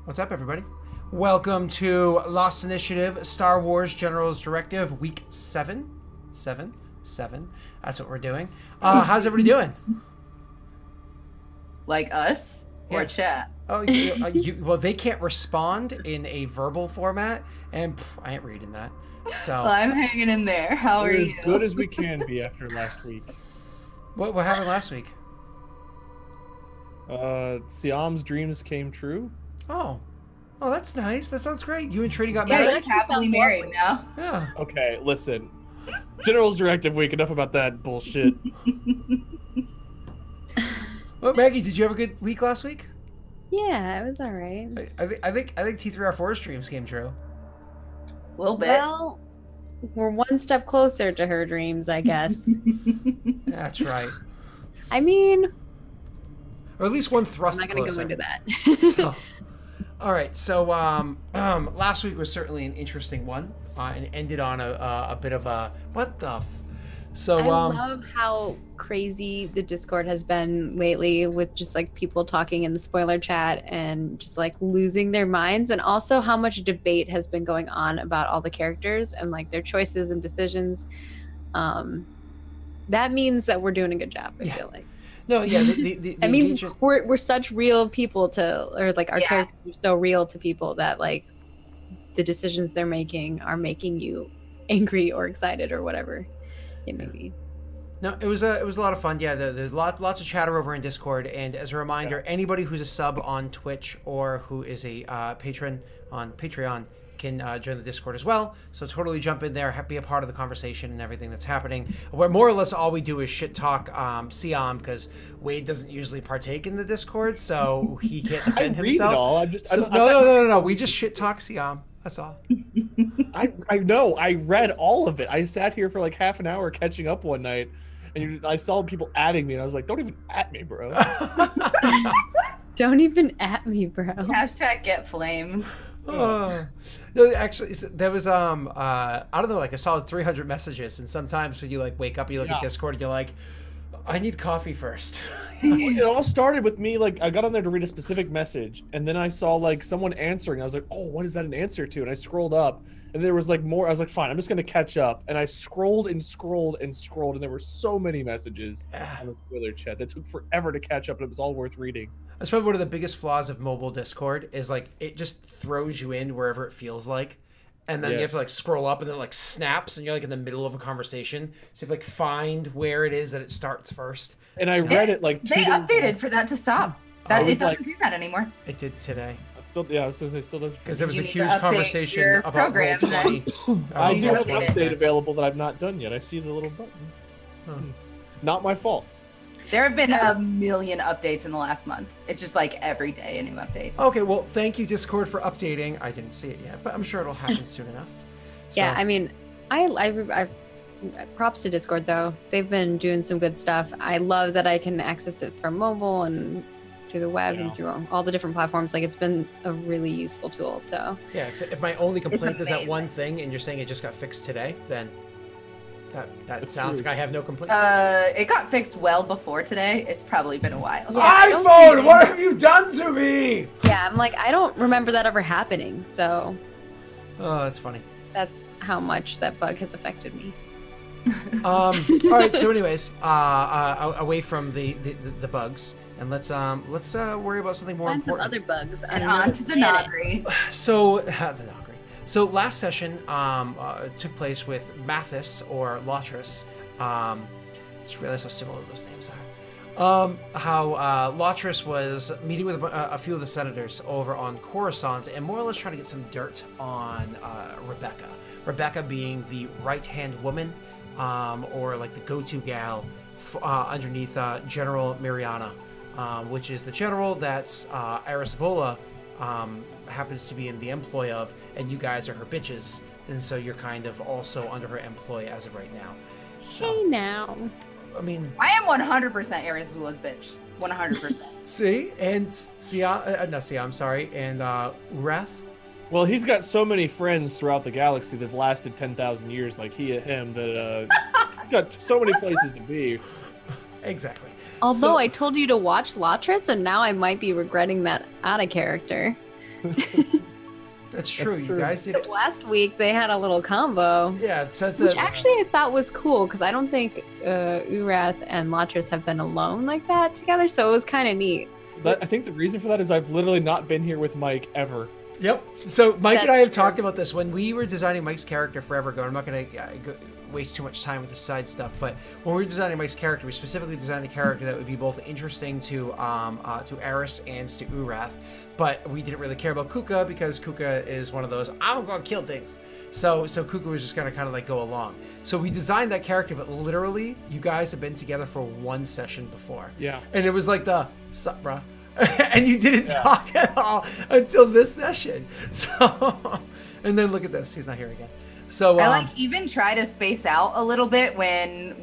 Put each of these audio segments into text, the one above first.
What's up, everybody? Welcome to Lost Initiative, Star Wars General's Directive, Week 7. 7? 7. That's what we're doing. How's everybody doing? Like us? Or chat? Oh, well, they can't respond in a verbal format, and I ain't reading that. So Well, I'm hanging in there. How are We're you? as good as we can be after last week. What happened last week? Siam's dreams came true. Oh, that's nice. That sounds great. You and Trinity got Yeah, married? you're happily married now. Yeah. Okay, listen. General's Directive Week, enough about that bullshit. Well, Maggie, did you have a good week last week? Yeah, it was all right. I think T3R4's dreams came true. A little bit. Well, we're one step closer to her dreams, I guess. That's right. I mean, Or at least one thrust I'm not going to closer. go into that. So, all right, so last week was certainly an interesting one, and ended on a bit of a what the. So I love how crazy the Discord has been lately with just like people talking in the spoiler chat and just like losing their minds, and also how much debate has been going on about all the characters and like their choices and decisions. That means that we're doing a good job, I feel like. No, yeah, the It means engagement- we're such real people or like our characters are so real to people that like the decisions they're making are making you angry or excited or whatever it may be. No, it was a lot of fun. Yeah, there's lots of chatter over in Discord. And as a reminder, anybody who's a sub on Twitch or who is a patron on Patreon can join the Discord as well. So totally jump in there, be a part of the conversation and everything that's happening. Where more or less all we do is shit talk Siam, because Wade doesn't usually partake in the Discord, so he can't defend I read himself. it all. I'm just No. We just shit talk Siam. That's all. I know. I read all of it. I sat here for like half an hour catching up one night, and I saw people adding me, and I was like, "Don't even at me, bro." Don't even at me, bro. Hashtag get flamed. No, actually, there was I don't know, like a solid 300 messages, and sometimes when you like wake up, you look at Discord, and you're like, I need coffee first. It all started with me, like, I got on there to read a specific message, and then I saw, like, someone answering. I was like, oh, what is that an answer to? And I scrolled up, and there was, like, more. I was like, fine, I'm just going to catch up. And I scrolled and scrolled and scrolled, and there were so many messages on the spoiler chat that took forever to catch up, and it was all worth reading. That's probably one of the biggest flaws of mobile Discord is, like, it just throws you in wherever it feels like. And then you have to, like, scroll up, and then, like, snaps, and you're, like, in the middle of a conversation. So you have to, like, find where it is that it starts first. And I read it, like, 2 They days updated for that to stop. That I was it doesn't like- do that anymore. It did today. Still, yeah, I was gonna say, still does. Because there was You a need huge to update conversation your about program, Roll20. I do have an update it. update available that I've not done yet. I see the little button. Huh. Not my fault. There have been a million updates in the last month. It's just like every day a new update. Okay, well, thank you, Discord, for updating. I didn't see it yet, but I'm sure it'll happen soon enough. Yeah, So- I mean, I've props to Discord though. They've been doing some good stuff. I love that I can access it from mobile and through the web and through all the different platforms. Like, it's been a really useful tool. So Yeah, if my only complaint is that amazing. one thing, and you're saying it just got fixed today, then that That's sounds true. like I have no complaints. It got fixed well before today. It's probably been a while. Yeah, I don't iPhone, think- what have you done to me? yeah, I'm like, I don't remember that ever happening. So Oh, that's funny. that's how much that bug has affected me. All right. So, anyways, away from the bugs, and let's worry about something more Bunch of important. other bugs. And on on another to the planet. Nagri. So the Nagri. So last session took place with Mathis or Lotris. Just realized how similar those names are. How Lotris was meeting with a few of the senators over on Coruscant and more or less trying to get some dirt on Rebecca. Rebecca being the right-hand woman, or like the go-to gal underneath General Mariana, which is the general that's Iris Vola happens to be in the employ of, and you guys are her bitches, and so you're kind of also under her employ as of right now. So, Hey now. I mean, I am 100% Aries Vula's bitch. 100%. see, and not Sia, I'm sorry, and Wrath. Well, he's got so many friends throughout the galaxy that've lasted 10,000 years, like him, that got so many places to be. Exactly. Although So- I told you to watch Latris, and now I might be regretting that out of character. That's true. That's You true. guys did. Last week they had a little combo. Yeah, since Which actually I thought was cool because I don't think Urath and Latris have been alone like that together, so it was kind of neat. I think the reason for that is I've literally not been here with Mike ever. Yep. So Mike and I That's have talked about this when we were designing Mike's character forever ago. I'm not going to waste too much time with the side stuff, but when we were designing Mike's character, we specifically designed a character that would be both interesting to Eris and to Urath, but we didn't really care about Kuka because Kuka is one of those I'm going to kill things. So Kuka was just going to kind of like go along. So we designed that character, but literally, you guys have been together for one session before. Yeah. And it was like the sup, bruh. And you didn't talk at all until this session. So, and then look at this. He's not here again. So I like even try to space out a little bit when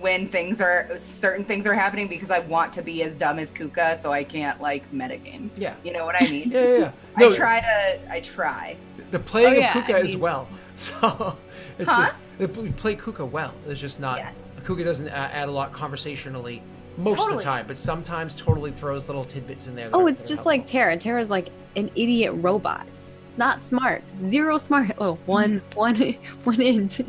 certain things are happening because I want to be as dumb as Kuka, so I can't like metagame. Yeah. You know what I mean? Yeah. No, I try. The playing yeah, of Kuka I as mean- well. So it's Huh? just we play Kuka well. It's just not Yeah. Kuka doesn't add a lot conversationally most of the Totally. time, but sometimes totally throws little tidbits in there. that Oh, are- it's that are just helpful. like Terra. Terra's like an idiot robot. Not smart. Zero smart. Oh, one int.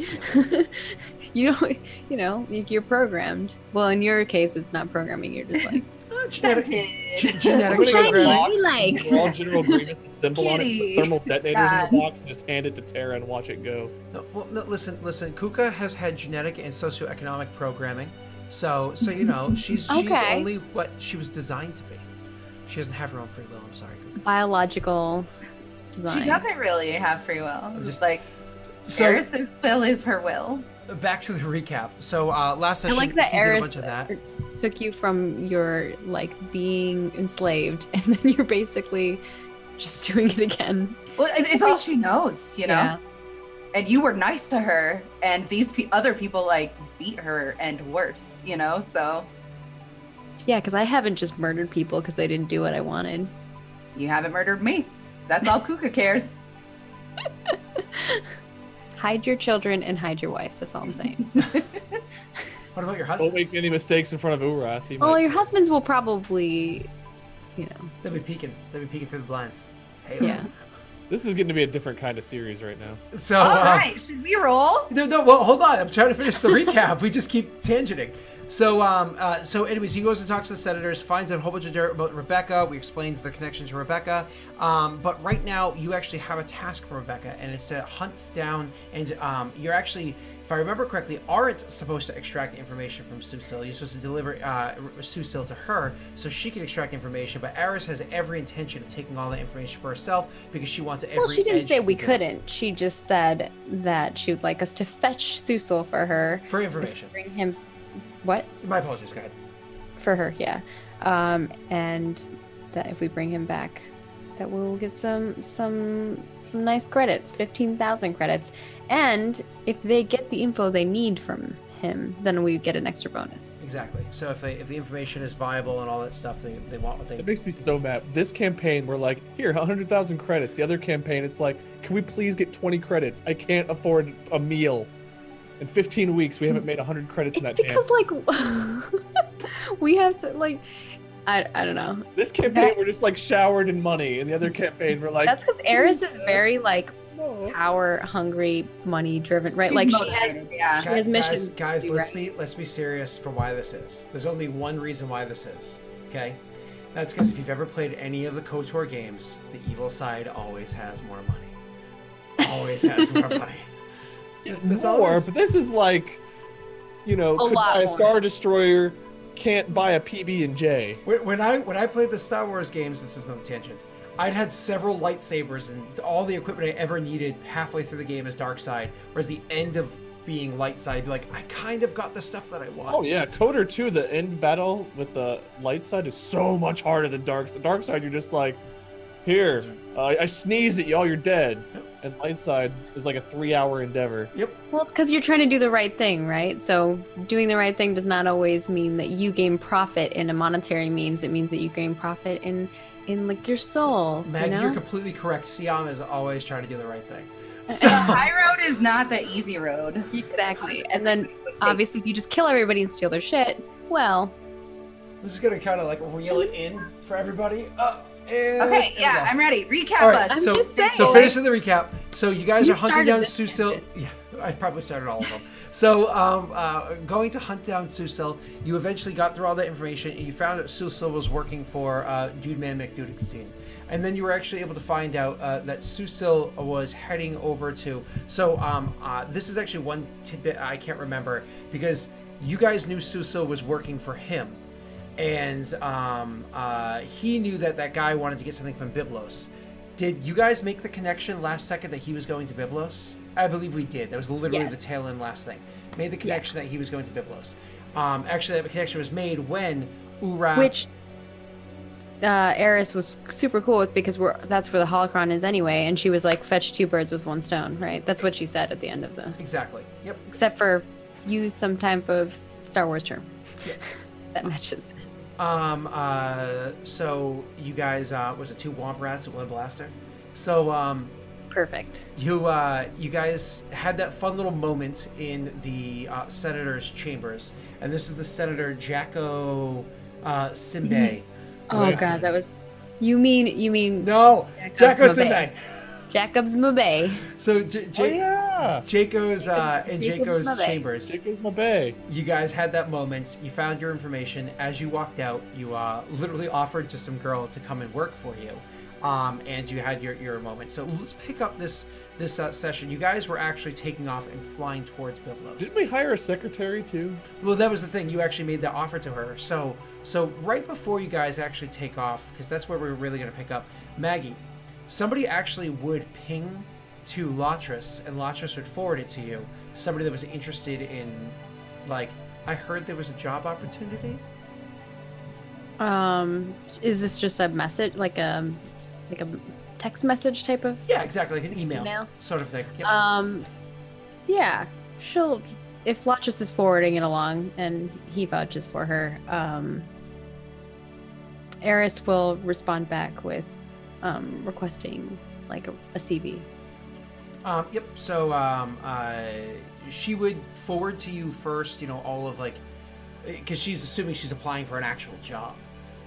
You're programmed. Well, in your case, it's not programming. You're just like, genetic Stunted. genetic We're gonna get a programming. box, like. we're all General Grievous a symbol on it, Kitty. put thermal detonators in God. the box, and just hand it to Terra and watch it go. No, listen. Kuka has had genetic and socioeconomic programming, so you know she's Okay. only what she was designed to be. She doesn't have her own free will. I'm sorry, Kuka. Biological design. She doesn't really have free will. just- Just like So Eris's will is her will. back to the recap. So last I session like that he did a Eris bunch of that. took you from your like being enslaved, and then you're basically just doing it again. Well, it's all she knows, you know. Yeah. And you were nice to her, and these other people like beat her and worse, you know. So Yeah, because I haven't just murdered people because they didn't do what I wanted. you haven't murdered me. That's all Kuka cares. Hide your children and hide your wife. That's all I'm saying. What about your Don't husband? make any mistakes in front of Urath. He Well, might- your husbands will probably, you know, They'll be peeking. They'll be peeking through the blinds. Hey, yeah. This is getting to be a different kind of series right now. So All right, should we roll? No, well, hold on. I'm trying to finish the recap. We just keep tangenting. So, anyways, he goes and talks to the senators, finds out a whole bunch of dirt about Rebecca. We explain their connection to Rebecca. But right now, you actually have a task for Rebecca, and it's to hunt down, and you're actually, if I remember correctly, aren't supposed to extract information from Susil. You're supposed to deliver Susil to her so she can extract information, but Eris has every intention of taking all that information for herself because she wants every Well, she didn't edge say she we can. couldn't. She just said that she would like us to fetch Susil for her. For information. Bring him. What? My apologies, go ahead. For her, yeah. And that if we bring him back, that we'll get some nice credits, 15,000 credits. And if they get the info they need from him, then we get an extra bonus. Exactly. So if the information is viable and all that stuff, they want what they. It makes me so mad. This campaign, we're like, here, 100,000 credits. The other campaign, it's like, can we please get 20 credits? I can't afford a meal. In 15 weeks, we haven't made 100 credits in It's that because like we have to like I don't know. This campaign, we're just like showered in money. In the other campaign, we're like, That's because Eris is very like no. power hungry, money driven, right? She's like she motivated, has yeah. she has missions. Guys, to do, right? let's be serious for why this is. There's only one reason why this is. Okay, that's because if you've ever played any of the KOTOR games, the evil side always has more money. Always has more money. That's all it More, is. but this is like, you know, A could lot buy a more. Star Destroyer, can't buy a PB&J. When I played the Star Wars games, this is no tangent. I'd had several lightsabers and all the equipment I ever needed halfway through the game is dark side, whereas the end of being light side, I'd be like, I kind of got the stuff that I want. Oh yeah, Coder 2, the end battle with the light side is so much harder than dark side. Dark side, you're just like, here, I sneeze at you, oh, you're dead. And light side is like a 3-hour endeavor. Yep. Well, it's because you're trying to do the right thing, right? So doing the right thing does not always mean that you gain profit in a monetary means. It means that you gain profit in like your soul. Maggie, you know? you're completely correct. Siam is always trying to do the right thing. The high road is not the easy road. Exactly. And then obviously, if you just kill everybody and steal their shit, well, I'm just gonna kind of like reel it in for everybody. And Okay, there we yeah, go. I'm ready. Recap All right, us. so just saying. so finishing the recap. So you guys You are hunting started down this Susil. tangent. Yeah, I probably started all of them. So going to hunt down Susil, you eventually got through all that information and you found that Susil was working for Dude Man McDudekstein. And then you were actually able to find out that Susil was heading over to. So this is actually one tidbit I can't remember because you guys knew Susil was working for him. And he knew that that guy wanted to get something from Byblos. Did you guys make the connection last second that he was going to Byblos? I believe we did. That was literally Yes. the tail end last thing. Made the connection that he was going to Byblos. Actually, that connection was made when Urath... Which Eris was super cool with because that's where the holocron is anyway, and she was like, fetch 2 birds with 1 stone, right? That's what she said at the end of the... Exactly. Yep. Except for use some type of Star Wars term. Yeah. That matches. So you guys, was it 2 Womp Rats and 1 Blaster? So, Perfect. you guys had that fun little moment in the senator's chambers, and this is the Senator Jacko Simbe. Oh god, that was... You mean No, Jacko Simbe. Jacob's Mabe. So Oh yeah. Jaco's in Jacob's Jaco's Mabe. chambers. Jacob's my bay. You guys had that moment. You found your information. As you walked out, you literally offered to some girl to come and work for you, and you had your moment. So let's pick up this session. You guys were actually taking off and flying towards Byblos. Didn't we hire a secretary too? Well, that was the thing. You actually made that offer to her. So right before you guys actually take off, because that's where we're really going to pick up, Maggie, somebody actually would ping to Latris, and Latris would forward it to you. Somebody that was interested in, like, I heard there was a job opportunity. Is this just a message, like a text message type of? Yeah, exactly, like an email, Email? sort of thing. Yep. Yeah, she'll, if Latris is forwarding it along and he vouches for her, Eris will respond back with requesting like a CV. Yep. So she would forward to you first, all of like, because she's assuming she's applying for an actual job.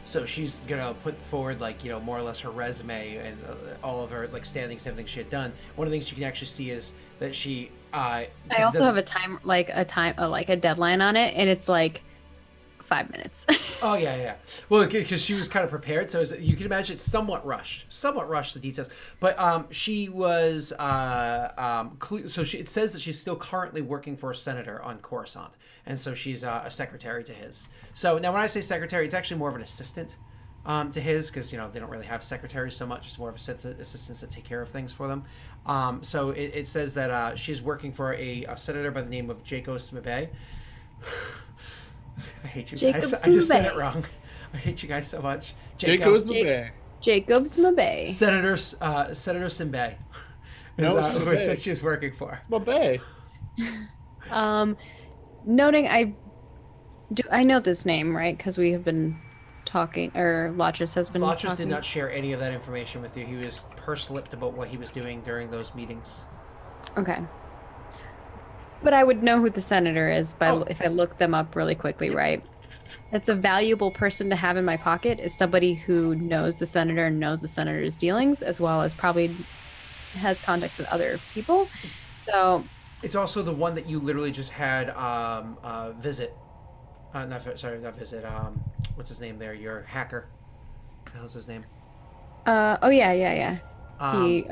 So she's gonna put forward like more or less her resume and all of her like standings, everything she had done. One of the things you can actually see is that she. I also have a deadline on it, and it's like 5 minutes. Oh yeah. Well, because she was kind of prepared, so you can imagine it's somewhat rushed the details. But she was so it says that she's still currently working for a senator on Coruscant, and so she's a secretary to his. So now when I say secretary, it's actually more of an assistant to his, because they don't really have secretaries so much. It's more of assistants that take care of things for them. So it says that she's working for a senator by the name of Jaco Smabe. I hate you guys. I just said it wrong. I hate you guys so much. Jacob's my bay. Jacob's Mabe. Senator Simbe is who it said she was working for. It's my bay. Noting I know this name, right? Because we have been talking, or Latris has been Latris talking. did not share any of that information with you. He was purse-lipped about what he was doing during those meetings. Okay. But I would know who the senator is if I look them up really quickly, right? It's a valuable person to have in my pocket, is somebody who knows the senator and knows the senator's dealings, as well as probably has contact with other people. So it's also the one that you literally just had visit. Not visit. What's his name there? Your hacker. What the hell's his name? Oh yeah. He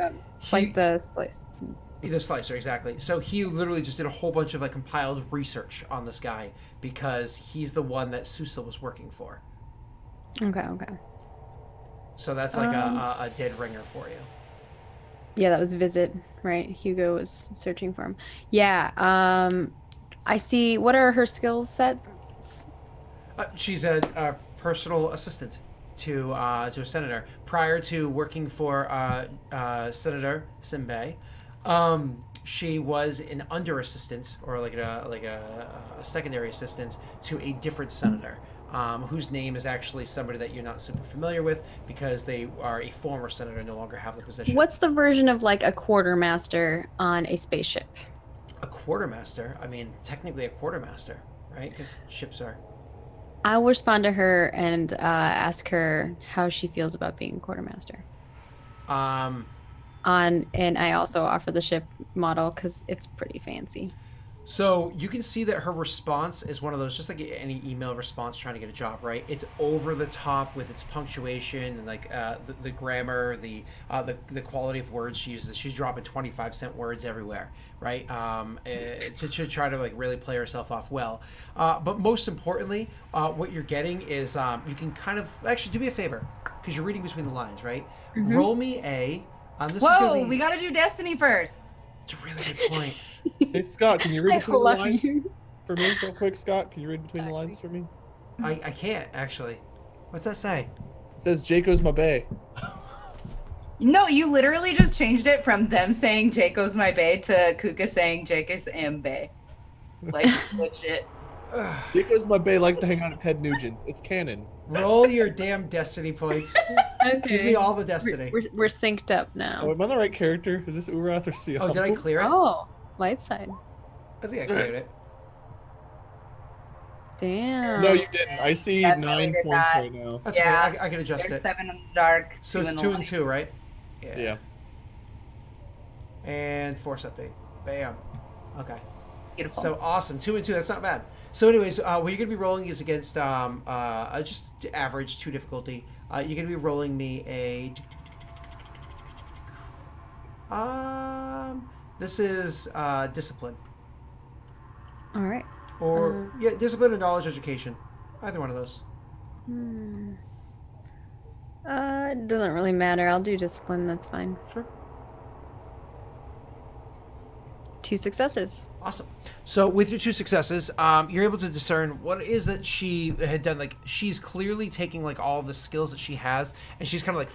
like the slice. The slicer, exactly. So he literally just did a whole bunch of like compiled research on this guy because he's the one that Susil was working for. Okay. So that's like a dead ringer for you. Yeah, that was Visit, right? Hugo was searching for him. Yeah. I see. What are her skill sets? She's a personal assistant to a senator. Prior to working for Senator Simbe, she was an under assistant, or like a secondary assistant to a different senator, whose name is actually somebody that you're not super familiar with because they are a former senator and no longer have the position. What's the version of like a quartermaster on a spaceship? A quartermaster? I mean, technically a quartermaster, right? Because ships are. I'll respond to her and ask her how she feels about being quartermaster. Um, And I also offer the ship model because it's pretty fancy. So you can see that her response is one of those, just like any email response trying to get a job, right? It's over the top with its punctuation and like the grammar, the quality of words she uses. She's dropping 25-cent words everywhere, right? To try to like really play herself off well. But most importantly, what you're getting is you can kind of actually do me a favor because you're reading between the lines, right? Mm-hmm. Roll me a. This Whoa, is gonna be, we gotta do Destiny first. it's a really good point. Hey Scott, can you read I between the love lines you. for me real quick? Scott, can you read between the lines for me? I can't actually. What's that say? It says Jayco's my bae. No, you literally just changed it from them saying Jayco's my bae to Kuka saying Jayco's am bae. Like, legit. Jayco's my bae likes to hang out at Ted Nugent's. It's canon. Roll your damn destiny points. Give me all the destiny. We're synced up Oh, now. am I the right character? Is this Urath or Seal? Oh, did I clear it? Oh, light side. I think I cleared it. Damn. No, you didn't. I see Definitely 9 did points not. right now. That's Yeah. okay. I can adjust There's it. 7 in the dark. So it's in the 2 and light. 2, right? Yeah. And force update. Bam. Okay. Beautiful. So awesome. 2 and 2. That's not bad. So, anyways, what you're gonna be rolling is against just average 2 difficulty. You're gonna be rolling me a. This is discipline, All right. or yeah, discipline and knowledge education. Either one of those. It doesn't really matter. I'll do discipline. That's fine. Sure. 2 successes. Awesome. So with your 2 successes, you're able to discern what it is that she had done. Like she's clearly taking like all the skills that she has, and she's kind of like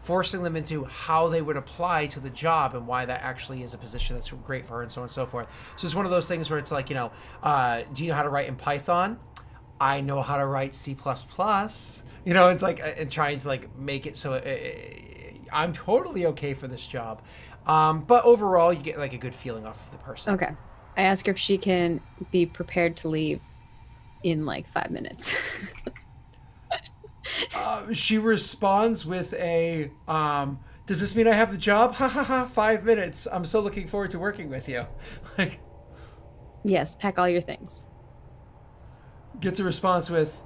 forcing them into how they would apply to the job and why that actually is a position that's great for her and so on and so forth. So it's one of those things where it's like, do you know how to write in Python? I know how to write C++. It's like, and trying to like make it so I'm totally okay for this job. But overall, you get like a good feeling off of the person. Okay. I ask her if she can be prepared to leave in like 5 minutes. She responds with a, does this mean I have the job? Ha ha ha, 5 minutes. I'm so looking forward to working with you. Like, Yes, pack all your things. gets a response with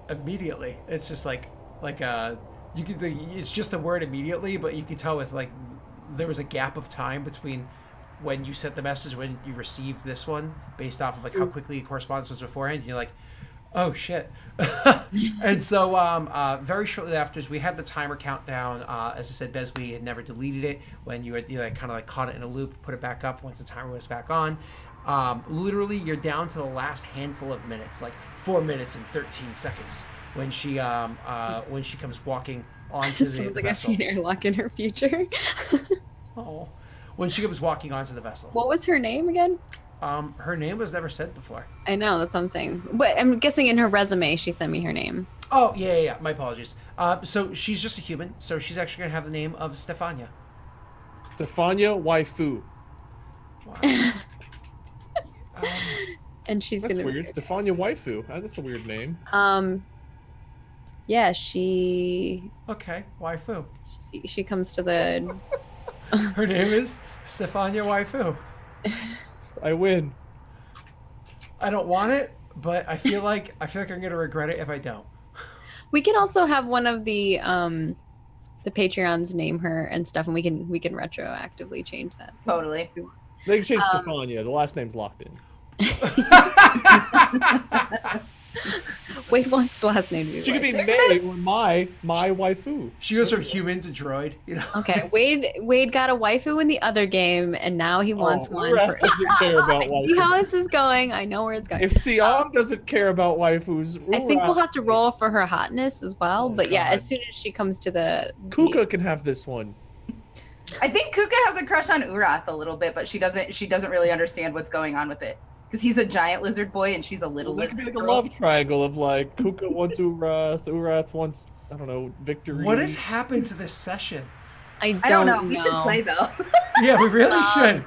immediately. It's just like you can it's just the word immediately, but you can tell with like there was a gap of time between when you sent the message when you received this one based off of like how quickly correspondence was beforehand. And you're like, oh shit. And so very shortly after, we had the timer countdown. As I said, Bez, we had never deleted it. When you had kind of like caught it in a loop, put it back up once the timer was back on. Literally, you're down to the last handful of minutes, like 4 minutes and 13 seconds, when she comes walking onto the Sounds like I've vessel. seen airlock in her future. Oh, when she comes walking onto the vessel. What was her name again? Her name was never said before. I know, that's what I'm saying. But I'm guessing in her resume she sent me her name. Oh, yeah. My apologies. So she's just a human, so she's actually going to have the name of Stefania. Stefania Waifu. Wow. And she's That's gonna weird. Stefania Waifu. That's a weird name. yeah, she Okay, waifu. comes to the Her name is Stefania Waifu. I win. I don't want it, but I feel like I'm going to regret it if I don't. We can also have one of the Patreons name her and stuff, and we can retroactively change that. Totally. They can change Stefania. The last name's locked in. Wade wants the last name to be She could be Wade. May or my waifu. She goes from human to droid, Okay, Wade got a waifu in the other game, and now he wants one Urath for. doesn't care about I see how waifus. this is going. I know where it's going. If Siam doesn't care about waifus, I think we'll Urath- have to roll for her hotness as well. Oh, but yeah, God. as soon as she comes to the Kuka can have this one. I think Kuka has a crush on Urath a little bit, but she doesn't really understand what's going on with it. Because he's a giant lizard boy and she's a little Well, that could lizard be like a girl. love triangle of like Kuka wants Urath, Urath wants, I don't know, victory. What has happened to this session? I I don't know. We should play though. Yeah, we really should.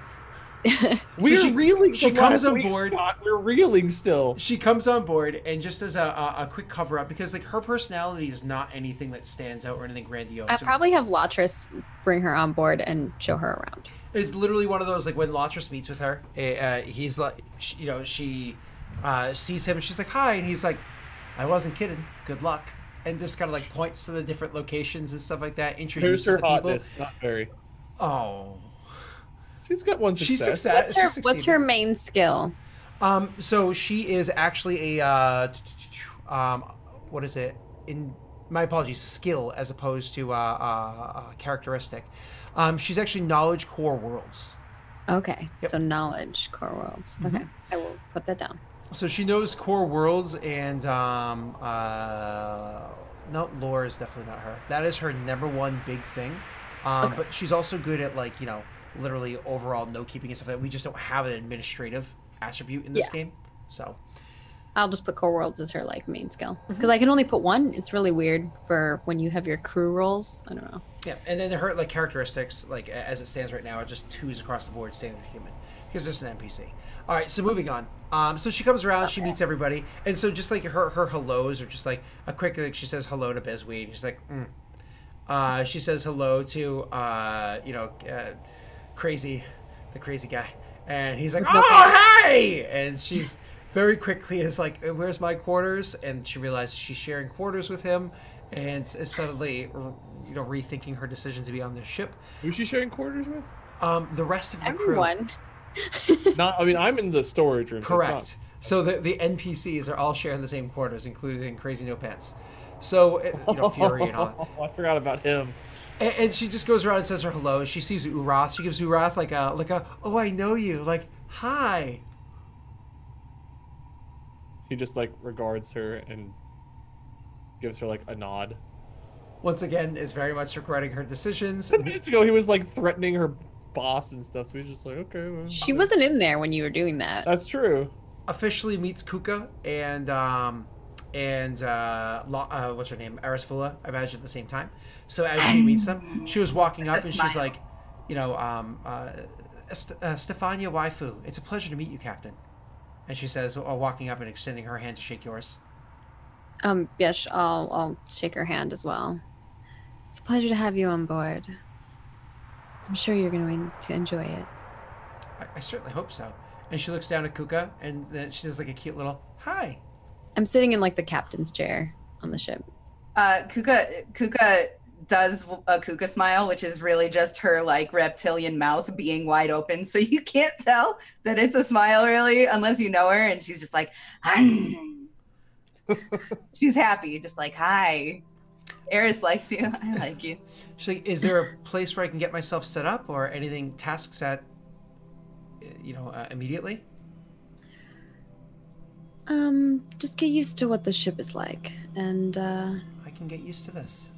We're reeling. She from comes last on week's board. spot. We're reeling still. She comes on board and just as a quick cover up because like her personality is not anything that stands out or anything grandiose. I probably have Latris bring her on board and show her around. It's literally one of those like when Latris meets with her, he's like, you know, she sees him and she's like, "Hi," and he's like, "I wasn't kidding. Good luck." And just kind of like points to the different locations and stuff like that. Introduces Here's her the people. hotness. Not very. Oh, She's got one success. she's success. What's her main skill? So she is actually a what is it? In my apologies, skill as opposed to characteristic. She's actually knowledge core worlds. Okay, Yep. so knowledge, core worlds. Okay, I will put that down. So she knows core worlds and no, lore is definitely not her. That is her number one big thing. Okay. But she's also good at like, you know, literally overall note keeping and stuff like that. We just don't have an administrative attribute in this game. So I'll just put core worlds as her like main skill because I can only put one. It's really weird for when you have your crew roles. I don't know. yeah, and then her like characteristics, like as it stands right now, are just 2s across the board, standard human, because it's an NPC. All right, so moving on. So she comes around, she meets everybody, and so just like her hellos are just like a quick, like she says hello to Bezweed, and she's like, she says hello to crazy, the crazy guy, and he's like, oh hey, and she's very quickly is like, where's my quarters? And she realizes she's sharing quarters with him, and is suddenly rethinking her decision to be on this ship. Who's she sharing quarters with? The rest of the Everyone. crew. Not. I mean, I'm in the storage room. Correct. So the NPCs are all sharing the same quarters, including Crazy No Pants. So Fury and all. I forgot about him. And she just goes around and says her hello. She sees Urath. She gives Urath like a oh, I know you, like hi. He just like regards her and gives her like a nod. Once again, is very much regretting her decisions. 10 minutes ago, he was like threatening her boss and stuff. So he's just like, okay. Well, She wasn't in there when you were doing that. that's true. Officially meets Kuka and what's her name, Arisfula, I imagine at the same time. So as she meets them, she was walking up and she's like, Stefania Waifu, it's a pleasure to meet you, Captain. And she says, walking up and extending her hand to shake yours. Yes, I'll shake her hand as well. It's a pleasure to have you on board. I'm sure you're going to enjoy it. I certainly hope so. And she looks down at Kuka, and then she does like a cute little hi. I'm sitting in like the captain's chair on the ship. Kuka does a Kuka smile, which is really just her like reptilian mouth being wide open, so you can't tell that it's a smile really unless you know her. And she's just like, she's happy, just like hi. Eris likes you. I like you. She's like, is there a place where I can get myself set up or anything tasks at, immediately? Just get used to what the ship is like, and I can get used to this.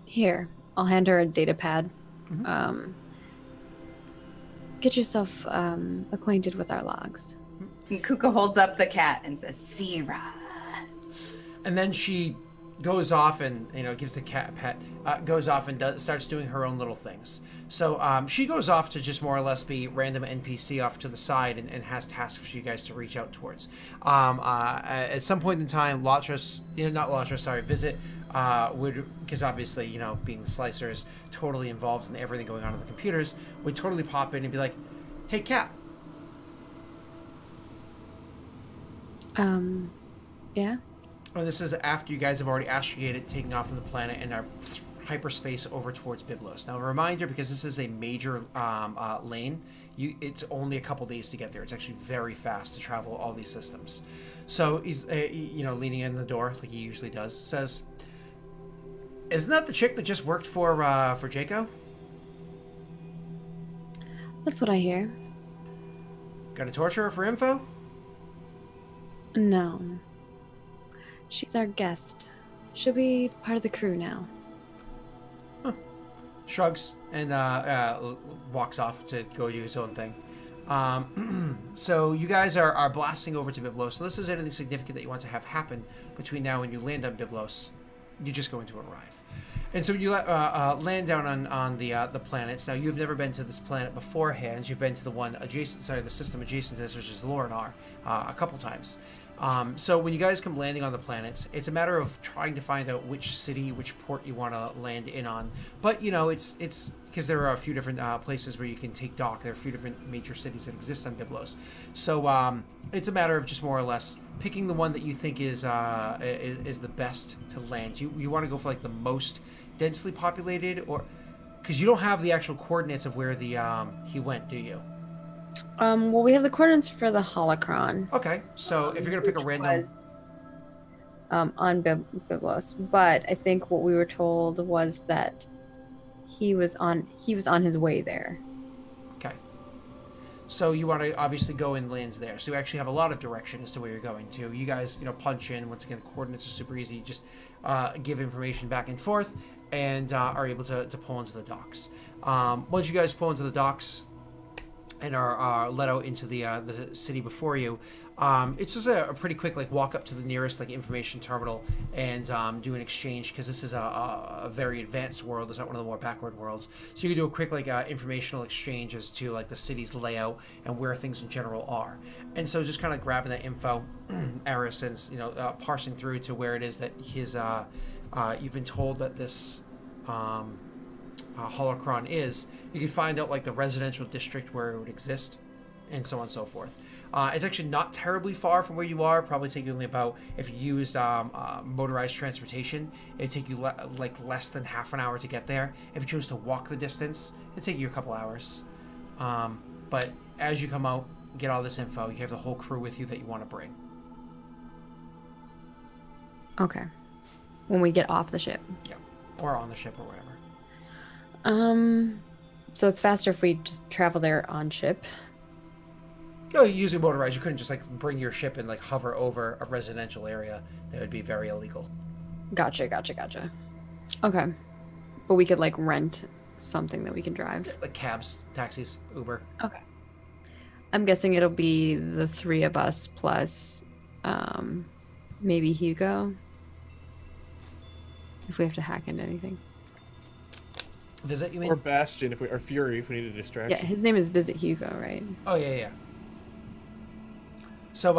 Here, I'll hand her a data pad. Mm-hmm. Get yourself acquainted with our logs. And Kuka holds up the cat and says, Sira. And then she goes off and gives the cat a pet. Goes off and starts doing her own little things. So she goes off to just more or less be random NPC off to the side and has tasks for you guys to reach out towards. At some point in time, Visit would, because obviously being the Slicer is totally involved in everything going on the computers, would totally pop in and be like, "Hey, Cap." Yeah. And this is after you guys have already astragated, taking off from the planet, and are hyperspace over towards Byblos. Now, a reminder, because this is a major lane, it's only a couple days to get there. It's actually very fast to travel all these systems. So he's, leaning in the door like he usually does, says, "Isn't that the chick that just worked for Jaco?" That's what I hear. Gonna torture her for info? No. She's our guest. She'll be part of the crew now. Huh. Shrugs and walks off to go do his own thing. So you guys are blasting over to Byblos. So this is anything significant that you want to have happen between now and you land on Byblos. You're just going to arrive. And so you land down on the planets. Now you've never been to this planet beforehand. You've been to the one adjacent, sorry, the system adjacent to this, which is Lorinar, a couple times. So when you guys come landing on the planets, it's a matter of trying to find out which city, which port you want to land in on. But you know, it's because there are a few different places where you can take dock. There are a few different major cities that exist on Byblos. So it's a matter of just more or less picking the one that you think is the best to land. You want to go for like the most densely populated, or because you don't have the actual coordinates of where the he went, do you? Well, we have the coordinates for the holocron. Okay, so if you're gonna pick a random, on Byblos, but I think what we were told was that he was on his way there. okay, so you want to obviously go in lands there. So you actually have a lot of direction as to where you're going to. You guys, punch in. Once again, coordinates are super easy. Just give information back and forth, and are able to pull into the docks. Once you guys pull into the docks and are let out into the city before you, it's just a pretty quick walk up to the nearest information terminal and do an exchange, because this is a very advanced world. It's not one of the more backward worlds. So you can do a quick informational exchange as to the city's layout and where things in general are. And so just kind of grabbing that info, Eris, and parsing through to where it is that his you've been told that this holocron is. You can find out the residential district where it would exist, and so on and so forth. It's actually not terribly far from where you are. Probably take you only about, if you used motorized transportation, it'd take you less than half an hour to get there. If you choose to walk the distance, it'd take you a couple hours. But as you come out, get all this info, you have the whole crew with you that you want to bring. Okay. When we get off the ship. Yeah, or on the ship or whatever. So it's faster if we just travel there on ship. No, using motorized, you couldn't just bring your ship and hover over a residential area. That would be very illegal. Gotcha. Okay. But we could rent something that we can drive. Like cabs, taxis, Uber. Okay. I'm guessing it'll be the three of us plus maybe Hugo. If we have to hack into anything. Visit, you mean? Or Bastion, or Fury, if we need a distraction. Yeah, his name is Visit Hugo, right? Oh yeah. So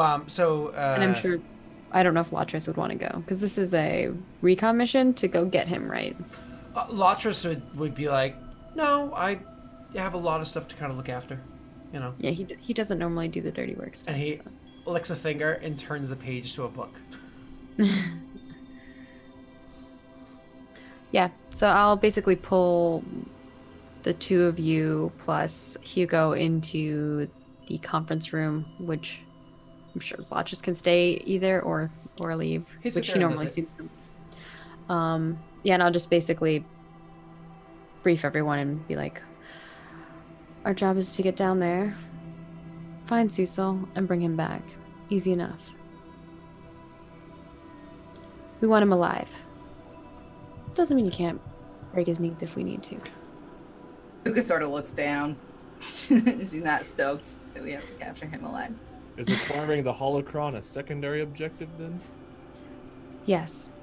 and I'm sure, I don't know if Latris would want to go, because this is a recon mission to go get him, right? Latris would be like, no, I have a lot of stuff to kind of look after, Yeah, he doesn't normally do the dirty work stuff. And he licks a finger and turns the page to a book. Yeah, so I'll basically pull the two of you plus Hugo into the conference room, which I'm sure Latris can stay either or leave, which he normally seems to. Yeah, and I'll just basically brief everyone and be like, our job is to get down there, find Cecil, and bring him back. Easy enough. We want him alive. Doesn't mean you can't break his knees if we need to. Puka sort of looks down. She's not stoked that we have to capture him alive. Is acquiring the holocron a secondary objective then? Yes.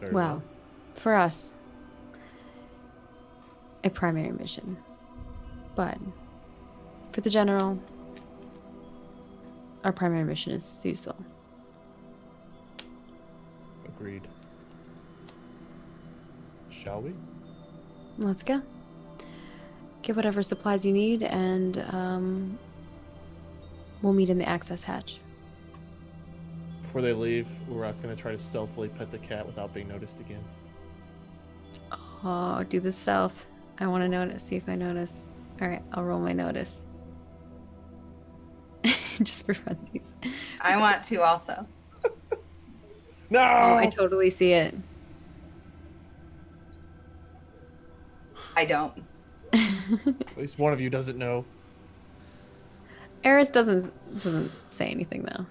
Very Well, for us, a primary mission. But for the general, our primary mission is Cecil. Agreed. Shall we? Let's go. Get whatever supplies you need, and we'll meet in the access hatch. Before they leave, we're also going to try to stealthily pet the cat without being noticed again. Oh, do the stealth. I want to notice. See if I notice. All right, I'll roll my notice. Just for funsies. I want to also. No! Oh, I totally see it. I don't. At least one of you doesn't know. Eris doesn't say anything though.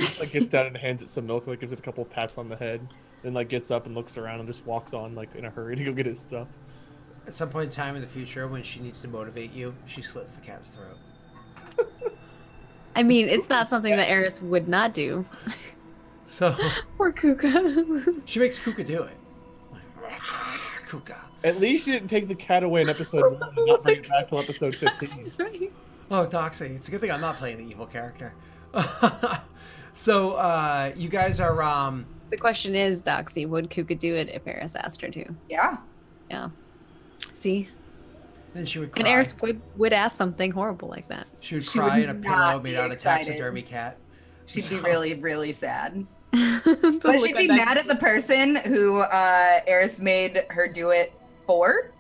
He gets down and hands it some milk, gives it a couple pats on the head, then gets up and looks around and just walks on in a hurry to go get his stuff. At some point in time in the future, when she needs to motivate you, she slits the cat's throat. I mean, it's not something that Eris would not do. So Poor Kuka. she makes Kuka do it. Kuka. At least you didn't take the cat away in episode 1 and not bring it back till episode 15. That's right. Oh, Doxy. It's a good thing I'm not playing the evil character. So, you guys are, The question is, Doxy, would Kuka do it if Eris asked her to? Yeah. Yeah. See? then she would cry. And Eris would ask something horrible like that. She would She cry would in a not pillow be made out of excited. taxidermy cat. She'd So- be really, really sad. But But she'd be mad at the person who Eris made her do it for,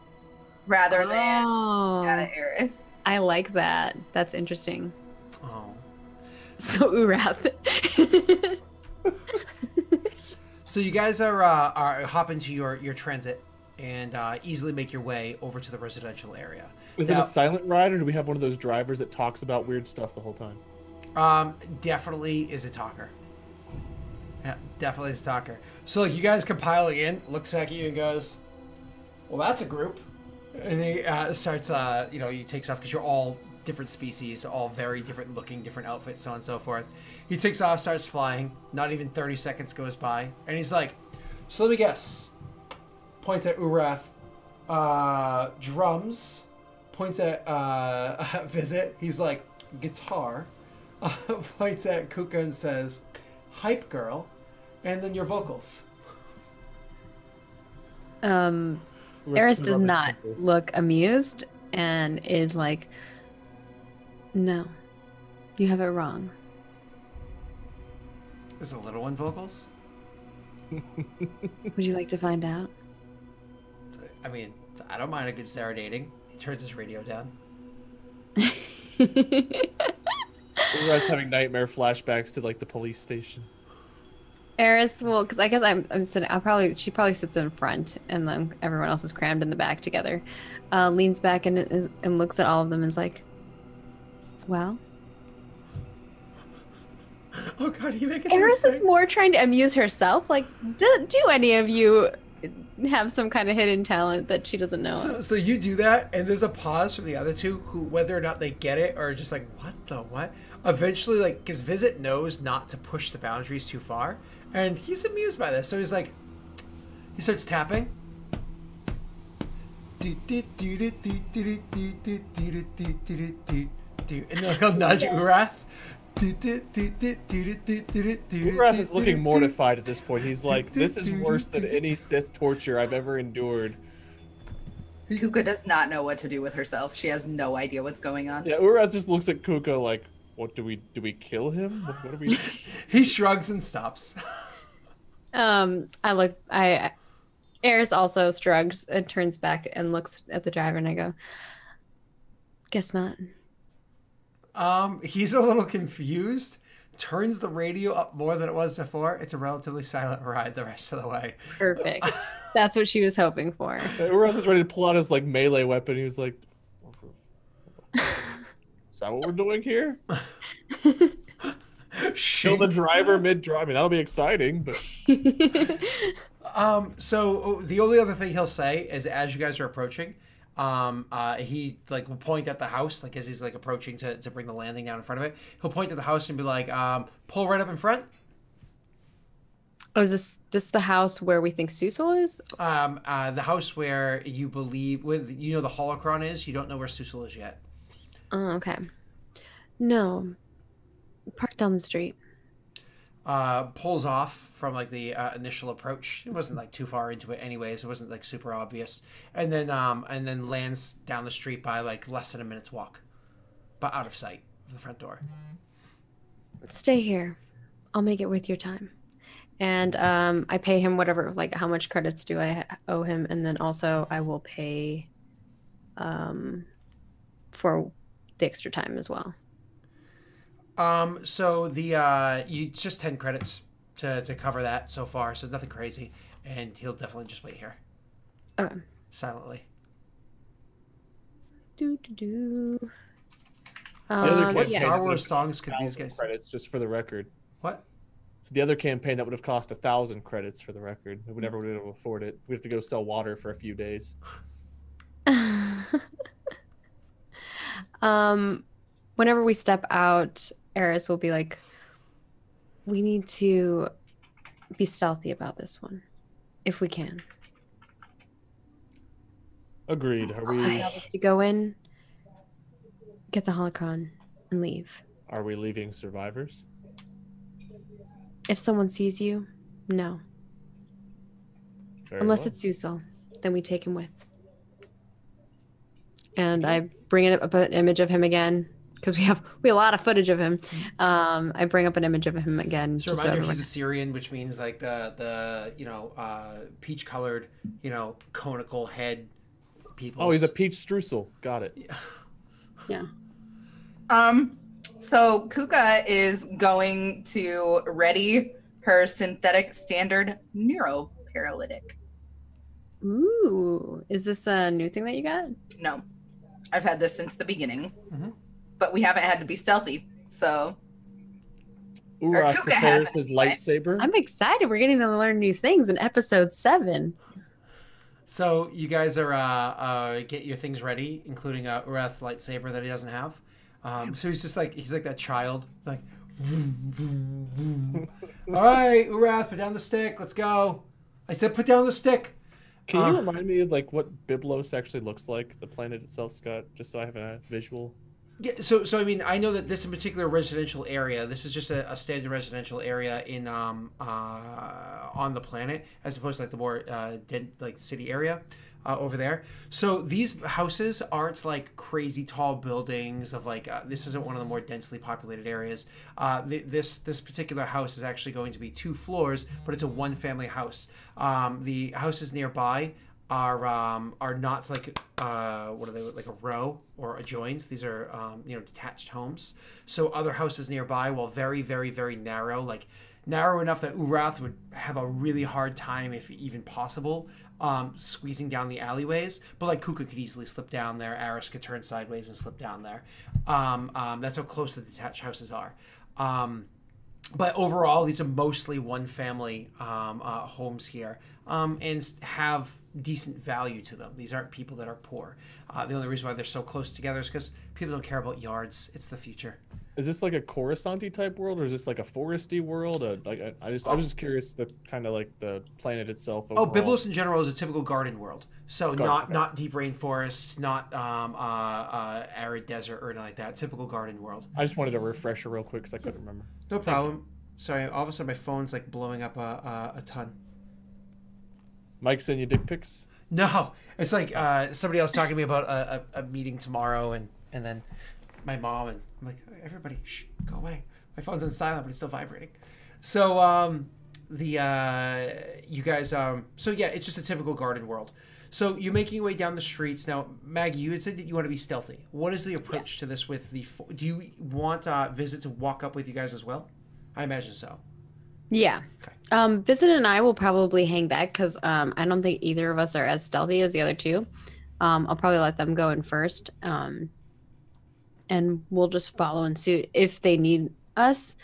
rather than mad at Eris. I like that. That's interesting. Oh. So Urath. So you guys are hop into your transit and easily make your way over to the residential area. Is it Now- a silent ride, or do we have one of those drivers that talks about weird stuff the whole time? Definitely is a talker. Yeah, definitely is a talker. So like you guys compiling in, looks back at you and goes, "Well, that's a group." And he starts, he takes off because you're all different species, all very different looking, different outfits, so on and so forth. He takes off, starts flying. Not even 30 seconds goes by, and he's like, "So let me guess." Points at Urath. Drums. Points at Visit. He's like, "Guitar." Points at Kuka and says, "Hype girl," and then your vocals. Eris does not look amused and is like, "No, you have it wrong." Is the little one vocals? Would you like to find out? I mean, I don't mind a good serenading. He turns his radio down. We're guys having nightmare flashbacks to like the police station. Eris will, because I guess I'm sitting. She probably sits in front, and then everyone else is crammed in the back together. Leans back and looks at all of them and is like, "Well." Oh God, you make it. Eris is more trying to amuse herself. Like, do any of you have some kind of hidden talent that she doesn't know? So you do that, and there's a pause from the other two, who whether or not they get it or just like, what the what? Eventually, like, because Visit knows not to push the boundaries too far, and he's amused by this. So he's like, he starts tapping. And then he'll nudge Urath. Urath is looking mortified at this point. He's like, "This is worse than any Sith torture I've ever endured." Kuka does not know what to do with herself. She has no idea what's going on. Yeah, Urath just looks at Kuka like, "What do we kill him? What do we?" He shrugs and stops. Eris also shrugs and turns back and looks at the driver, and I go, "Guess not." He's a little confused. Turns the radio up more than it was before. It's a relatively silent ride the rest of the way. Perfect. That's what she was hoping for. Urath was ready to pull out his like melee weapon. He was like, "Is that what we're doing here? Kill the driver mid-drive? I mean, that'll be exciting, but." So the only other thing he'll say is, as you guys are approaching, he like will point at the house, like as he's like approaching to bring the landing down in front of it. He'll point at the house and be like, pull right up in front. Oh, is this the house where we think Susul is? The house where you believe the holocron is. You don't know where Susul is yet. Oh, okay. No. Park down the street. Pulls off from like the initial approach. It wasn't like too far into it anyways. It wasn't like super obvious. And then lands down the street by like less than a minute's walk, but out of sight of the front door. Stay here. I'll make it worth your time. And I pay him whatever, like how much credits do I owe him, and then also I will pay for the extra time as well. So it's just 10 credits to cover that so far, so nothing crazy, and he'll definitely just wait here. Okay. Silently. What Star Wars songs could these guys? Credits, just for the record. What? So the other campaign that would have cost 1,000 credits for the record. We never would have been able to afford it. We have to go sell water for a few days. Whenever we step out, Eris will be like, "We need to be stealthy about this one, if we can." Agreed. Are I have to go in, get the holocron, and leave. we leaving survivors? If someone sees you, no. Very Unless well. it's Susil, then we take him with. And I bring up an image of him again because we have a lot of footage of him. I bring up an image of him again. Just a reminder, he's a Syrian, which means like the peach colored, conical head people. Oh, he's a peach streusel. Got it. Yeah. So Kuka is going to ready her synthetic standard neuroparalytic. Ooh, is this a new thing that you got? No, I've had this since the beginning, Mhm. but we haven't had to be stealthy. So Urath Kuka has prepares his it. lightsaber. I'm excited. We're getting to learn new things in episode 7. So you guys are get your things ready, including Urath's lightsaber that he doesn't have. So he's like that child, like, vroom, vroom, vroom. All right, Urath, put down the stick. Let's go. I said, put down the stick. Can you remind me of like what Byblos actually looks like? The planet itself, Scott, just so I have a visual. Yeah, so I mean, I know that this in particular residential area, this is just a standard residential area in on the planet, as opposed to like the more like city area over there. So these houses aren't like crazy tall buildings of like this isn't one of the more densely populated areas. This particular house is actually going to be 2 floors, but it's a 1-family house. The houses nearby are not like what are they, like a row or adjoins. These are detached homes. So other houses nearby, while very very very narrow, like narrow enough that Urath would have a really hard time, if even possible, squeezing down the alleyways. But like Kuka could easily slip down there. Aris could turn sideways and slip down there. That's how close the detached houses are. But overall, these are mostly 1-family homes here, and have decent value to them. These aren't people that are poor. The only reason why they're so close together is because people don't care about yards. It's the future. Is this like a Coruscant type world, or is this like a foresty world? I was just curious the kind of like the planet itself. Overall. Oh, Byblos in general is a typical garden world. So Garden, not deep rainforests, not arid desert or anything like that. Typical garden world. I just wanted a refresher real quick because I couldn't remember. No problem. Sorry, all of a sudden my phone's like blowing up a ton. Mike sent you dick pics? No, it's like somebody else talking to me about a meeting tomorrow, and then my mom, and I'm like, everybody, shh, go away. My phone's on silent, but it's still vibrating. So you guys, so yeah, it's just a typical garden world. So you're making your way down the streets now. Maggie, you had said that you want to be stealthy. What is the approach to this with the? Do you want Visit to walk up with you guys as well? I imagine so. Yeah. Okay. Visit and I will probably hang back because I don't think either of us are as stealthy as the other two. I'll probably let them go in first. And we'll just follow in suit. If they need us,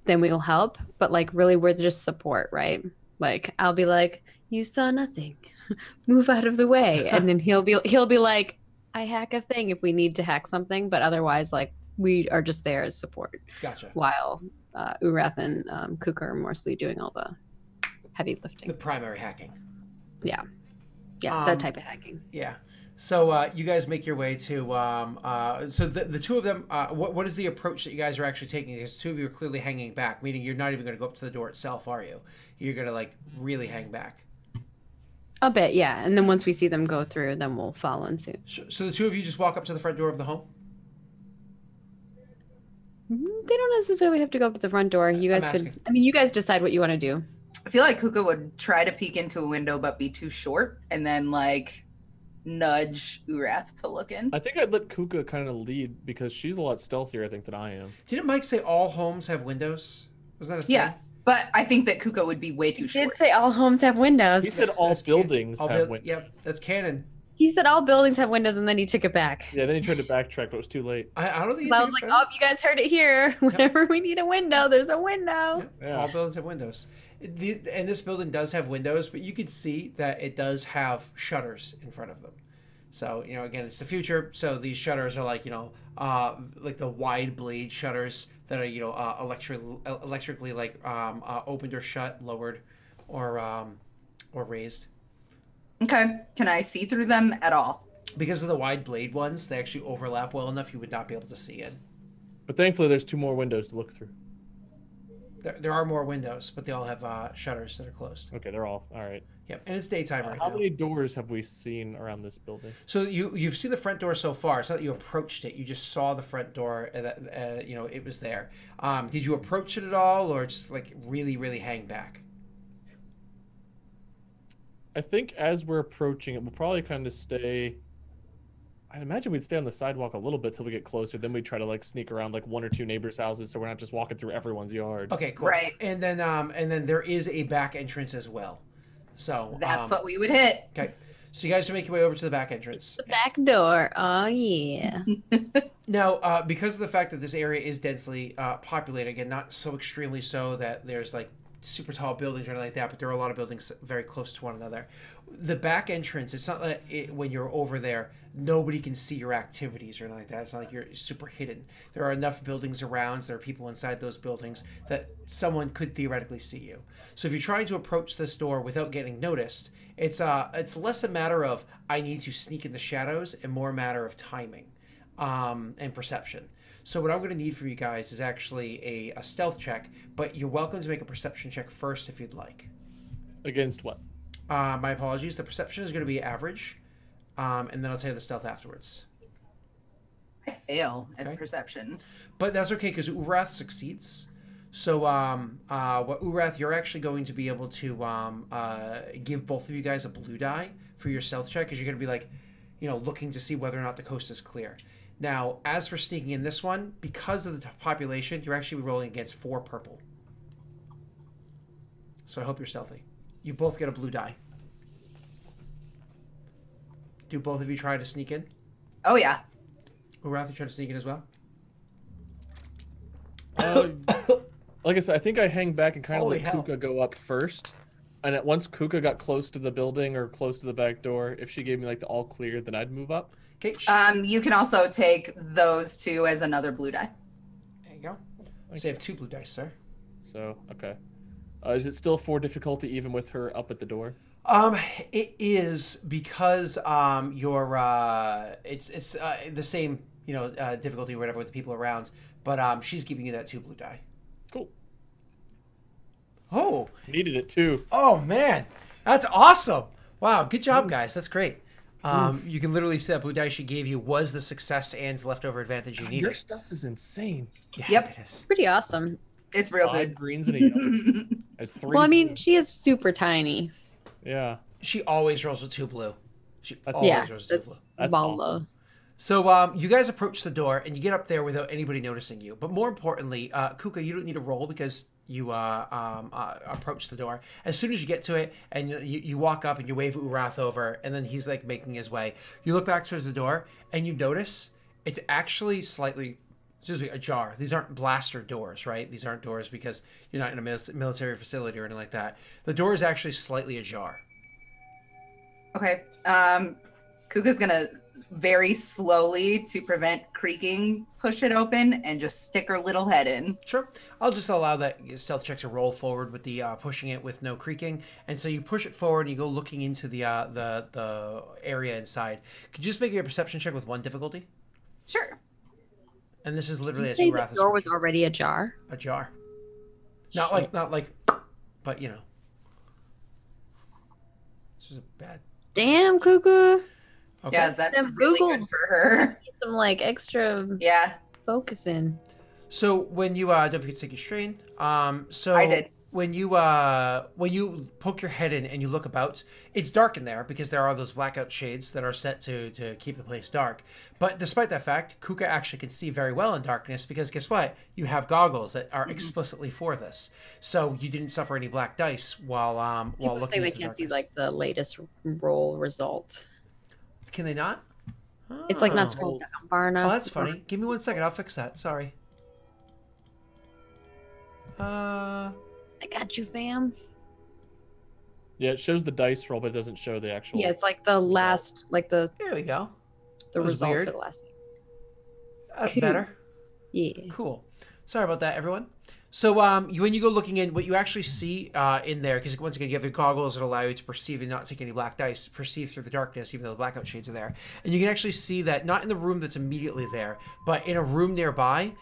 then we'll help. But like really we're just support, right? Like I'll be like, you saw nothing. Move out of the way. And then he'll be like, I hack a thing if we need to hack something, but otherwise like we are just there as support. Gotcha. While Urath and Kuka are mostly doing all the heavy lifting. The primary hacking. Yeah, that type of hacking. Yeah. So you guys make your way to so the two of them. What is the approach that you guys are actually taking? Because 2 of you are clearly hanging back, meaning you're not even going to go up to the door itself, are you? You're going to like really hang back. A bit, yeah. And then once we see them go through, then we'll follow in suit. So the 2 of you just walk up to the front door of the home? They don't necessarily have to go up to the front door. You guys could. I mean, you guys decide what you want to do. I feel like Kuka would try to peek into a window but be too short, and then like nudge Urath to look in. I think I'd let Kuka kind of lead because she's a lot stealthier, I think, than I am. Didn't Mike say all homes have windows? Was that a thing? Yeah, but I think that Kuka would be way too short. Did say all homes have windows. He said all buildings have windows. Yep, that's canon. He said all buildings have windows, and then he took it back. Yeah, then he tried to backtrack, but it was too late. I don't think. I was like, oh, you guys heard it here. Whenever we need a window, there's a window. Yep. Yeah. All buildings have windows. And this building does have windows, but you could see that it does have shutters in front of them. So, again, it's the future. So these shutters are like, like the wide blade shutters that are, electrically like opened or shut, lowered, or raised. Okay. Can I see through them at all? Because of the wide blade ones, they actually overlap well enough you would not be able to see in. But thankfully, there's 2 more windows to look through. There are more windows, but they all have shutters that are closed. Okay, they're all right. Yep, and it's daytime right How now. many doors have we seen around this building? So you've seen the front door so far. It's not that you approached it. You just saw the front door. And that it was there. Did you approach it at all, or just like really, really hang back? I think as we're approaching it, we'll probably kind of stay. I'd imagine we'd stay on the sidewalk a little bit till we get closer. Then we'd try to like sneak around like 1 or 2 neighbors' houses, so we're not just walking through everyone's yard. Okay, cool. Right. And then there is a back entrance as well. So That's what we would hit. Okay. So you guys are making your way over to the back entrance. The back door. Oh yeah. Now, because of the fact that this area is densely populated, again, not so extremely so that there's like super tall buildings or anything like that, but there are a lot of buildings very close to one another. The back entrance, it's not like when you're over there, nobody can see your activities or anything like that. It's not like you're super hidden. There are enough buildings around, there are people inside those buildings that someone could theoretically see you. So if you're trying to approach this door without getting noticed, it's less a matter of I need to sneak in the shadows and more a matter of timing and perception. So what I'm going to need from you guys is actually a stealth check, but you're welcome to make a perception check first if you'd like. Against what? My apologies. The perception is going to be average, and then I'll tell you the stealth afterwards. I fail Okay. at perception. But that's okay because Urath succeeds. So what Urath, you're actually going to be able to give both of you guys a blue die for your stealth check because you're going to be like, looking to see whether or not the coast is clear. Now, as for sneaking in this one, because of the population, you're actually rolling against 4 purple. So I hope you're stealthy. You both get a blue die. Do both of you try to sneak in? Oh yeah. Urath, you try to sneak in as well? Like I said, I think I hang back and kind of Holy let hell. Kuka go up first. And once Kuka got close to the building or close to the back door, if she gave me like the all clear, then I'd move up. Okay, You can also take those 2 as another blue die. there you go. So you have 2 blue dice, sir. So, okay. Is it still 4 difficulty even with her up at the door? It is because it's the same difficulty or whatever with the people around, but she's giving you that 2 blue die. Cool. Oh, Needed it too. oh man, that's awesome! Wow, good job, guys. That's great. You can literally see that blue die she gave you was the success and the leftover advantage you Your needed. stuff is insane. Yeah, Yep. it is. Pretty awesome. It's real 5 good. greens and a yellow. That's 3. Well, I mean, she is super tiny. Yeah. She always rolls with 2 blue. She That's- always Yeah, rolls with 2 blue. that's That's Bala. awesome. So you guys approach the door and you get up there without anybody noticing you. But more importantly, Kuka, you don't need to roll because you approach the door. As soon as you get to it and you walk up and you wave Urath over and then he's like making his way. You look back towards the door and you notice it's actually slightly ajar. These aren't blaster doors, right? These aren't doors because you're not in a military facility or anything like that. The door is actually slightly ajar. Okay. Kuka's gonna very slowly, to prevent creaking, push it open and just stick her little head in. Sure. I'll just allow that stealth check to roll forward with the pushing it with no creaking. And so you push it forward and you go looking into the area inside. Could you just make your perception check with 1 difficulty? Sure. And this is literally as Say you the wrath door was already ajar. ajar. Not like, but This was a bad. Damn, Cuckoo. Okay. Yeah, that's Them really good Googles. for her. Some like extra Yeah, focusing. So when you don't forget to take your strain. So I did. When you poke your head in and you look about, it's dark in there because there are those blackout shades that are set to keep the place dark. But despite that fact, Kuka actually can see very well in darkness because guess what? You have goggles that are explicitly for this. So you didn't suffer any black dice while People looking say they into can't see darkness. like the latest roll result. Can they not? It's like not Oh. scrolled down far enough. Oh, that's funny. Give me 1 second. I'll fix that. Sorry. I got you, fam. Yeah, it shows the dice roll, but it doesn't show the actual. Yeah, it's like the last, like the There we go. the That was result weird. for the last thing. That's Cool. better. Yeah. Cool. Sorry about that, everyone. So when you go looking in, what you actually see in there, because once again you have your goggles that allow you to perceive and not take any black dice, perceive through the darkness, even though the blackout shades are there, and you can actually see that not in the room that's immediately there, but in a room nearby,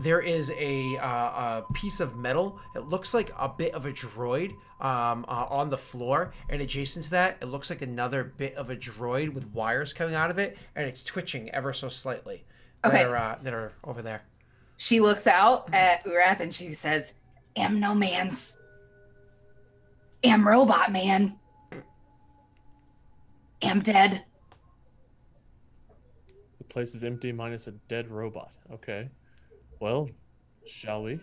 there is a piece of metal. It looks like a bit of a droid on the floor, and adjacent to that, it looks like another bit of a droid with wires coming out of it, and it's twitching ever so slightly. Okay. That are over there. She looks out at Urath and she says, "Am no man's. Am robot man. Am dead." The place is empty minus a dead robot. Okay. Well, shall we?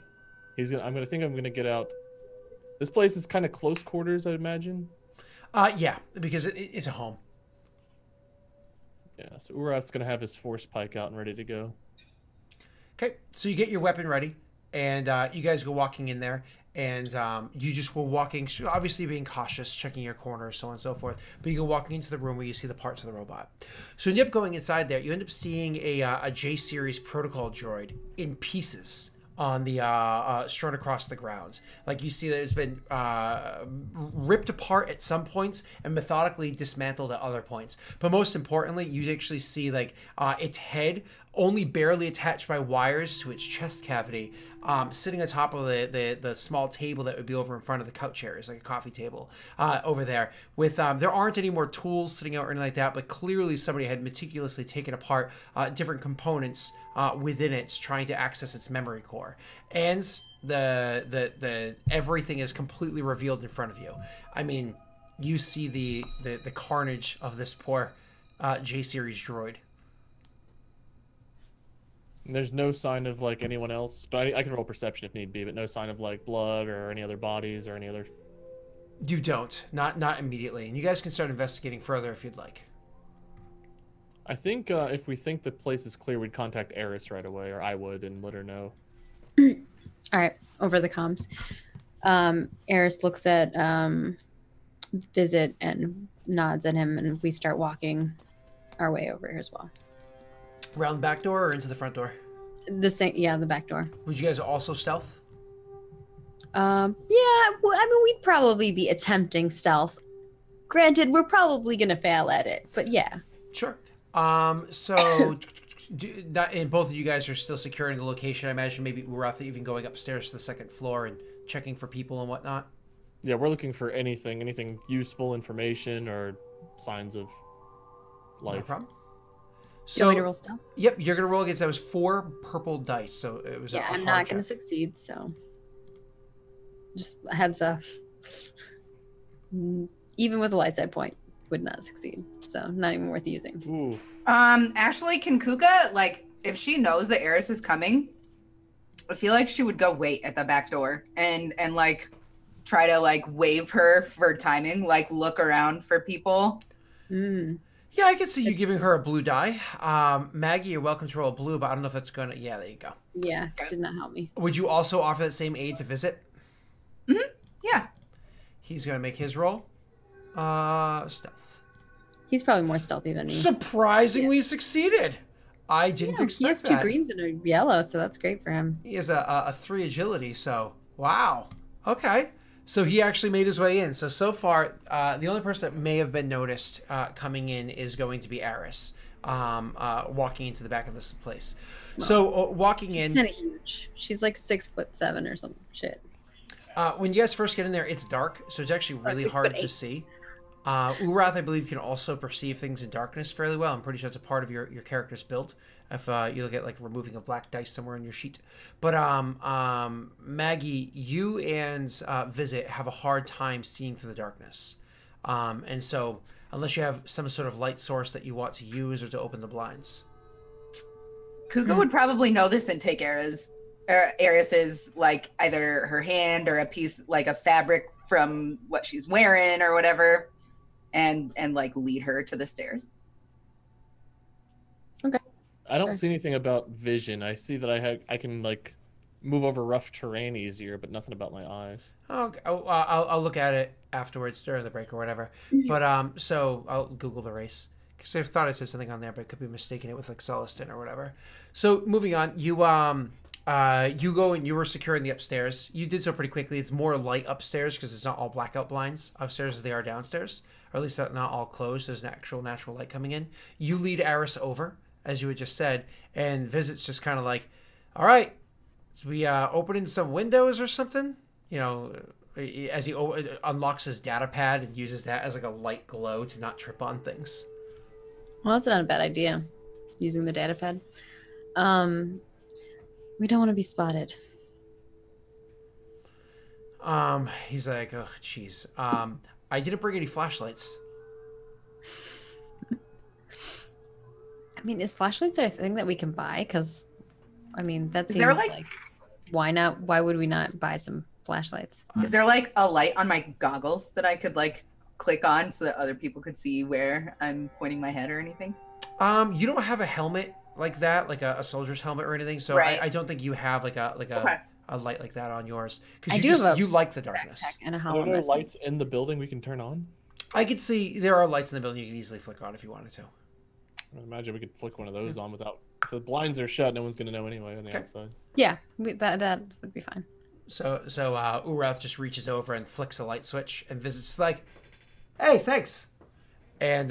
I'm gonna get out. This place is kind of close quarters, I imagine. Yeah, because it's a home. Yeah, so Urath's gonna have his force pike out and ready to go. Okay, so you get your weapon ready, and you guys go walking in there, and you just were walking, obviously being cautious, checking your corners, so on and so forth, but you go walking into the room where you see the parts of the robot. So you end up going inside there, you end up seeing a J-series protocol droid in pieces on the strewn across the grounds. Like you see that it's been ripped apart at some points and methodically dismantled at other points. But most importantly, you actually see like its head only barely attached by wires to its chest cavity, sitting on top of the small table that would be over in front of the couch areas, like a coffee table over there. With there aren't any more tools sitting out or anything like that, but clearly somebody had meticulously taken apart different components within it, trying to access its memory core. And the everything is completely revealed in front of you. I mean, you see the carnage of this poor J-series droid. There's no sign of like anyone else. I can roll perception if need be, but no sign of like blood or any other bodies or any other. You don't, not immediately, and you guys can start investigating further if you'd like. I think if we think the place is clear, we'd contact Eris right away, or I would, and let her know. All right, over the comms. Eris looks at Visit and nods at him, and we start walking our way over here as well. Around the back door or into the front door? Yeah, the back door. Would you guys also stealth? Yeah, well, I mean, we'd probably be attempting stealth. Granted, we're probably gonna fail at it, but yeah. Sure. So, and both of you guys are still securing the location. I imagine maybe Urath even going upstairs to the second floor and checking for people and whatnot. Yeah, we're looking for anything useful, information, or signs of life. No problem. So, do you want me to roll stealth? Yep, you're gonna roll against. That was 4 purple dice, so it was. Yeah, a I'm hard not gonna check. succeed. So, just a heads up. Even with a light side point, would not succeed. So, not even worth using. Oof. Actually, can Kuka, like, if she knows that Eris is coming, I feel like she would go wait at the back door and like try to like wave her for timing, like look around for people. Mm. Yeah, I can see you giving her a blue die. Maggie, you're welcome to roll a blue, but I don't know if that's gonna. Yeah, there you go. Yeah, did not help me. Would you also offer that same aid to Visit? Mm-hmm. Yeah. He's gonna make his roll. Stealth. He's probably more stealthy than me. Surprisingly succeeded. I didn't expect he has that. 2 greens and a yellow, so that's great for him. He has a 3 agility, so wow. Okay. So he actually made his way in. So far, the only person that may have been noticed coming in is going to be Eris, walking into the back of this place. Wow. So walking in, kind of huge. She's like 6'7" or some shit. When you guys first get in there, it's dark, so it's actually really hard to see. Urath, I believe, can also perceive things in darkness fairly well. I'm pretty sure it's a part of your character's build. If you look at like removing a black dice somewhere in your sheet. But Maggie, you and Visit have a hard time seeing through the darkness. And so unless you have some sort of light source that you want to use or to open the blinds. Kuka would probably know this and take Eris's like either her hand or a piece like a fabric from what she's wearing or whatever and like lead her to the stairs. Okay. I don't see anything about vision. I see that I can like move over rough terrain easier, but nothing about my eyes. Okay, I'll look at it afterwards during the break or whatever. But so I'll Google the race because I thought I said something on there, but I could be mistaking it with like Celestin or whatever. So moving on, you You go and you were securing the upstairs. You did so pretty quickly. It's more light upstairs because it's not all blackout blinds upstairs as they are downstairs, or at least not all closed. There's an actual natural light coming in. You lead Eris over, as you had just said, and Visit's just kind of like, all right, so we opening some windows or something? You know, as he unlocks his data pad and uses that as like a light glow to not trip on things. Well, that's not a bad idea, using the data pad. We don't want to be spotted. He's like, oh, jeez. I didn't bring any flashlights. I mean, is flashlights a thing that we can buy? Because, I mean, that Is seems there, like, why not? Why would we not buy some flashlights? Is there like a light on my goggles that I could like click on so that other people could see where I'm pointing my head or anything? You don't have a helmet like that, like a soldier's helmet or anything. So Right. I don't think you have like Okay. a light like that on yours I because do have a you like the darkness. Backpack and a Are hollow there no missile. lights in the building we can turn on? I could see there are lights in the building you could easily flick on if you wanted to. I imagine we could flick one of those on without. If the blinds are shut, no one's gonna know anyway on the Okay. outside. Yeah, that would be fine. So Urath just reaches over and flicks a light switch, and Visit's like, "Hey, thanks," and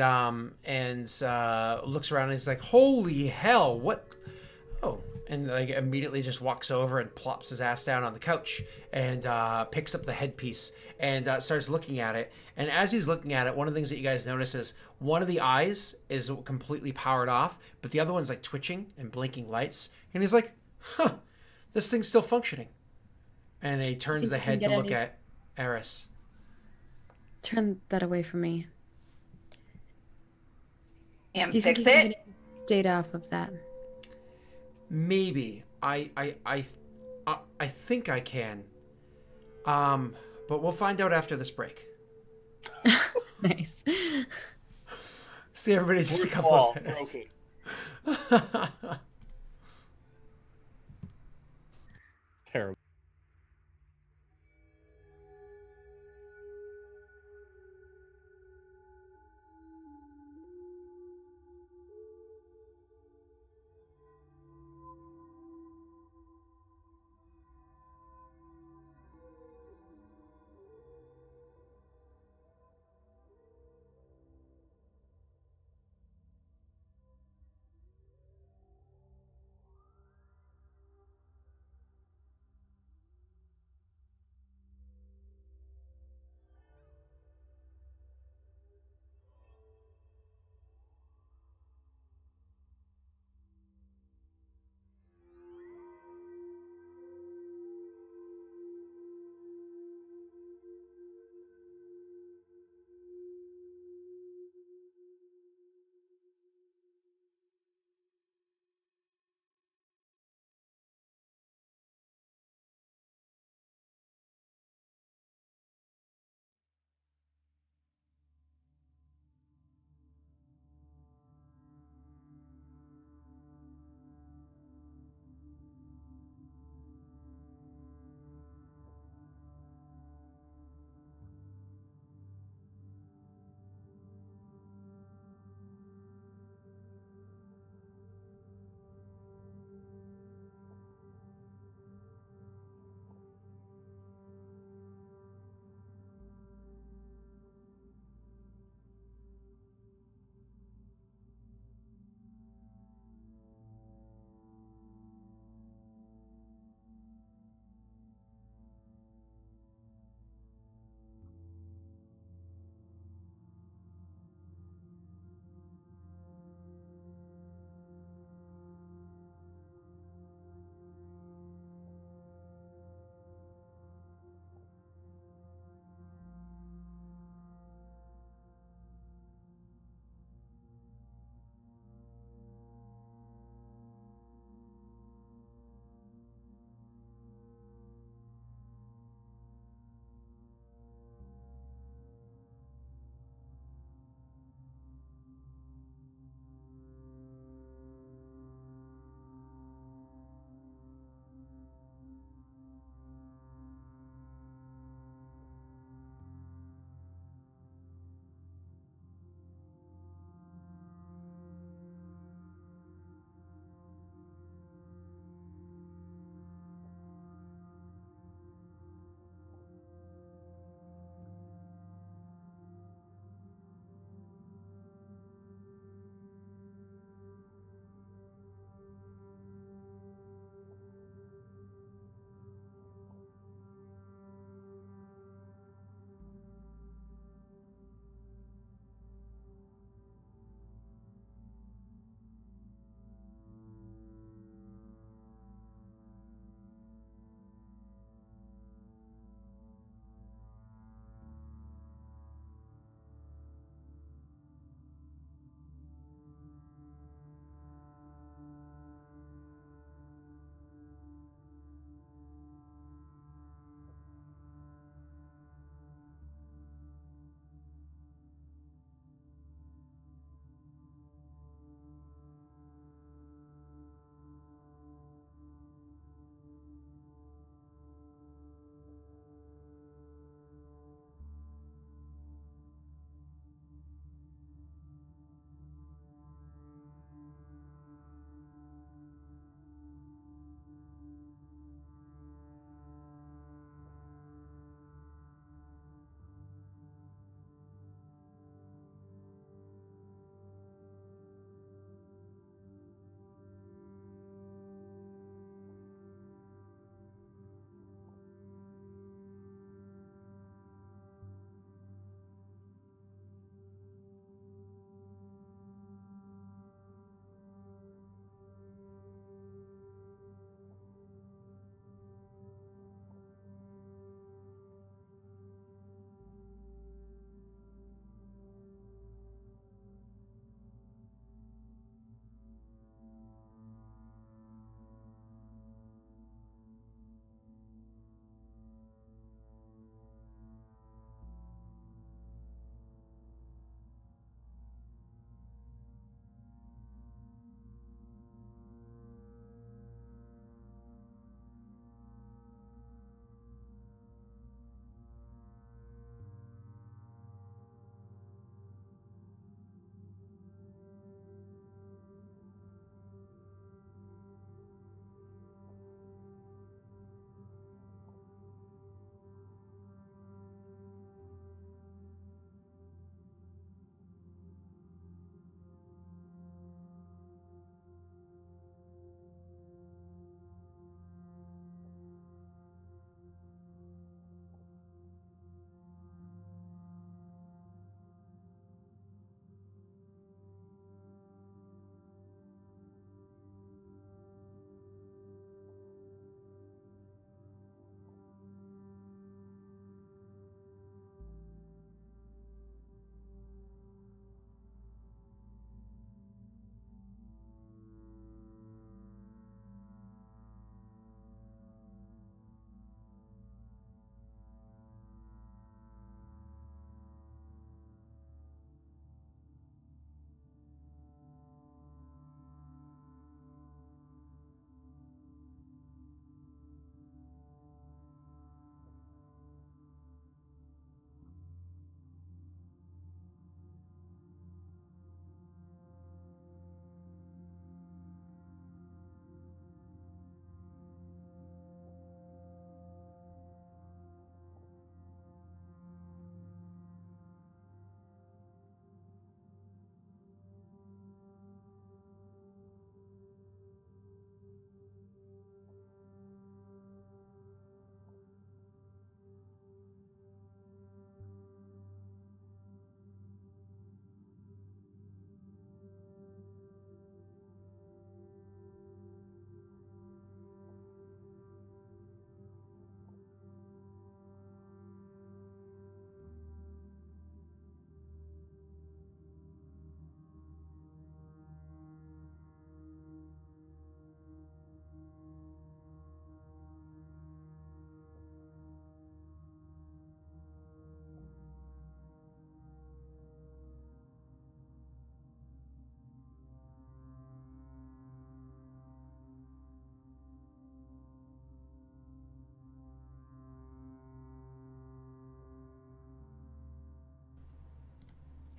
looks around and he's like, "Holy hell, what?" Oh, and like immediately just walks over and plops his ass down on the couch and picks up the headpiece and starts looking at it. And as he's looking at it, one of the things that you guys notice is one of the eyes is completely powered off, but the other one's like twitching and blinking lights. And he's like, "Huh, this thing's still functioning." And he turns the head to look at Eris. Turn that away from me. And Do you fix think you can it? get data off of that? Maybe I think I can. But we'll find out after this break. Nice. See everybody just a Fourth couple wall of minutes. broken. Terrible.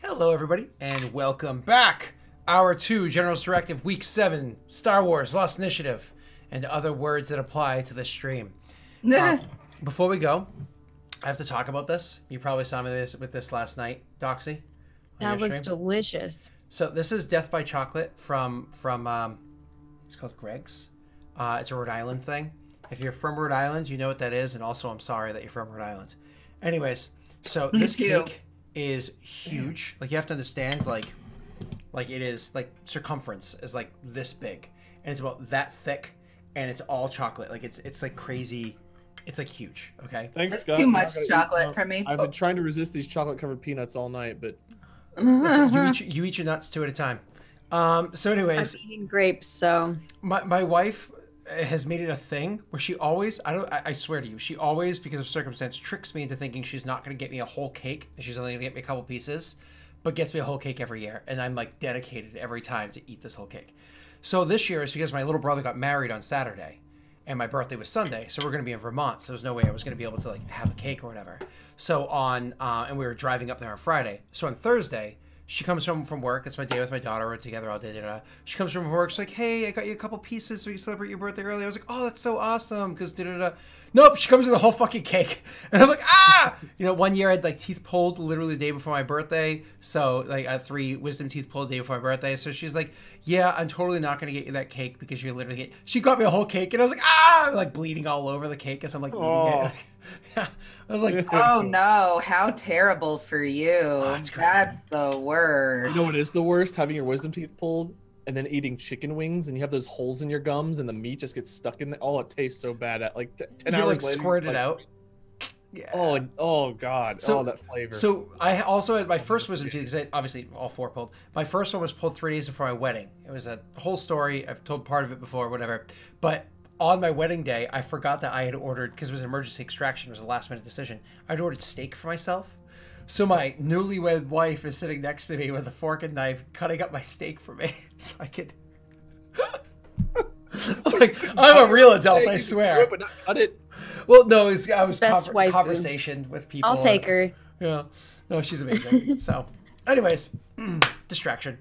Hello, everybody, and welcome back. Hour 2, General's Directive, Week 7, Star Wars, Lost Initiative, and other words that apply to this stream. Before we go, I have to talk about this. You probably saw me with this last night, Doxy. That looks delicious. So this is Death by Chocolate from it's called Greg's. It's a Rhode Island thing. If you're from Rhode Island, you know what that is, and also I'm sorry that you're from Rhode Island. Anyways, so this cake is huge. Like, you have to understand, like it is, like, circumference is like this big, and it's about that thick, and it's all chocolate. Like, it's like crazy. It's like huge. Okay. Thanks, That's Scott. too much chocolate for me. I've been trying to resist these chocolate-covered peanuts all night, but Listen, you eat your nuts 2 at a time. So anyways, I'm eating grapes, so my wife has made it a thing where she always, I swear to you, she always, because of circumstance, tricks me into thinking she's not going to get me a whole cake, and she's only going to get me a couple pieces, but gets me a whole cake every year, and I'm like dedicated every time to eat this whole cake. So this year is because my little brother got married on Saturday, and my birthday was Sunday, so we're going to be in Vermont, so there's no way I was going to be able to, like, have a cake or whatever. So and we were driving up there on Friday. So on Thursday, she comes from work. That's my day with my daughter. We're together all day. She comes from work. She's like, hey, I got you a couple pieces so we can celebrate your birthday early. I was like, oh, that's so awesome. Because Nope, she comes with a whole fucking cake. And I'm like, ah! You know, one year I had, like, teeth pulled literally the day before my birthday. So, like, I had 3 wisdom teeth pulled the day before my birthday. So she's like, yeah, I'm totally not going to get you that cake because you're literally... She got me a whole cake. And I was like, ah! I'm, like, bleeding all over the cake as I'm, like, eating it. Yeah. I was like, oh no, how terrible for you. That's the worst. you know what is the worst? Having your wisdom teeth pulled and then eating chicken wings and you have those holes in your gums and the meat just gets stuck in there. Oh, it tastes so bad. At like 10 hours like, later, squirt it out. Yeah. Oh god. So, that flavor. So I also had my first wisdom teeth, because obviously all 4 pulled. My first one was pulled 3 days before my wedding. It was a whole story. I've told part of it before, whatever. But on my wedding day, I forgot that I had ordered, because it was an emergency extraction, it was a last minute decision. I'd ordered steak for myself. So my newlywed wife is sitting next to me with a fork and knife, cutting up my steak for me, so I could. I'm a real adult, I swear. But not cut it. Well, no, I was conversation with people. I'll take her. Yeah, no, she's amazing. So, anyways, distraction.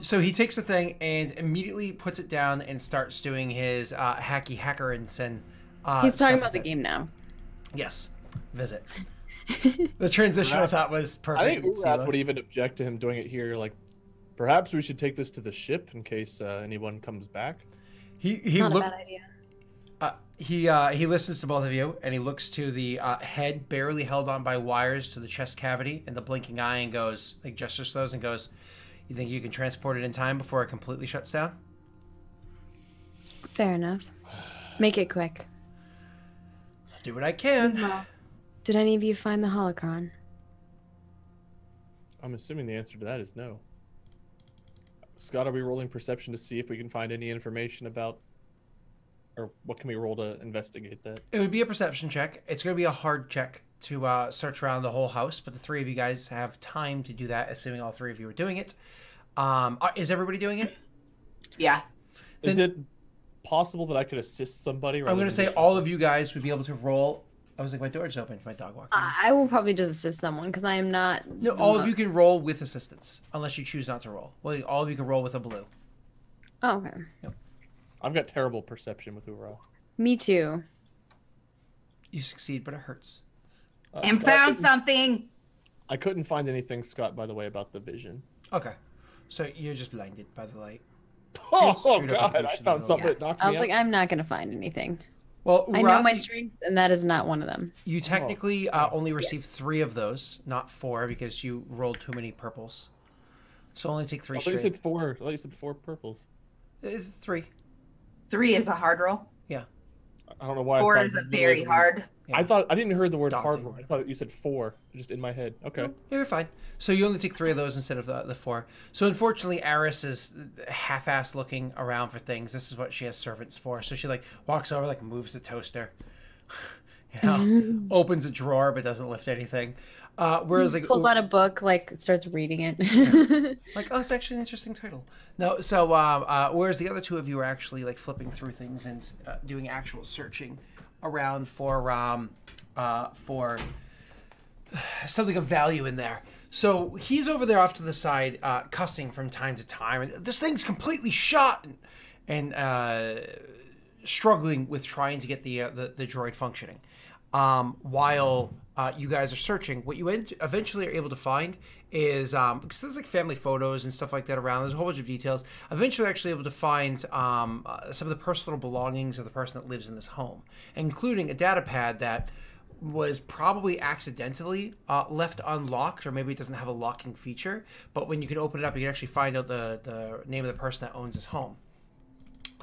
So he takes the thing and immediately puts it down and starts doing his hacky hackeranson. He's talking about the game now. Yes, visit. The transition I thought was perfect. I think Uraz would even object to him doing it here. Like, perhaps we should take this to the ship in case anyone comes back. Not a bad idea. He listens to both of you, and he looks to the head barely held on by wires to the chest cavity and the blinking eye, and goes, like, gestures to those and goes, you think you can transport it in time before it completely shuts down? Fair enough. Make it quick. I'll do what I can. Well, did any of you find the holocron? I'm assuming the answer to that is no. Scott, are we rolling perception to see if we can find any information about, or what can we roll to investigate that? It would be a perception check. It's going to be a hard check to search around the whole house, but the 3 of you guys have time to do that, assuming all 3 of you are doing it. Is everybody doing it? Yeah. Is it possible that I could assist somebody? I'm going to say all of you guys would be able to roll. I was like, my door's open. My dog walked in. I will probably just assist someone because I am not. No, all of you can roll with assistance, unless you choose not to roll. Well, all of you can roll with a blue. Oh, okay. Yep. I've got terrible perception with Ura. Me too. You succeed, but it hurts. And Scott, found something. I couldn't find anything, Scott, by the way, about the vision. Okay. So you're just blinded by the light. Oh God, I found something that knocked me I was out. like, I'm not going to find anything. Well, I know my strengths, and that is not one of them. You technically only received 3 of those, not 4, because you rolled too many purples. So only take 3 I thought you straight. said 4. I thought you said 4 purples. It's 3. 3 is a hard roll. Yeah. I don't know why. 4 I thought is a very hard. Yeah. I thought I didn't hear the word Daunting. hard. I thought you said 4, just in my head. Okay. No, you're fine. So you only take 3 of those instead of the 4. So unfortunately, Aris is half-assed looking around for things. This is what she has servants for. So she like walks over, like moves the toaster, you know, opens a drawer but doesn't lift anything. Whereas like Pulls out a book, like starts reading it. like, oh, it's actually an interesting title. No, so whereas the other 2 of you are actually like flipping through things and doing actual searching around for something of value in there. So he's over there off to the side, cussing from time to time, and this thing's completely shot, and struggling with trying to get the droid functioning. While you guys are searching, what you eventually are able to find is because there's like family photos and stuff like that around. There's a whole bunch of details. Eventually, actually able to find some of the personal belongings of the person that lives in this home, including a data pad that was probably accidentally left unlocked, or maybe it doesn't have a locking feature. But when you can open it up, you can actually find out the name of the person that owns this home.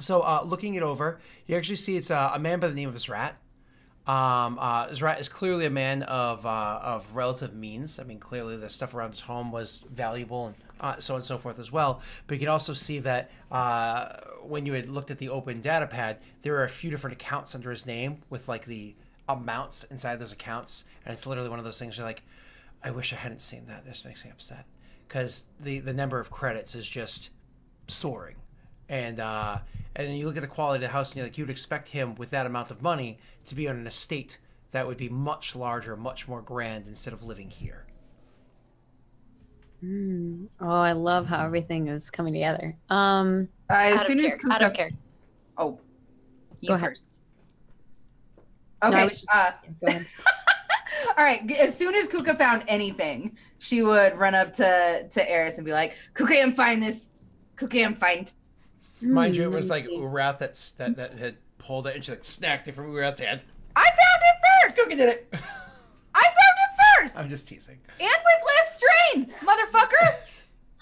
So looking it over, you actually see it's a man by the name of Zrat. Zrat is clearly a man of relative means. I mean, clearly the stuff around his home was valuable, and so on and so forth as well. But you can also see that when you had looked at the open data pad, there are a few different accounts under his name with like the amounts inside those accounts, and it's literally one of those things you're like, I wish I hadn't seen that. This makes me upset because the number of credits is just soaring. And then you look at the quality of the house, and you're like, you'd expect him with that amount of money to be on an estate that would be much larger, much more grand, instead of living here. Oh, I love how everything is coming together. As soon as I don't care. Oh, you Go ahead. first. Okay. No, I was just, go ahead. All right. As soon as Kuka found anything, she would run up to Eris and be like, "Kuka, find this. Kuka, find." Mind you, it was like Urath that had pulled it, and she like snacked it from Urath's hand. I found it first. Kuka did it. I found it first. I'm just teasing. And with less strain, motherfucker.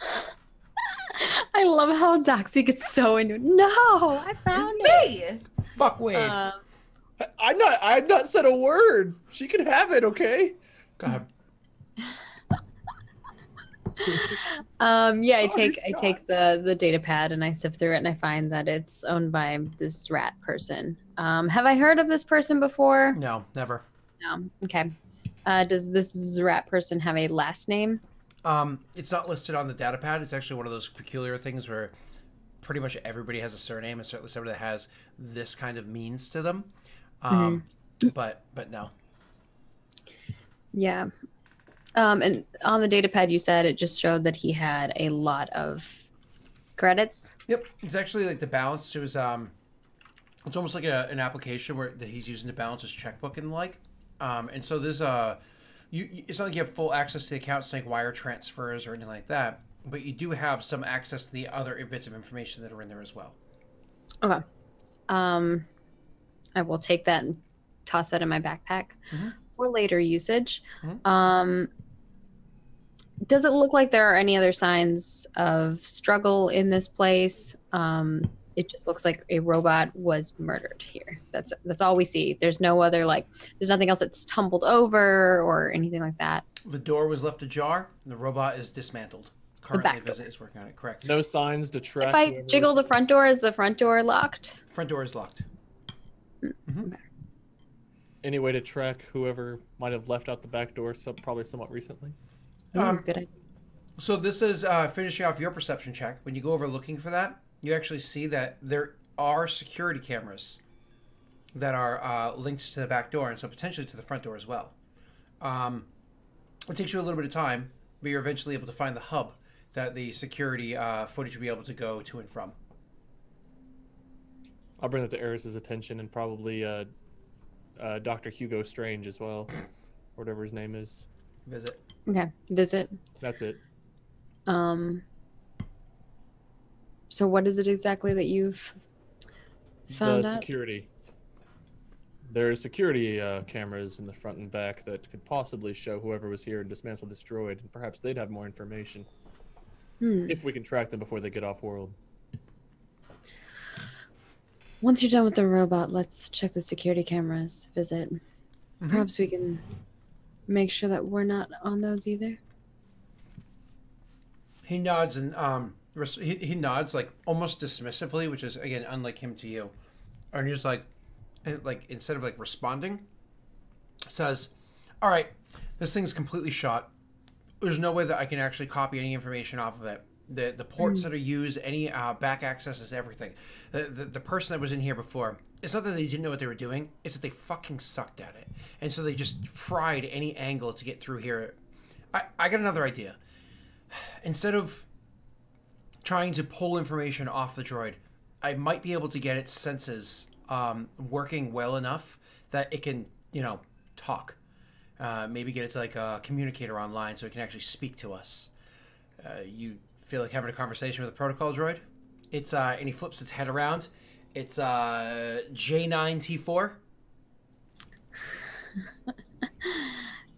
I love how Doxy gets so into it. No, I found It's me. Fuck Wade. I've not said a word. She can have it, okay? Go ahead. Yeah, I take the data pad and I sift through it and I find that it's owned by this rat person. Have I heard of this person before? No, never. No. Okay. Does this rat person have a last name? It's not listed on the data pad. It's actually one of those peculiar things where pretty much everybody has a surname, and certainly somebody that has this kind of means to them. But no. Yeah. And on the data pad, you said it just showed that he had a lot of credits. Yep, it's actually like the balance. It was it's almost like an application where that he's using to balance his checkbook and the like. And so there's it's not like you have full access to the accounts, like wire transfers or anything like that, but you do have some access to the other bits of information that are in there as well. Okay. I will take that and toss that in my backpack for later usage. Does it look like there are any other signs of struggle in this place? It just looks like a robot was murdered here. That's all we see. There's no other, there's nothing else that's tumbled over or anything like that. The door was left ajar, and the robot is dismantled. Currently, Visit is working on it. Correct. No signs to track. If I jiggle the front door, is the front door locked? Front door is locked. Okay. Any way to track whoever might have left out the back door, probably somewhat recently? Good idea. So this is finishing off your perception check. When you go over looking for that, you actually see that there are security cameras that are linked to the back door, and so potentially to the front door as well. It takes you a little bit of time, but you're eventually able to find the hub that the security footage will be able to go to and from. I'll bring that to Eris's attention, and probably Dr. Hugo Strange as well, whatever his name is. Visit. Okay. Visit. That's it. So what is it exactly that you've found The out? security. There are security cameras in the front and back that could possibly show whoever was here and dismantle this droid, and perhaps they'd have more information. If we can track them before they get off world. Once you're done with the robot, let's check the security cameras. Visit. Perhaps we can make sure that we're not on those either. He nods and he nods like almost dismissively, which is again unlike him to you. And he's like instead of like responding, says, "All right, this thing's completely shot. There's no way that I can actually copy any information off of it. the ports that are used, any back accesses, everything. The person that was in here before, it's not that they didn't know what they were doing, it's that they fucking sucked at it. And so they just fried any angle to get through here. I got another idea. Instead of trying to pull information off the droid, I might be able to get its senses working well enough that it can, talk. Maybe get its like a communicator online so it can actually speak to us. You feel like having a conversation with a protocol droid? It's and he flips its head around. It's J9T4.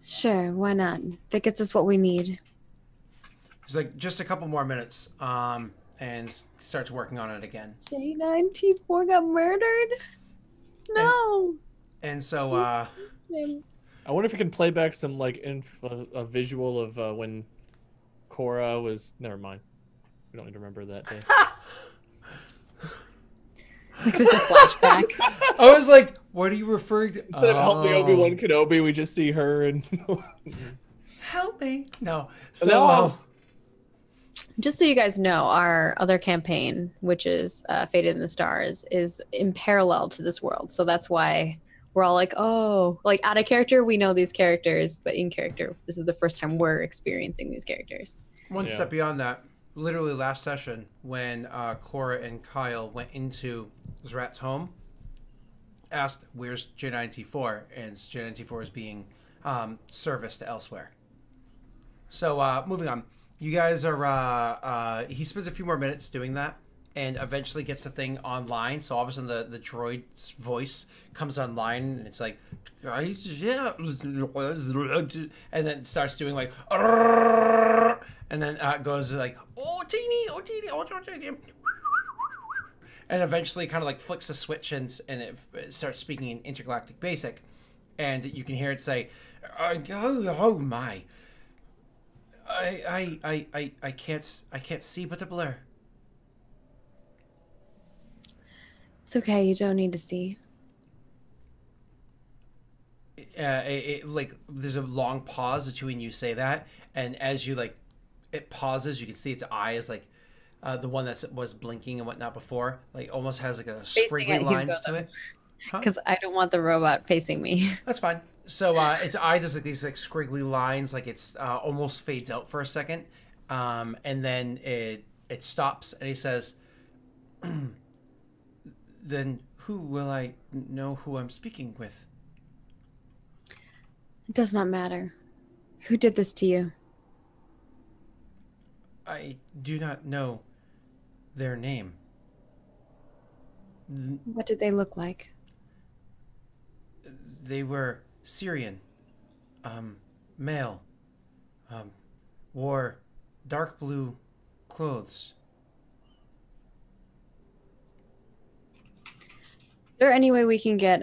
Sure, why not? If it gets us what we need. He's like, just a couple more minutes, and starts working on it again. J9T4 got murdered? No. And so, I wonder if you can play back some like a visual of when Cora was. Never mind. We don't need to remember that day. Like there's a flashback. I was like, what are you referring to? Help me, Obi-Wan Kenobi. We just see her and. Help me. No. So. Just so you guys know, our other campaign, which is Faded in the Stars, is in parallel to this world. So that's why we're all like, oh, like out of character, we know these characters, but in character, this is the first time we're experiencing these characters. One step beyond that, literally last session, when Cora and Kyle went into Zrat's home, asked, where's J9T4? And J9T4 is being serviced elsewhere. So, moving on. You guys are, he spends a few more minutes doing that and eventually gets the thing online. So all of a sudden the droid's voice comes online and it's like, yeah, and then starts doing like, and then goes like, oh, teeny, and eventually kind of like flicks the switch and it starts speaking in intergalactic basic. And you can hear it say, oh my. I can't see but a blur. It's okay, you don't need to see. Like there's a long pause between you say that, and as you like, it pauses. You can see its eye is like the one that was blinking and whatnot before, like almost has like a squiggly lines to it. Because I don't want the robot facing me. That's fine. So its eye does like these like squiggly lines, like it's almost fades out for a second, and then it stops, and he says, "Then who will I know who I'm speaking with?" It does not matter. Who did this to you? I do not know their name. What did they look like? They were Syrian, male, wore dark blue clothes. Is there any way we can get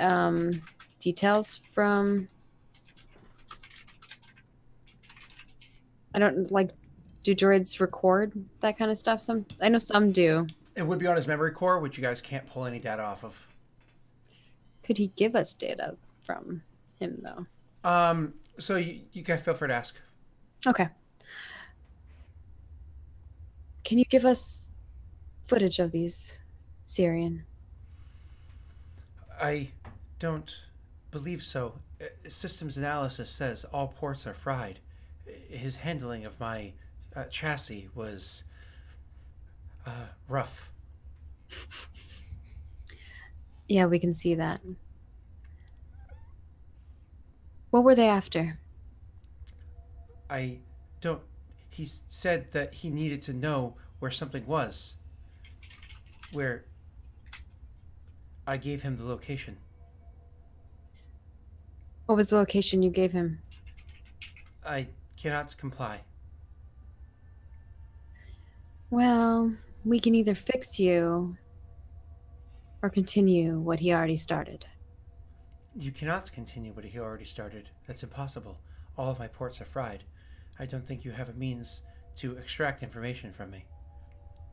details from... I don't, like, do droids record that kind of stuff? I know some do. It would be on his memory core, which you guys can't pull any data off of. Could he give us data from him, though? So you guys feel free to ask. Okay. Can you give us footage of these Syrian? I don't believe so. Systems analysis says all ports are fried. His handling of my chassis was rough. Yeah, we can see that. What were they after? I don't... He said that he needed to know where something was. Where... I gave him the location. What was the location you gave him? I cannot comply. Well, we can either fix you or continue what he already started. You cannot continue what he already started. That's impossible. All of my ports are fried. I don't think you have a means to extract information from me.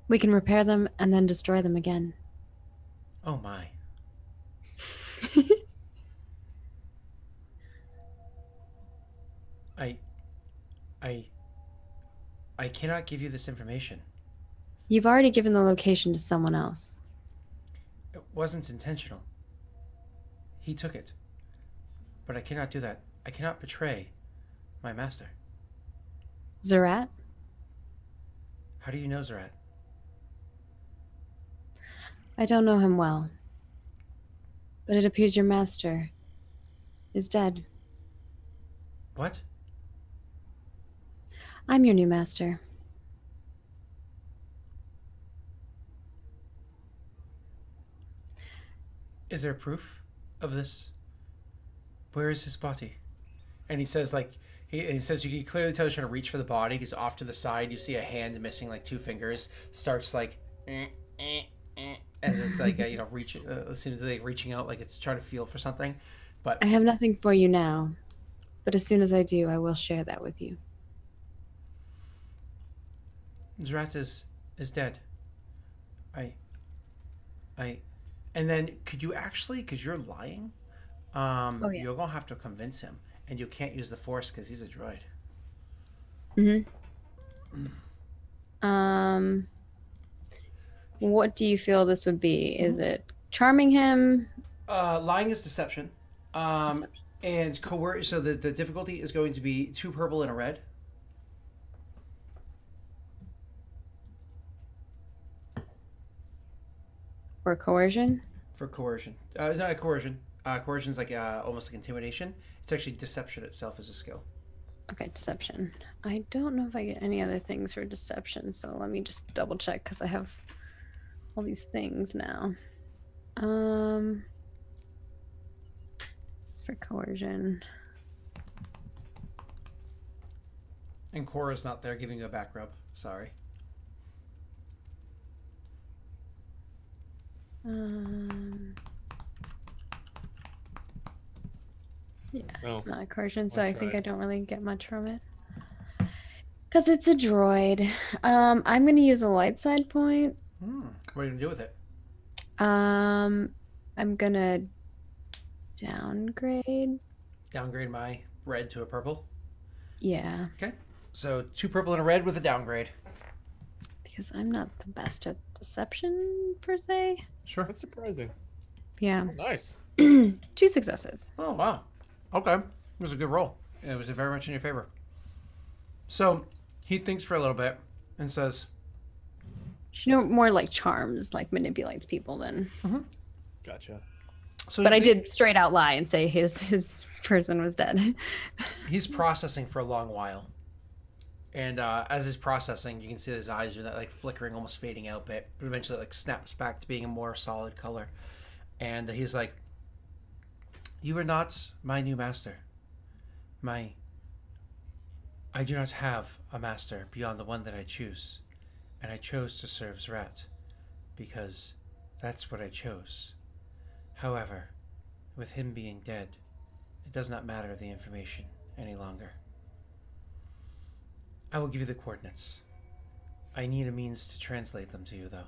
We can repair them and then destroy them again. Oh my. I cannot give you this information. You've already given the location to someone else. It wasn't intentional. He took it. But I cannot do that. I cannot betray my master. Zarat? How do you know Zarat? I don't know him well. But it appears your master is dead. What? I'm your new master. Is there proof of this? Where is his body? And he says, like, he says you can clearly tell he's trying to reach for the body. He's off to the side. You see a hand missing, like, 2 fingers. Starts, like, as it's, like, reach. It seems like reaching out, like it's trying to feel for something. But I have nothing for you now. But as soon as I do, I will share that with you. Zarat is dead. And then could you actually, because you're lying, Oh, yeah. you're gonna have to convince him, and you can't use the Force because he's a droid. What do you feel this would be? Is it charming him? Lying is deception. Deception. And so the difficulty is going to be 2 purple and a red. Or coercion? For coercion. Not a coercion. Coercion is like almost like intimidation. It's actually deception itself as a skill. Okay, deception. I don't know if I get any other things for deception, so let me just double check because I have all these things now. This is for coercion. And Cora's not there giving you a back rub. Sorry. Yeah, Oh, it's not a coercion, so I'll I try think it. I don't really get much from it. Because it's a droid. I'm going to use a light side point. What are you gonna do with it? I'm going to downgrade. Downgrade my red to a purple. Yeah, Okay. So 2 purple and a red with a downgrade. because I'm not the best at deception, per se. Sure. That's surprising. Yeah. Nice. 2 successes. Oh wow. Okay. It was a good roll. It was very much in your favor. So he thinks for a little bit and says, She more like charms, like manipulates people than. Gotcha. "So But you I think- did straight out lie and say his person was dead. He's processing for a long while, and as he's processing, you can see his eyes are like flickering, almost fading out a bit, but eventually it like snaps back to being a more solid color. And he's like, "You are not my new master. I do not have a master beyond the one that I choose, and I chose to serve Zrat because that's what I chose. However, with him being dead, it does not matter the information any longer. I will give you the coordinates. I need a means to translate them to you, though.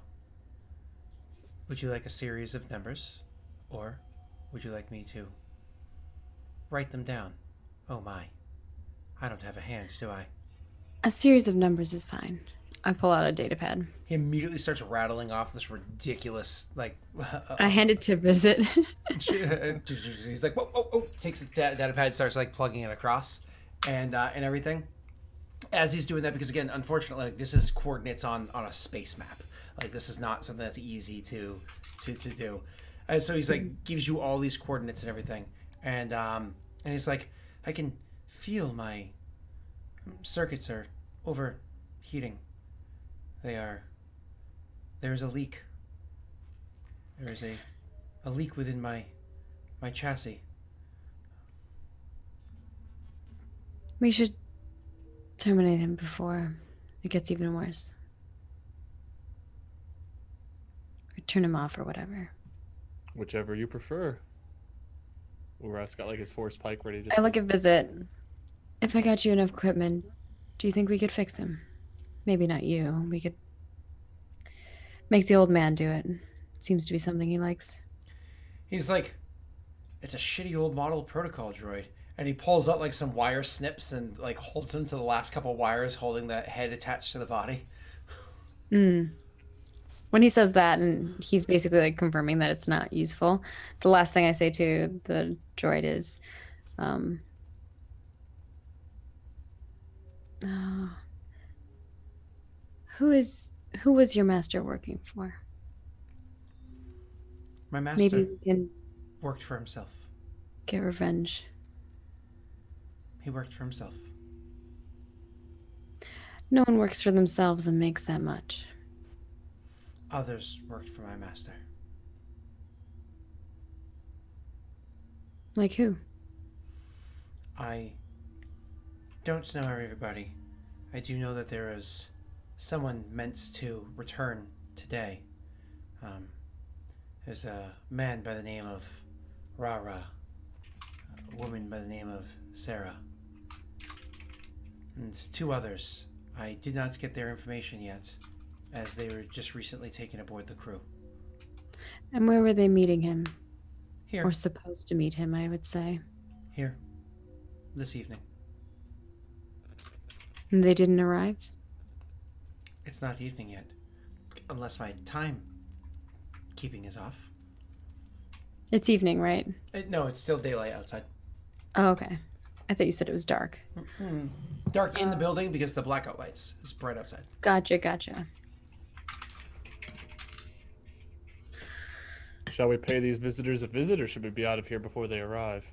Would you like a series of numbers, or would you like me to write them down? Oh my, I don't have a hand, do I?" A series of numbers is fine. I pull out a data pad. He immediately starts rattling off this ridiculous, like... I hand it to Visit. he's like, whoa, whoa, whoa. Takes the data pad, starts like plugging it across and everything. As he's doing that, because again, unfortunately, like, this is coordinates on a space map. Like, this is not something that's easy to do. And so he's like, gives you all these coordinates and everything. And he's like, "I can feel my circuits are overheating. There's a leak. There is a leak within my chassis." We should terminate him before it gets even worse. Or turn him off or whatever. Whichever you prefer. Urat's got like his force pike ready to. I look at Visit. If I got you enough equipment, do you think we could fix him? Maybe not you. We could make the old man do it. Seems to be something he likes. He's like, "It's a shitty old model protocol droid." And he pulls out like some wire snips and like holds them to the last couple wires holding the head attached to the body. When he says that, and he's basically like confirming that it's not useful, the last thing I say to the droid is, um, uh, who was your master working for? My master Maybe we can worked for himself. get revenge. He worked for himself. No one works for themselves and makes that much. Others worked for my master. Like who? I don't know everybody. I do know that there is someone meant to return today. There's a man by the name of Rara, a woman by the name of Sarah, and two others. I did not get their information yet, as they were just recently taken aboard the crew. And where were they meeting him? Here. Or supposed to meet him, I would say. Here. This evening. And they didn't arrive? It's not evening yet. Unless my time keeping is off. It's evening, right? No, it's still daylight outside. Oh, okay. I thought you said it was dark. Dark in the building because the blackout lights. It's bright outside. Gotcha. Shall we pay these visitors a visit, or should we be out of here before they arrive?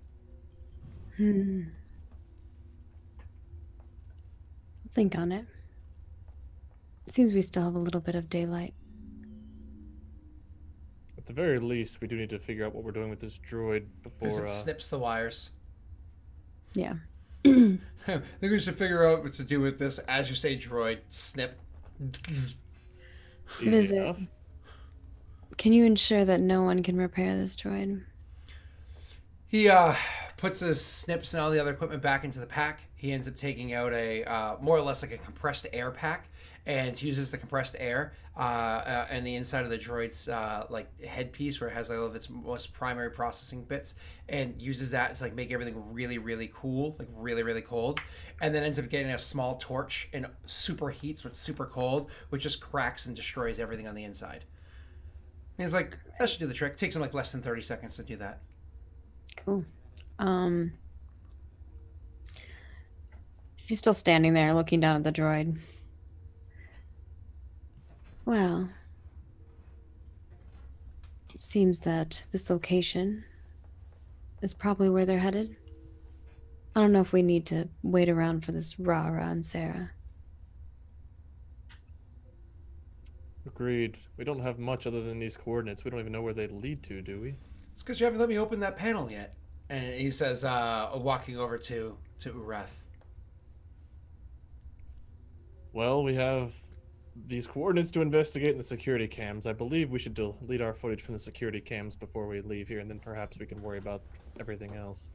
Think on it. Seems we still have a little bit of daylight. At the very least, we do need to figure out what we're doing with this droid before. Because it snips the wires. Yeah. I think we should figure out what to do with this. As you say, droid, snip. Easy Visit. enough. Can you ensure that no one can repair this droid? He puts his snips and all the other equipment back into the pack. He ends up taking out a more or less like a compressed air pack, and uses the compressed air and the inside of the droid's like headpiece, where it has all of its most primary processing bits, and uses that to like make everything really, really cool, like really, really cold, and then ends up getting a small torch and super heats what's super cold, which just cracks and destroys everything on the inside. And he's like, that should do the trick. Takes him like less than 30 seconds to do that. Cool. She's still standing there looking down at the droid. Well, it seems that this location is probably where they're headed. I don't know if we need to wait around for this Rara and Sarah. Agreed. We don't have much other than these coordinates. We don't even know where they lead to, do we? It's because you haven't let me open that panel yet. And he says, walking over to Urath. Well, we have these coordinates to investigate in the security cams. I believe we should delete our footage from the security cams before we leave here, and then perhaps we can worry about everything else.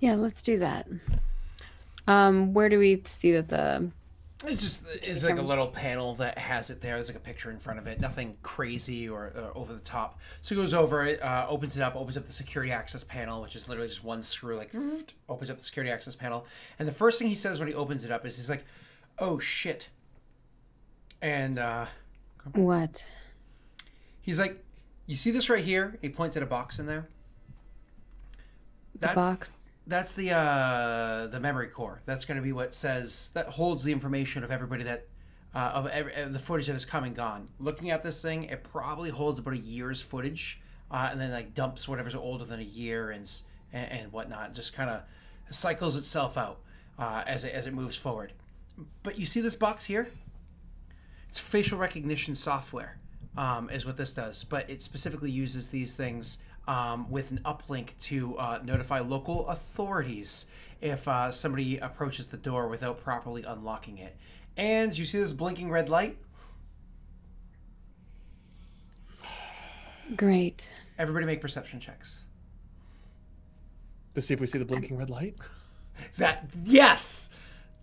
Yeah, let's do that. Where do we see that the... It's like a little panel that has it there. There's like a picture in front of it. Nothing crazy or over the top. So he goes over it, opens up the security access panel, which is literally just one screw, like, opens up the security access panel. And the first thing he says when he opens it up is he's like, oh, shit. And, What? he's like, you see this right here? He points at a box in there. The box? That's the memory core. That's going to be what says, that holds the information of everybody that, of the footage that has come and gone. Looking at this thing, it probably holds about a year's footage, and then like dumps whatever's older than a year and whatnot. Just kind of cycles itself out as it moves forward. But you see this box here? It's facial recognition software, is what this does. But it specifically uses these things with an uplink to notify local authorities if somebody approaches the door without properly unlocking it. And you see this blinking red light? Great. Everybody make perception checks. To see if we see the blinking red light? Yes!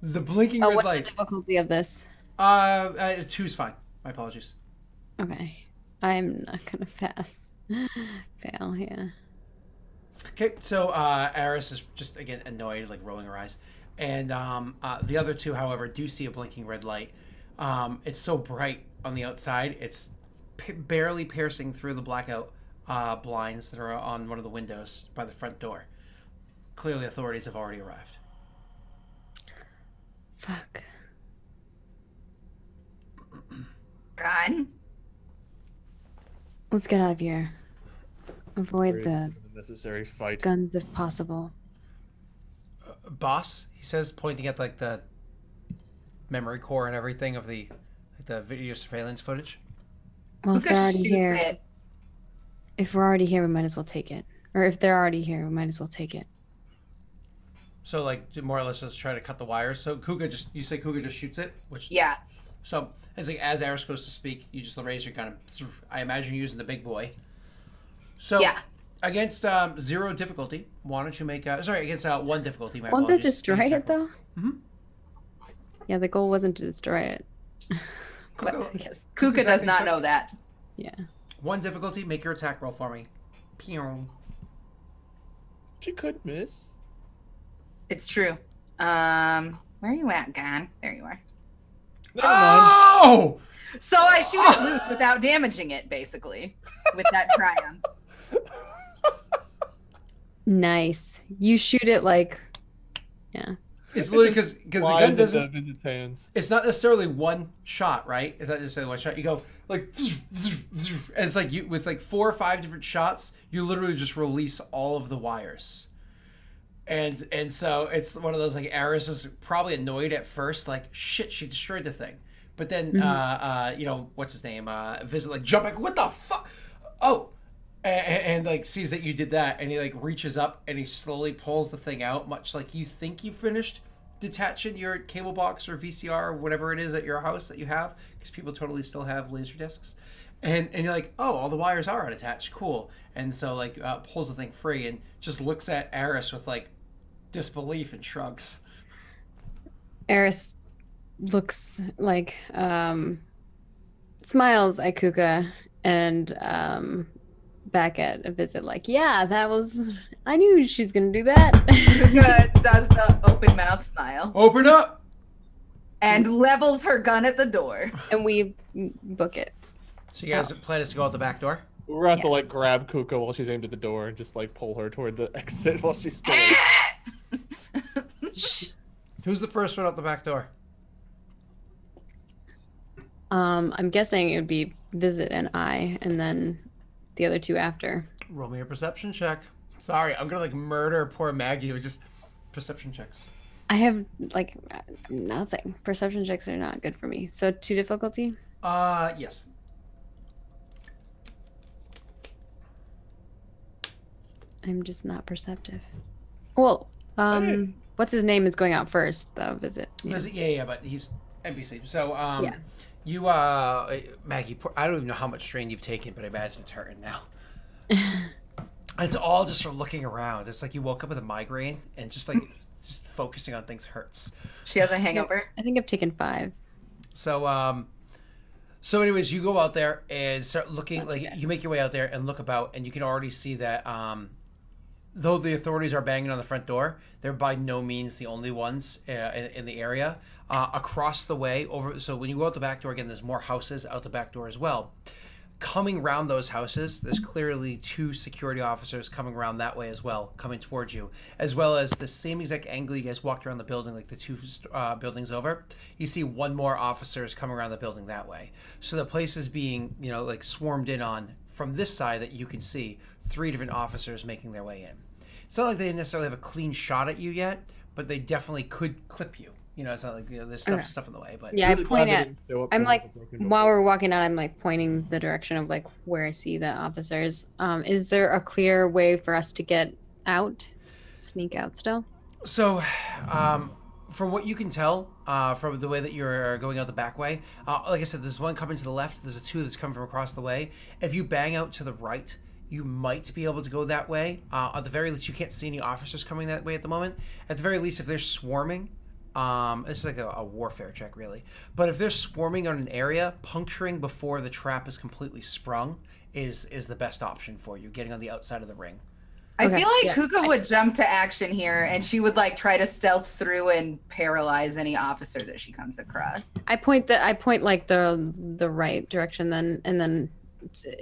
The blinking red What's light. the difficulty of this? 2's fine. My apologies. Okay. I'm not gonna pass. Fail, yeah. Okay, so Eris is just, again, annoyed, like rolling her eyes. And the other two, however, do see a blinking red light. It's so bright on the outside. It's barely piercing through the blackout blinds that are on one of the windows by the front door. Clearly, authorities have already arrived. Fuck. God. Let's get out of here. Avoid the necessary fight. guns if possible. Boss, he says, pointing at like the memory core and everything of the video surveillance footage. Well, if they're already here, it. if we're already here, we might as well take it. Or if they're already here, we might as well take it. So, like, more or less just try to cut the wires. So, you say Kuga just shoots it? Which Yeah. So, it's like, as Aris goes to speak, you just raise your gun. I imagine you're using the big boy. So, Yeah. Against 0 difficulty, why don't you make... against 1 difficulty, my Won't they apologies. destroy it, though? Mm-hmm. Yeah, the goal wasn't to destroy it. But Kuga, I guess. Kuka does not know that. Yeah. 1 difficulty, make your attack roll for me. Pew. She could miss. It's true. Where are you at, Gon? There you are. Never mind. Oh! So I shoot it loose without damaging it, basically, with that triumph. Nice. You shoot it like, yeah. It's literally because the gun doesn't... visit its hands. It's not necessarily one shot, right? It's not necessarily one shot. You go like, and it's like you with like 4 or 5 different shots. You literally just release all of the wires, and so it's one of those like Aris is probably annoyed at first, like shit, she destroyed the thing, but then you know what's his name? Visit like jump like what the fuck? Oh. And like sees that you did that, and he like reaches up and he slowly pulls the thing out, much like you think you finished detaching your cable box or VCR or whatever it is at your house that you have, because people totally still have laser discs, and you're like, oh, all the wires are unattached, cool. And so like pulls the thing free and just looks at Aris with like disbelief and shrugs. Eris looks like smiles at Kuka and back at a visit like, yeah, that was, I knew she's gonna do that. Kuka does the open mouth smile Open up and levels her gun at the door. And we book it. So you guys plan is to go out the back door? We're gonna have to like grab Kuka while she's aimed at the door and just like pull her toward the exit while she's still. Who's the first one out the back door? I'm guessing it would be Visit and I, and then the other 2 after. Roll me a perception check. Sorry, I'm gonna like murder poor Maggie with just perception checks. I have like nothing. Perception checks are not good for me. So 2 difficulty? Yes. I'm just not perceptive. Well, what's his name is going out first, though, Visit. Yeah, but he's NPC. So, Yeah. you, Maggie, I don't even know how much strain you've taken, but I imagine it's hurting now. It's all just from looking around. It's like you woke up with a migraine and just like, just focusing on things hurts. She has a hangover. I think I've taken 5. So, so anyways, you go out there and start looking, like you make your way out there and look about, and you can already see that, though the authorities are banging on the front door, they're by no means the only ones in the area. Across the way, so when you go out the back door, again, there's more houses out the back door as well. Coming around those houses, there's clearly 2 security officers coming around that way as well, coming towards you, as well as the same exact angle you guys walked around the building, like the 2 buildings over. You see 1 more officers coming around the building that way. So the place is being, you know, like swarmed in on from this side that you can see 3 different officers making their way in. It's not like they necessarily have a clean shot at you yet, but they definitely could clip you. You know, it's not like, you know, there's stuff in the way, but Yeah, I Really point glad they at. didn't show up I'm from like, the broken door. while we're walking out, I'm like pointing the direction of like where I see the officers. Is there a clear way for us to get out? Sneak out still? So, from what you can tell, from the way that you're going out the back way, like I said, there's 1 coming to the left. There's a 2 that's coming from across the way. If you bang out to the right, you might be able to go that way. At the very least, you can't see any officers coming that way at the moment. At the very least, if they're swarming, it's like a warfare check, really. But if they're swarming on an area, puncturing before the trap is completely sprung is the best option for you, getting on the outside of the ring. I Okay, feel like yeah. Kuka would jump to action here, and she would like try to stealth through and paralyze any officer that she comes across. I point like the right direction then, and then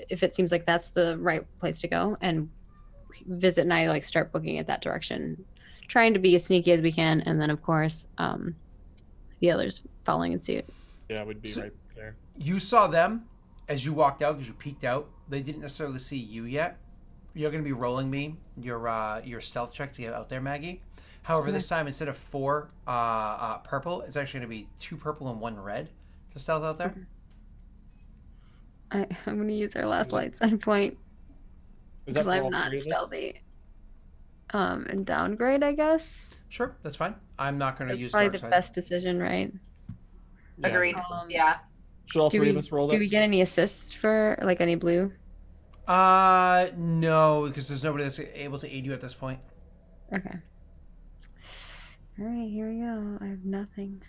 if it seems like that's the right place to go, and Visit and I like start booking it that direction, trying to be as sneaky as we can, and then of course the others following in suit. Yeah, we'd be right there. You saw them as you walked out because you peeked out. They didn't necessarily see you yet. You're going to be rolling me your stealth check to get out there, Maggie. However, this time instead of 4 purple, it's actually going to be 2 purple and 1 red to stealth out there. I'm going to use our last light side point Is that because for I'm all not 3 of us? stealthy. And downgrade, I guess. Sure, that's fine. I'm not going to That's use probably dark the side. best decision, right? Yeah. Agreed. Um, Yeah. Should all Do 3 we of us roll that? do we get any assists for like any blue? No, because there's nobody that's able to aid you at this point. Okay. All right, here we go. I have nothing.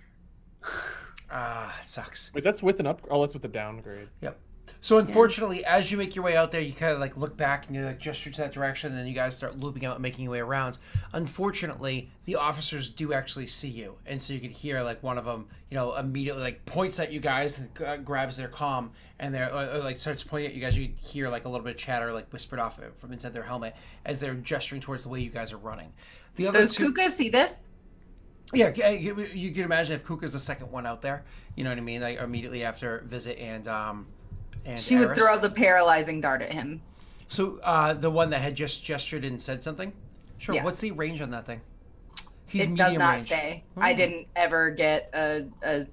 It sucks. Wait, that's with an up. Oh, that's with the downgrade. Yep. So unfortunately, as you make your way out there, you kind of like look back and you like gesture to that direction, and then you guys start looping out and making your way around. Unfortunately, the officers do actually see you, and so you can hear like one of them, immediately like points at you guys and grabs their comm, and they're or, like starts pointing at you guys. You can hear like a little bit of chatter like whispered off from inside their helmet as they're gesturing towards the way you guys are running. The other Does two, Kuka see this? yeah, you can imagine if Kuka's the second one out there. You know what I mean? Like immediately after Visit and She would Eris. throw the paralyzing dart at him. So the one that had just gestured and said something. Sure. Yeah. What's the range on that thing? He's It does medium not range. say. I didn't ever get a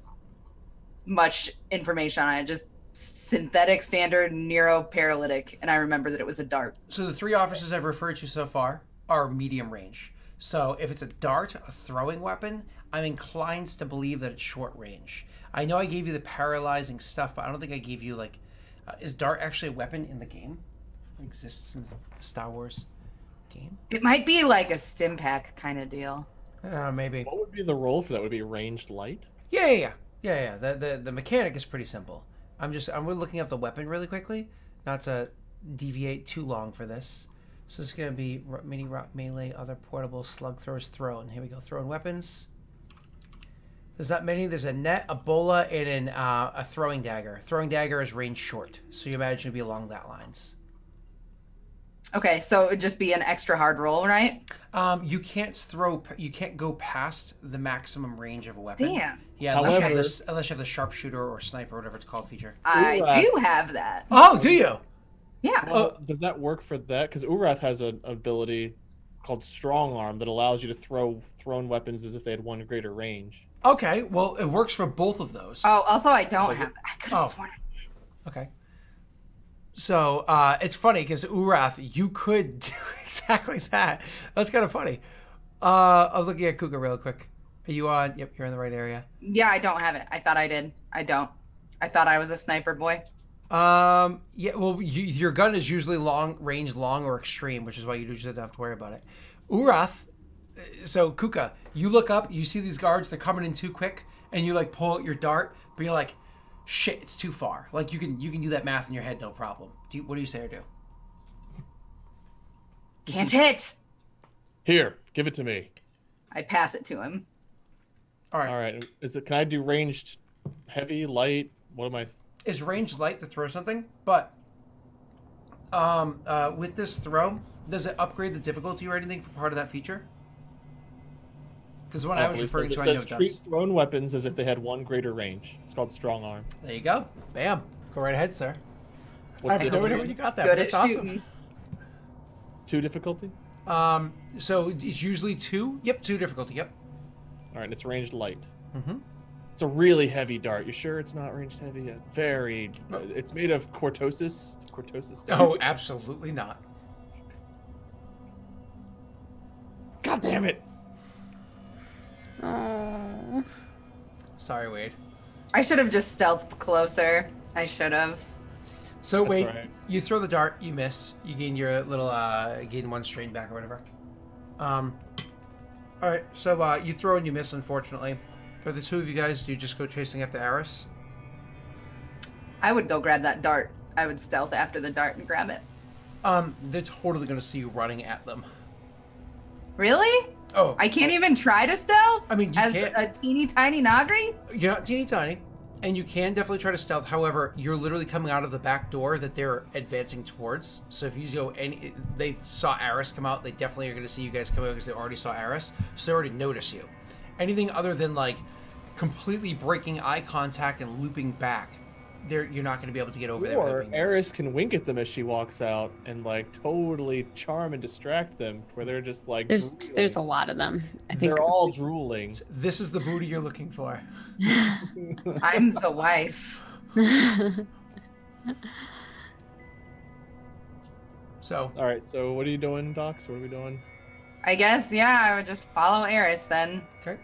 much information on it. Just synthetic, standard, neuroparalytic, and I remember that it was a dart. So the 3 officers I've referred to so far are medium range. So if it's a dart, a throwing weapon, I'm inclined to believe that it's short range. I know I gave you the paralyzing stuff, but I don't think I gave you like. Is dart actually a weapon in the game? It exists in the Star Wars game? It might be like a stim pack kind of deal. Maybe. What would be the roll for that? Would it be ranged light? Yeah. The mechanic is pretty simple. We're looking up the weapon really quickly, not to deviate too long for this. So it's gonna be mini rock melee, other portable slug throwers thrown. Here we go, throwing weapons. There's not many. There's a net, a bola, and a throwing dagger. Throwing dagger is range short, so you imagine it'd be along that lines. Okay, so it would just be an extra hard roll, right? You can't go past the maximum range of a weapon. Damn. Yeah, unless you However- have the sharpshooter or sniper, or whatever it's called, feature. I Ooh, do have that. Oh, do you? Yeah. Well, does that work for that? Because Urath has an ability called Strong Arm that allows you to throw thrown weapons as if they had 1 greater range. Okay, well, it works for both of those. Oh, also I don't Was it- have that. I could have Oh. sworn. Okay. So it's funny because Urath, you could do exactly that. That's kind of funny. I was looking at Kuka real quick. Are you on? Yep, you're in the right area. Yeah, I don't have it. I thought I did. I don't. I thought I was a sniper boy. Yeah. Well, your gun is usually long or extreme, which is why you usually don't have to worry about it. Urath. So Kuka, you look up, you see these guards. They're coming in too quick, and you like pull out your dart, but you're like, shit, it's too far. Like you can do that math in your head, no problem. What do you say or do? Can't hit. Here, give it to me. I pass it to him. All right. All right. Can I do ranged heavy, light? What am I? Is range light to throw something, but with this throw, does it upgrade the difficulty or anything for part of that feature? Because the one I was referring to, I know it treat does. thrown weapons as if they had 1 greater range. It's called Strong Arm. There you go. Bam. Go right ahead, sir. What's I the don't know when difficulty? you got that. Good But at that's awesome. shooting. 2 difficulty? So it's usually 2. Yep, 2 difficulty. Yep. All right, it's ranged light. Mm-hmm. It's a really heavy dart. You sure it's not ranged heavy yet? Very. It's made of cortosis. It's a cortosis dart. No, absolutely not. God damn it! Oh. Sorry, Wade. I should have just stealthed closer. I should have. So That's Wade, all right. you throw the dart, you miss, you gain your little gain 1 strain back or whatever. All right, so you throw and you miss, unfortunately. For the 2 of you guys, do you just go chasing after Eris? I would go grab that dart. I would stealth after the dart and grab it. They're totally going to see you running at them. Really? Oh. I can't even try to stealth? I mean, you as can't. a teeny tiny Nagri? You're not teeny tiny, and you can definitely try to stealth. However, you're literally coming out of the back door that they're advancing towards. So if you go they saw Aris come out, they definitely are going to see you guys come out because they already saw Aris, so they already notice you. Anything other than like completely breaking eye contact and looping back, you're not going to be able to get over there. Or Eris can wink at them as she walks out and like totally charm and distract them, where they're just like there's a lot of them. I think they're all drooling. This is the booty you're looking for. I'm the wife. So. All right. So what are you doing, Docs? What are we doing? I guess, yeah, I would just follow Eris then. Okay.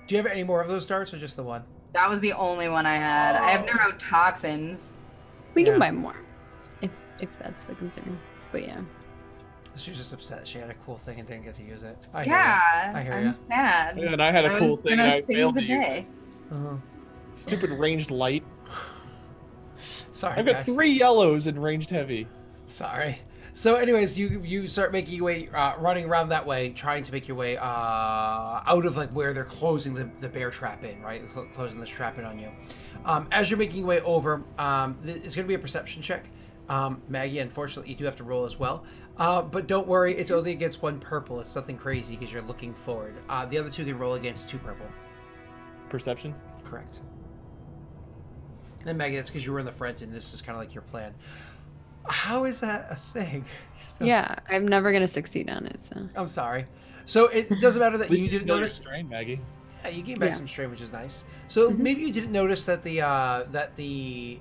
Do you have any more of those darts or just the one? That was the only one I had. I have neurotoxins. We can Yeah. buy more, if that's the concern. But yeah. She was just upset she had a cool thing and didn't get to use it. I Yeah, hear I'm ya. sad. Yeah, and I had a cool was thing and gonna I save failed the to use day. it. Uh-huh. Stupid ranged light. Sorry, I've got guys. 3 yellows in ranged heavy. Sorry. So, anyways, you start making your way, running around that way, trying to make your way out of like where they're closing the bear trap in, right? Closing this trap in on you. As you're making your way over, it's going to be a perception check. Maggie, unfortunately, you do have to roll as well. But don't worry, it's only against 1 purple. It's nothing crazy because you're looking forward. The other 2 can roll against 2 purple. Perception? Correct. And Maggie, that's because you were in the front, and this is kind of like your plan. How is that a thing? Yeah, I'm never gonna succeed on it. So I'm sorry. So it doesn't matter that At least you didn't know your notice. strain, Maggie. Yeah, you gain back Yeah. some strain, which is nice. So maybe you didn't notice that the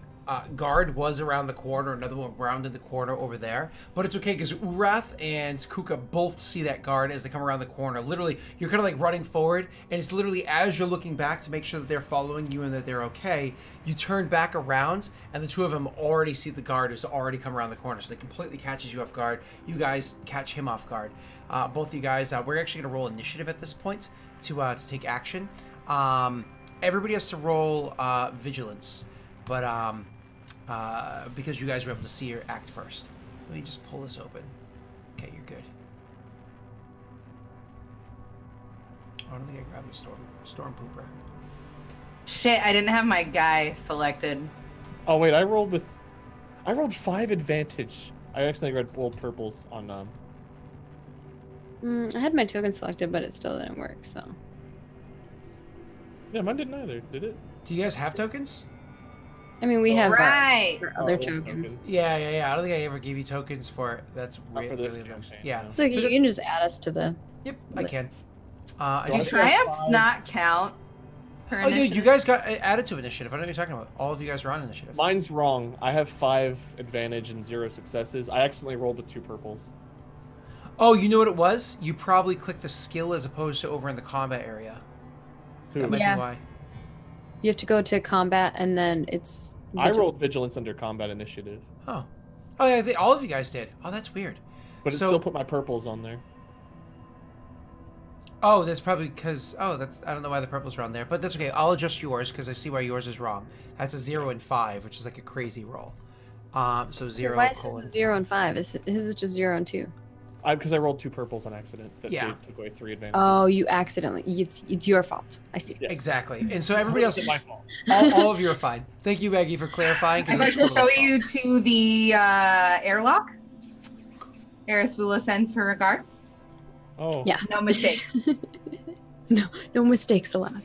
guard was around the corner, another one round in the corner over there. But it's okay because Urath and Kuka both see that guard as they come around the corner. Literally, you're kind of like running forward, and it's literally as you're looking back to make sure that they're following you and that they're okay, you turn back around, and the 2 of them already see the guard who's already come around the corner. So they completely catches you off guard. You guys catch him off guard. Both of you guys, we're actually going to roll initiative at this point to take action. Everybody has to roll vigilance, but because you guys were able to see her act first. Let me just pull this open. Okay, you're good. I don't think I grabbed a storm pooper. Shit, I didn't have my guy selected. Oh wait, I rolled 5 advantage. I accidentally rolled purples on I had my token selected, but it still didn't work. So Yeah, mine didn't either, did it? Do you guys have tokens? I mean, we have Right. our other Oh, tokens. Yeah. I don't think I ever gave you tokens for it. That's Not for this really campaign, yeah. no. So you can just add us to the. Yep, I can. Do Do I have triumphs 5? not count for Oh, dude, initiative? you guys got added to initiative. I don't know what you're talking about. All of you guys are on initiative. Mine's wrong. I have 5 advantage and 0 successes. I accidentally rolled with 2 purples. Oh, you know what it was? You probably clicked the skill as opposed to over in the combat area. Who? That might Yeah. be why. You have to go to combat, and then it's. I rolled vigilance under combat initiative, Oh. Oh, yeah, I think all of you guys did. Oh, that's weird. but it So- still put my purples on there. Oh, that's probably because... Oh, that's... I don't know why the purple's around there. But that's okay. I'll adjust yours because I see why yours is wrong. That's a 0 and 5, which is like a crazy roll. So 0 Why is colon... his 0 and 5? His is just 0 and 2. Because I rolled 2 purples on accident. That Yeah. took away 3 advantage. Oh, you accidentally. It's your fault. I see. Yes. Exactly. And so everybody else... It's my fault. all of you are fine. Thank you, Maggie, for clarifying. 'cause I'd like that's to show totally you to the airlock. Eris Bula sends her regards. Oh. Yeah. No mistakes. No mistakes allowed.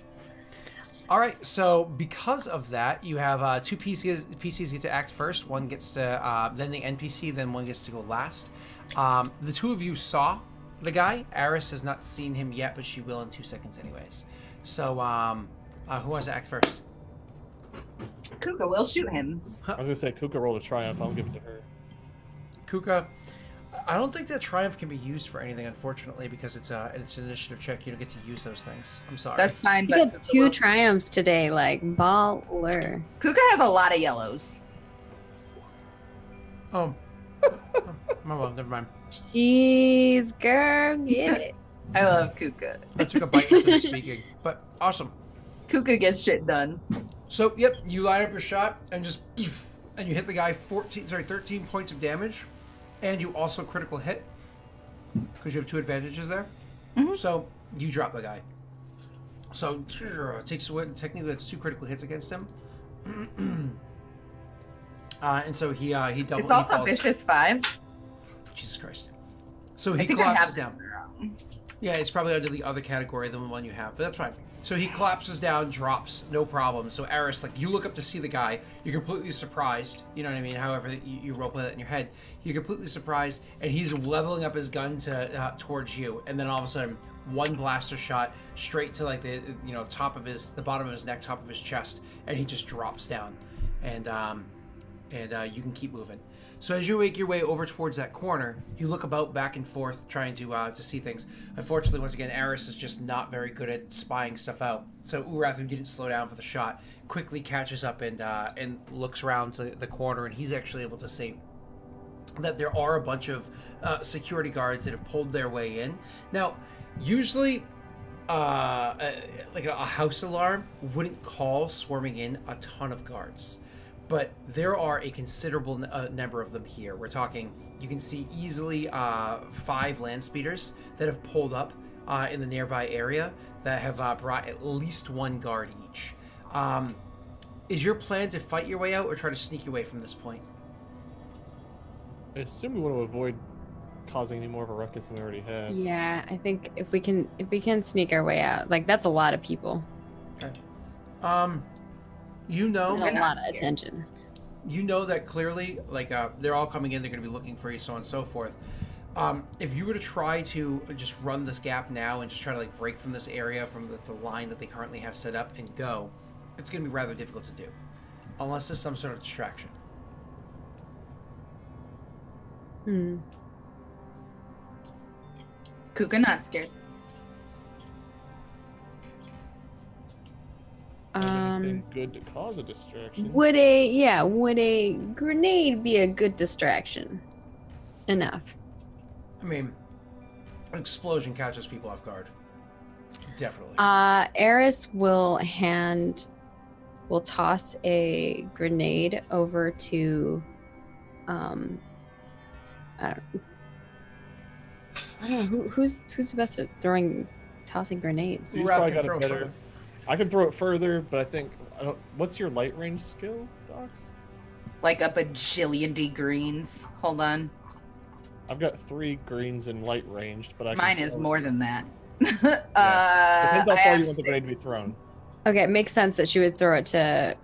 All right, so because of that, you have 2 PCs get to act first. One gets to, then the NPC, then one gets to go last. The 2 of you saw the guy. Aris has not seen him yet, but she will in 2 seconds anyways. So, who wants to act first? Kuka will shoot him. I was gonna say Kuka rolled a triumph. I'll give it to her. Kuka, I don't think that Triumph can be used for anything, unfortunately, because it's an initiative check. You don't get to use those things. I'm sorry. That's fine. You But got Kuka 2 will- triumphs today, like baller. Kuka has a lot of yellows. Oh. Well, never mind. Jeez, girl, get it. I love Kuka. I took a bite instead of speaking, but awesome. Kuka gets shit done. So, yep, you line up your shot and just, and you hit the guy 13 points of damage, and you also critical hit because you have 2 advantages there. Mhm. So you drop the guy. So it takes away, technically that's 2 critical hits against him. And so he double. It's he also falls. vicious 5. Jesus Christ. So I he think I have collapses this down. wrong. Yeah, it's probably under the other category than the one you have, but that's fine. So he collapses down, drops, no problem. So Eris, like, you look up to see the guy, you're completely surprised, you know what I mean? However, you roleplay that in your head. You're completely surprised, and he's leveling up his gun to towards you, and then all of a sudden, one blaster shot straight to like the top of the bottom of his neck, top of his chest, and he just drops down, and you can keep moving. So as you make your way over towards that corner, you look about back and forth, trying to see things. Unfortunately, once again, Eris is just not very good at spying stuff out. So Urath, who didn't slow down for the shot, quickly catches up and looks around the corner, and he's actually able to see that there are a bunch of security guards that have pulled their way in. Now, usually, like a house alarm wouldn't call swarming in a ton of guards. But there are a considerable number of them here. We're talking, you can see easily 5 land speeders that have pulled up in the nearby area that have brought at least 1 guard each. Is your plan to fight your way out or try to sneak your way from this point? I assume we want to avoid causing any more of a ruckus than we already have. Yeah, I think if we can sneak our way out, like that's a lot of people. Okay. You know, A lot of attention. You know that clearly, like, they're all coming in, they're going to be looking for you, so on and so forth. If you were to try to just run this gap now and just try to, like, break from this area, from the line that they currently have set up and go, it's going to be rather difficult to do. Unless there's some sort of distraction. Kuka not scared. Anything good to cause a distraction? Would a grenade be a good distraction? Enough. I mean, an explosion catches people off guard. Definitely. Eris will toss a grenade over to I don't know who's the best at tossing grenades. He's Wrath probably can got throw a it better. further. I can throw it further, but I think what's your light range skill, Docs? Like a bajillion degrees. Hold on. I've got 3 greens in light ranged, but Mine is more than that. Depends how I far have you want the grenade to be thrown. Okay, it makes sense that she would throw it to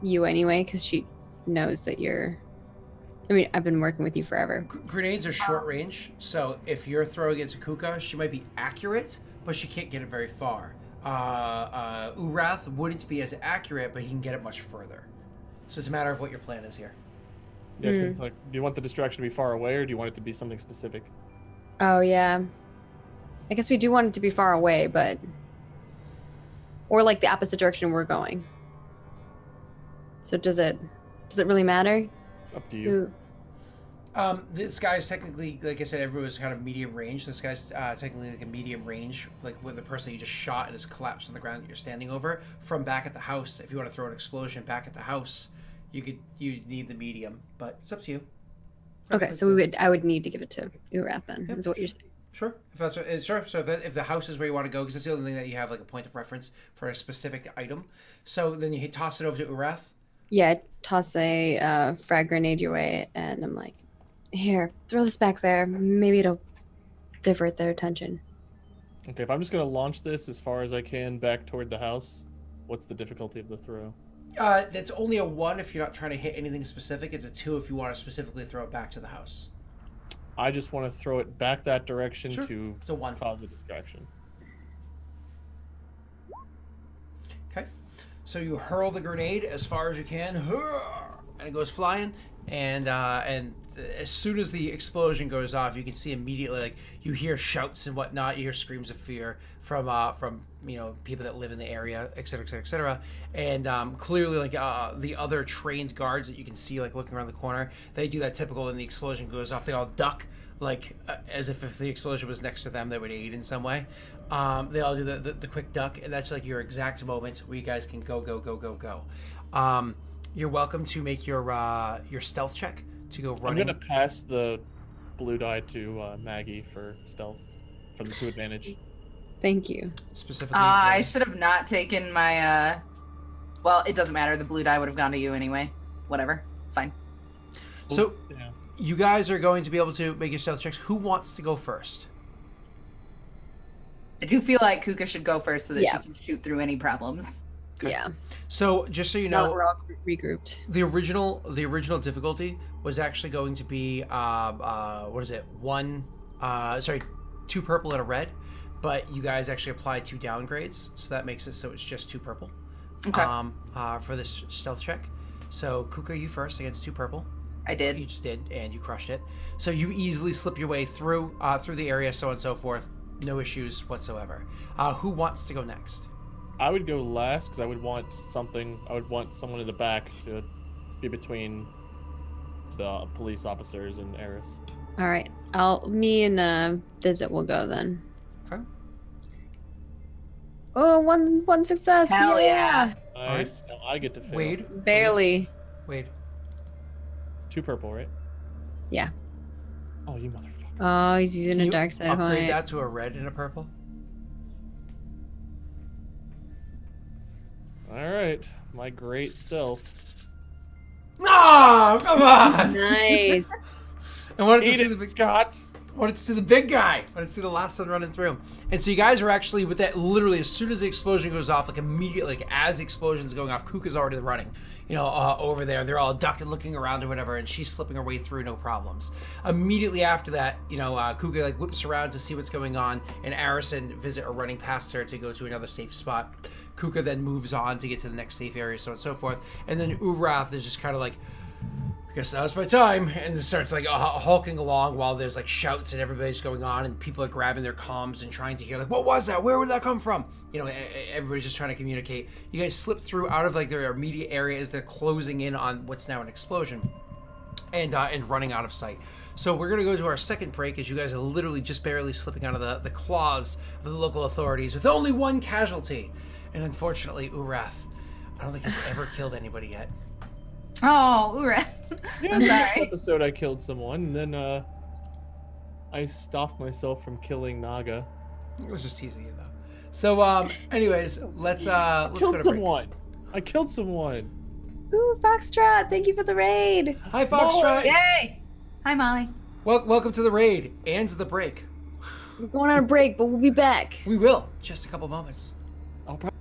you anyway, because she knows that you're. I mean, I've been working with you forever. Grenades are short range, so if you're throwing it to Kuka, she might be accurate, but she can't get it very far. Urath wouldn't be as accurate, but he can get it much further. So it's a matter of what your plan is here. Yeah, 'cause it's like, do you want the distraction to be far away, or do you want it to be something specific? Oh yeah, I guess we do want it to be far away, but or like the opposite direction we're going. So does it really matter? Up to you. This guy's technically, like I said, everyone was kind of medium range. This guy's technically like a medium range, like with the person you just shot and is collapsed on the ground that you're standing over. From back at the house, if you want to throw an explosion back at the house, you need the medium, but it's up to you. Okay, so I would need to give it to Urath then. Yep. Is what you're saying? Sure, if that's sure. So if the house is where you want to go, because it's the only thing that you have like a point of reference for a specific item. So then you toss it over to Urath. Yeah, I toss a frag grenade your way, and I'm like, here, throw this back there. Maybe it'll divert their attention. Okay, if I'm just gonna launch this as far as I can back toward the house, what's the difficulty of the throw? That's only a 1 if you're not trying to hit anything specific. It's a 2 if you want to specifically throw it back to the house. I just want to throw it back that direction Sure. to It's a 1. cause a distraction. Okay, so you hurl the grenade as far as you can, and it goes flying. And as soon as the explosion goes off, you can see immediately, like, you hear shouts and whatnot. You hear screams of fear from people that live in the area, et cetera, et cetera, et cetera. And clearly, like, the other trained guards that you can see, like, looking around the corner, they do that typical when the explosion goes off. They all duck, like, as if the explosion was next to them, that would aid in some way. They all do the quick duck, and that's, like, your exact moment where you guys can go. You're welcome to make your stealth check to go running. I'm gonna pass the blue die to Maggie for stealth, for the 2 advantage. Thank you. Specifically. I should have not taken my. Well, it doesn't matter. The blue die would have gone to you anyway. Whatever. It's fine. So Yeah. you guys are going to be able to make your stealth checks. Who wants to go first? I do feel like Kuka should go first so that Yeah. she can shoot through any problems. Good. Yeah. So just so you Now know, that we're all regrouped. the original difficulty was actually going to be what is it? 2 purple and a red, but you guys actually applied 2 downgrades, so that makes it so it's just 2 purple. Okay. For this stealth check. So Kuka, you first against 2 purple. I did. You just did, and you crushed it. So you easily slip your way through the area, so on and so forth. No issues whatsoever. Who wants to go next? I would go last because I would want something. I would want someone in the back to be between the police officers and Eris. All right. Me and Visit will go then. Okay. Oh, one success. Hell yeah. Nice. Now I get to fail. Wade. Barely. Wade. 2 purple, right? Yeah. Oh, you motherfucker. Oh, he's using Can a you dark side upgrade point. that to a red and a purple? All right, my great stealth. No, come on! Nice. I wanted to Eat see it, the big Scott. I wanted to see the big guy. I wanted to see the last one running through. And so you guys are actually with that. Literally, as soon as the explosion goes off, like immediately, like as the explosion's going off, Kuka's already running. Over there, they're all ducked and looking around or whatever, and she's slipping her way through, no problems. Immediately after that, Kuka like whips around to see what's going on, and Aris and Visit are running past her to go to another safe spot. Kuka then moves on to get to the next safe area, so on and so forth. And then Urath is just kind of like, I guess now's my time, and just starts like hulking along while there's like shouts and everybody's going on, and people are grabbing their comms and trying to hear like, what was that? Where would that come from? Everybody's just trying to communicate. You guys slip through out of like their immediate area as they're closing in on what's now an explosion, and running out of sight. So we're gonna go to our second break as you guys are literally just barely slipping out of the claws of the local authorities with only 1 casualty, and unfortunately, Urath, I don't think he's ever killed anybody yet. Oh, Ura. Yeah, I'm in the sorry. next episode I killed someone, and then I stopped myself from killing Naga. I was just teasing you though. So, anyways, let's go Killed to break. someone. I killed someone. Ooh, Foxtrot, thank you for the raid. Hi, Foxtrot. Yay! Hi, Molly. Welcome to the raid and the break. We're going on a break, but we'll be back. We will just a couple moments. I'll probably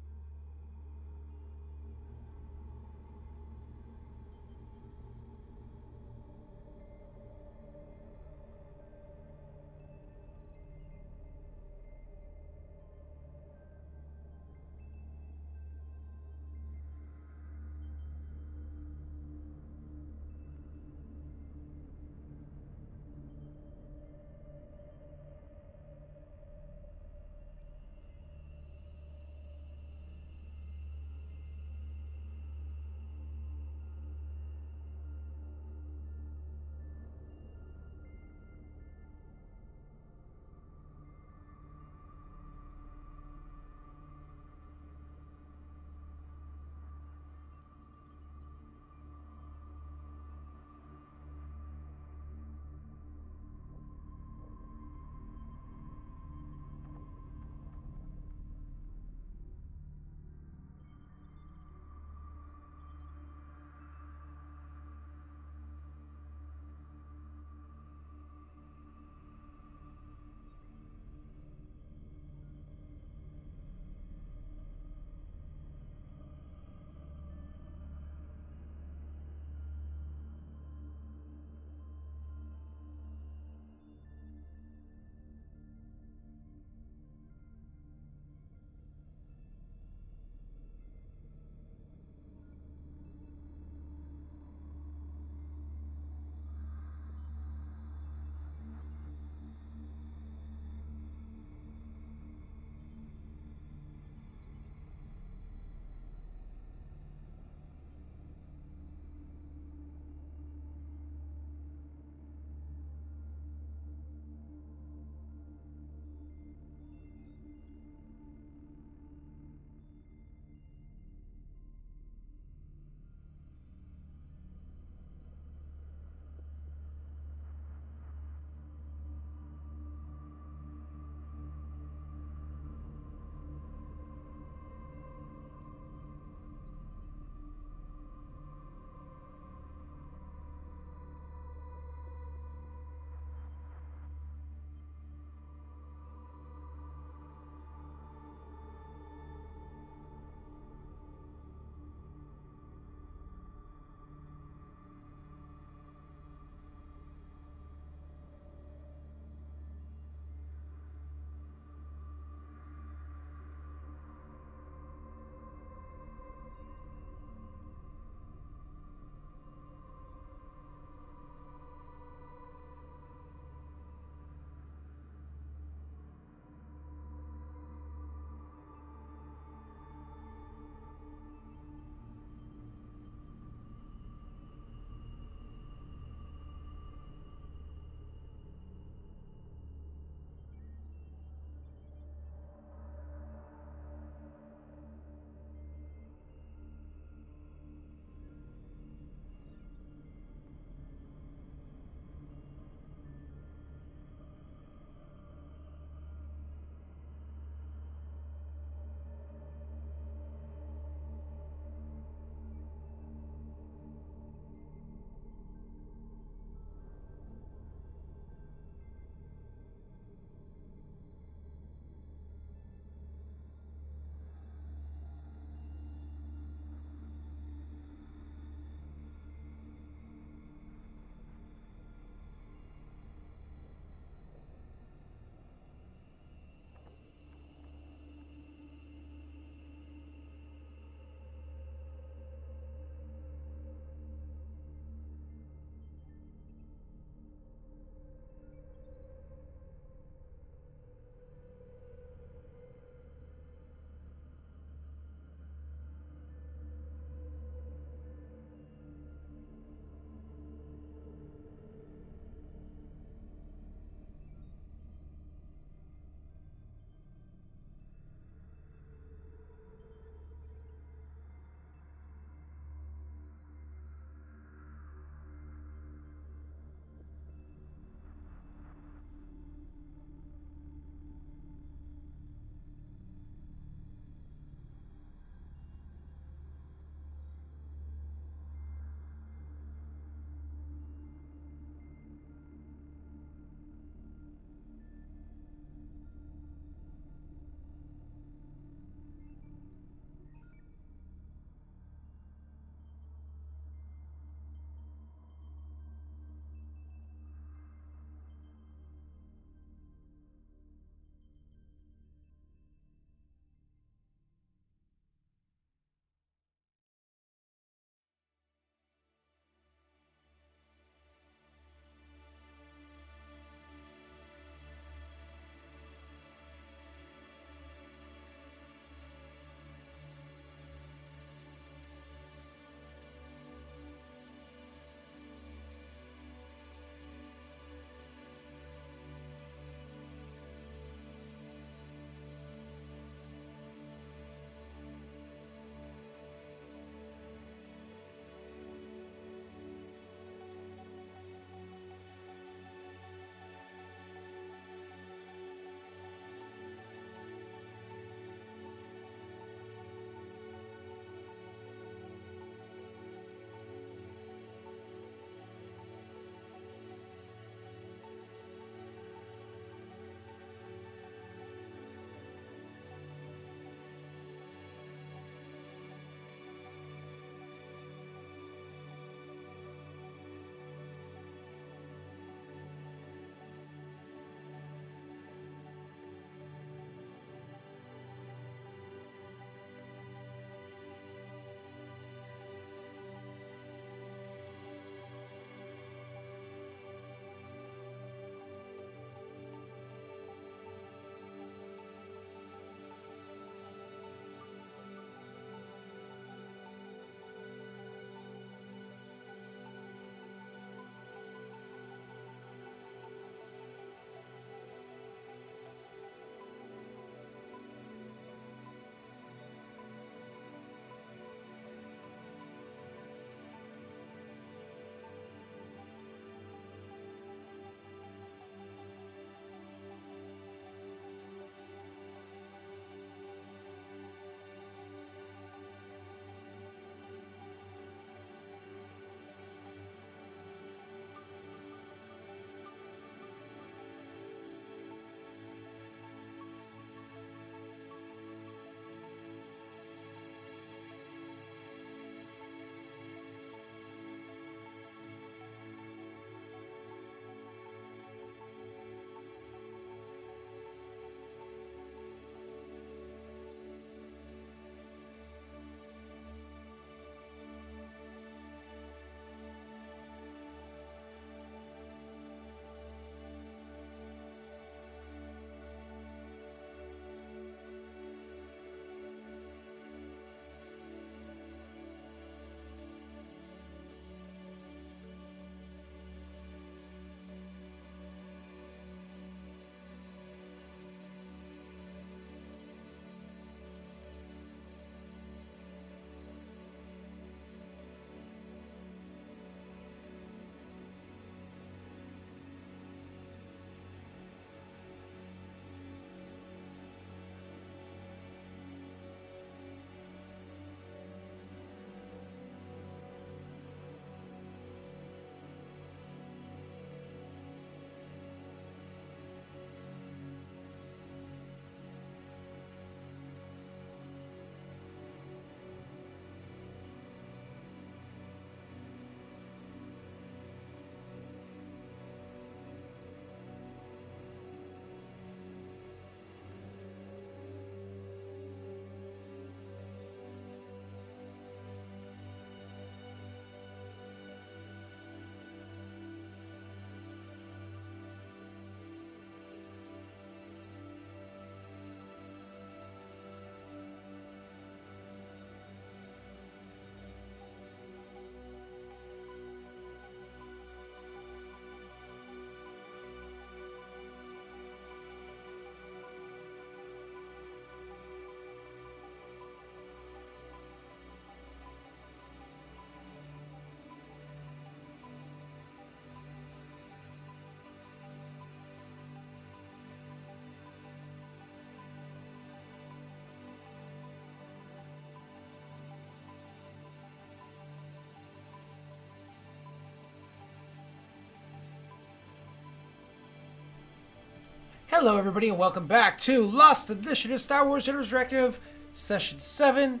Hello, everybody, and welcome back to Lost Initiative Star Wars General's Directive, Session 7,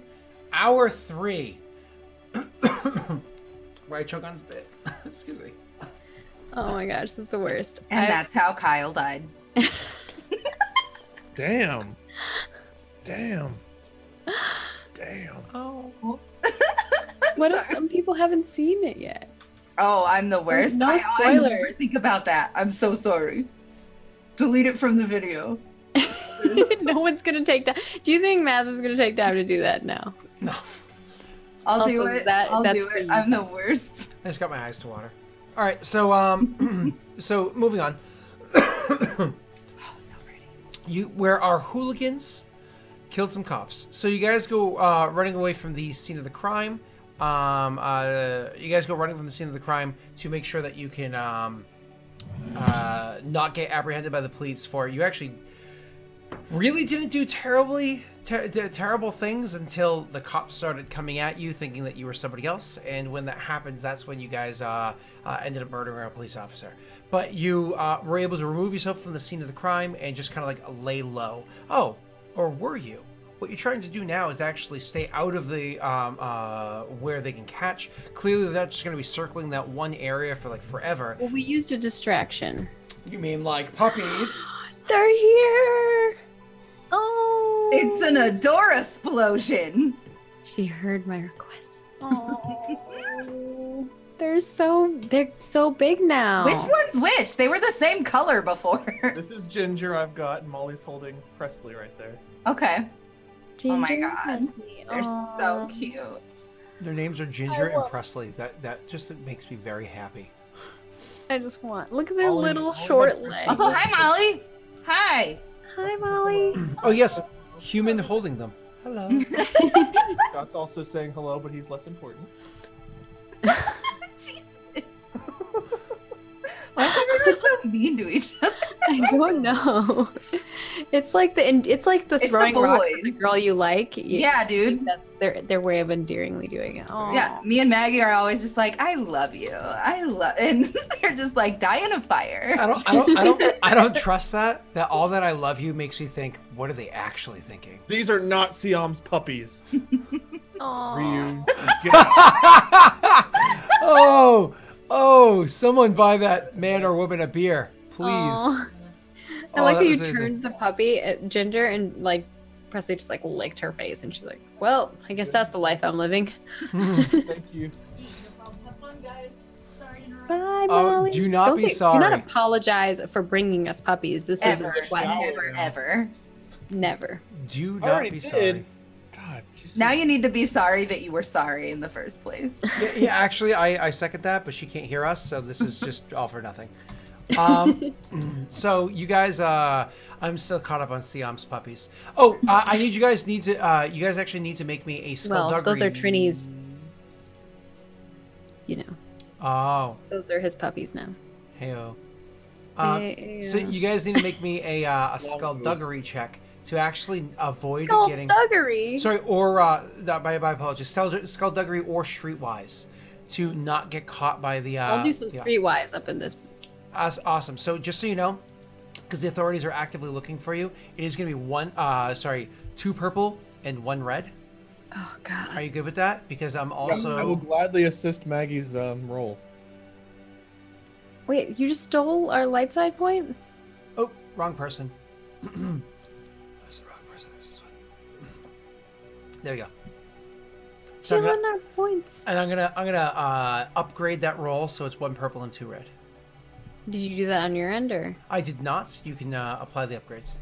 Hour 3. Where I choke on spit. Excuse me. Oh my gosh, that's the worst. And that's how Kyle died. Damn. Damn. Oh. What if some people haven't seen it yet? Oh, I'm the worst. No I never spoilers. think about that. I'm so sorry. Delete it from the video. No one's gonna take time. Do you think Math is gonna take time to do that? No. No. I'll do Also, it. that's I'll do for it. you. I'm the worst. I just got my eyes to water. All right, so so moving on. Oh, so pretty. Where our hooligans killed some cops. So you guys go running away from the scene of the crime. You guys go running from the scene of the crime to make sure that you can not get apprehended by the police for it. You actually really didn't do terrible things until the cops started coming at you thinking that you were somebody else, and when that happened, that's when you guys ended up murdering a police officer. But you were able to remove yourself from the scene of the crime and just kind of like lay low. Oh, or were you? What you're trying to do now is actually stay out of the where they can catch. Clearly they're just going to be circling that one area for like forever. Well, we used a distraction. You mean like puppies? They're here. Oh. It's an Adora explosion. She heard my request. Oh. They're so big now. Which one's which? They were the same color before. This is Ginger I've got, and Molly's holding Presley right there. Okay. Oh my Ginger God. and Presley. They're Aw. so cute. Their names are Ginger and Presley. That just makes me very happy. I just want. Look at their Molly- little Molly short went legs. first. Also, hi Molly. Hi. Hi, Molly. Oh yes, human holding them. Hello. Scott's also saying hello, but he's less important. Jesus. Why are everyone so mean to each other? I don't know. It's like the the throwing rocks at the boys. girl you like. Yeah, dude. That's their way of endearingly doing it. Aw. Yeah, me and Maggie are always just like, I love you. And they're just like, die in a fire. I don't trust that. That all that I love you makes me think, what are they actually thinking? These are not Siam's puppies. Aw. Ryu. Get out. Oh, someone buy that man or woman a beer, please. Aw. I Oh, like how that you was amazing. turned the puppy at Ginger and like Presley just like licked her face and she's like, well, I guess that's the life I'm living. Thank you. Bye, Oh, Molly. do not be Do sorry. not apologize for bringing us puppies. This is a Ever. request. Ever, ever. Never. Do I not already be did. sorry. God, she's Now you need to be sorry that you were sorry in the first place. Yeah, actually, I second that, but she can't hear us, so this is just all for nothing. So you guys, I'm still caught up on Siam's puppies. Oh, I need you guys you guys actually need to make me a Well, skullduggery. those are Trini's. You know, Oh, those are his puppies now. heyo. Hey, So you guys need to make me a skullduggery check to actually avoid getting. Skullduggery. Sorry, or my apologies. Skullduggery or streetwise to not get caught by the. I'll do some yeah. streetwise up in this. Awesome. So just so you know, because the authorities are actively looking for you, it is going to be 2 purple and 1 red. Oh God. Are you good with that? Because I'm I will also. gladly assist Maggie's role. Wait, you just stole our light side point? Oh, wrong person. Where's the wrong person? There's this one. There we go. So I'm Stealing gonna, our points. and I'm gonna upgrade that roll so it's 1 purple and 2 red. Did you do that on your end or? I did not. You can apply the upgrades.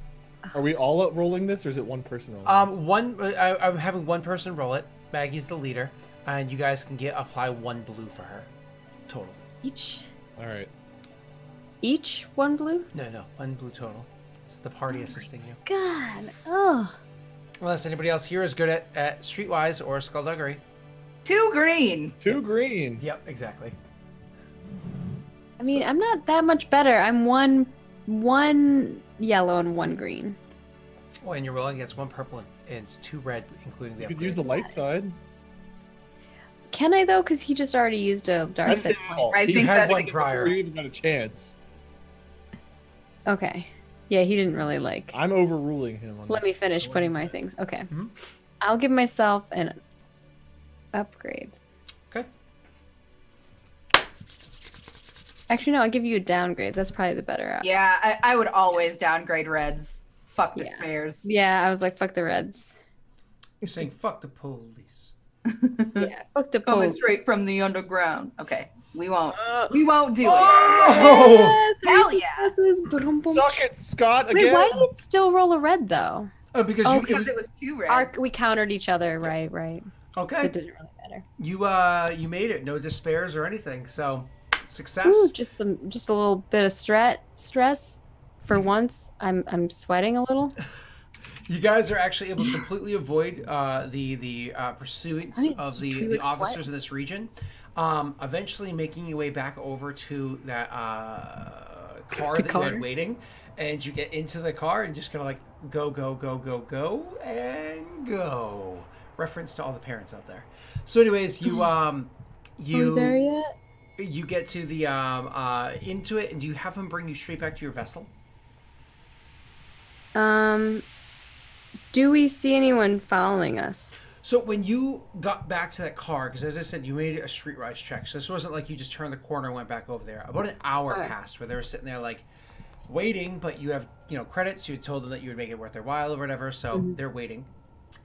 Are we all up rolling this, or is it one person rolling this? I'm having 1 person roll it. Maggie's the leader, and you guys can apply 1 blue for her, total. Each? All right. Each 1 blue? No, 1 blue total. It's the party assisting you. God. Oh. Unless anybody else here is good at streetwise or skullduggery. 2 green. 2 green. Yep, exactly. I mean, I'm not that much better. I'm one yellow and 1 green. Oh, and you're rolling against 1 purple and it's 2 red, including the You could upgrade. use the light side. Can I though? Because he just already used a dark side point. I You think had that's 1 prior. You even got a chance. Okay. Yeah, he didn't really like. I'm overruling him on Let this. me finish putting my things. Okay. Mhm. I'll give myself an upgrade. Okay. Actually, no, I'll give you a downgrade. That's probably the better option. Yeah, I would always downgrade reds. Fuck Yeah. despairs. Yeah, I was like, fuck the Reds. You're saying fuck the police. Yeah, fuck the Coming Pope. straight from the underground. Okay, we won't Uh, do it. Oh! Hell yeah. Suck it, Scott, Wait, again. why did you still roll a red though? Oh, because Oh, you. Because it was 2 red. We countered each other, right? So Okay. it didn't really matter. You made it. No despairs or anything. So success. Ooh, just a little bit of stress. For once, I'm sweating a little. You guys are actually able to completely avoid the pursuits I of mean, the sweat. officers in this region. Eventually making your way back over to that car that you had waiting, and you get into the car and just kind of like go and go. Reference to all the parents out there. So, anyways, you Are we there yet? you get to the into it, and do you have him bring you straight back to your vessel? Do we see anyone following us? So when you got back to that car, because as I said, you made a streetwise check. So this wasn't like you just turned the corner and went back over there. About an hour passed where they were sitting there like waiting, but you have credits. You had told them that you would make it worth their while or whatever, so they're waiting.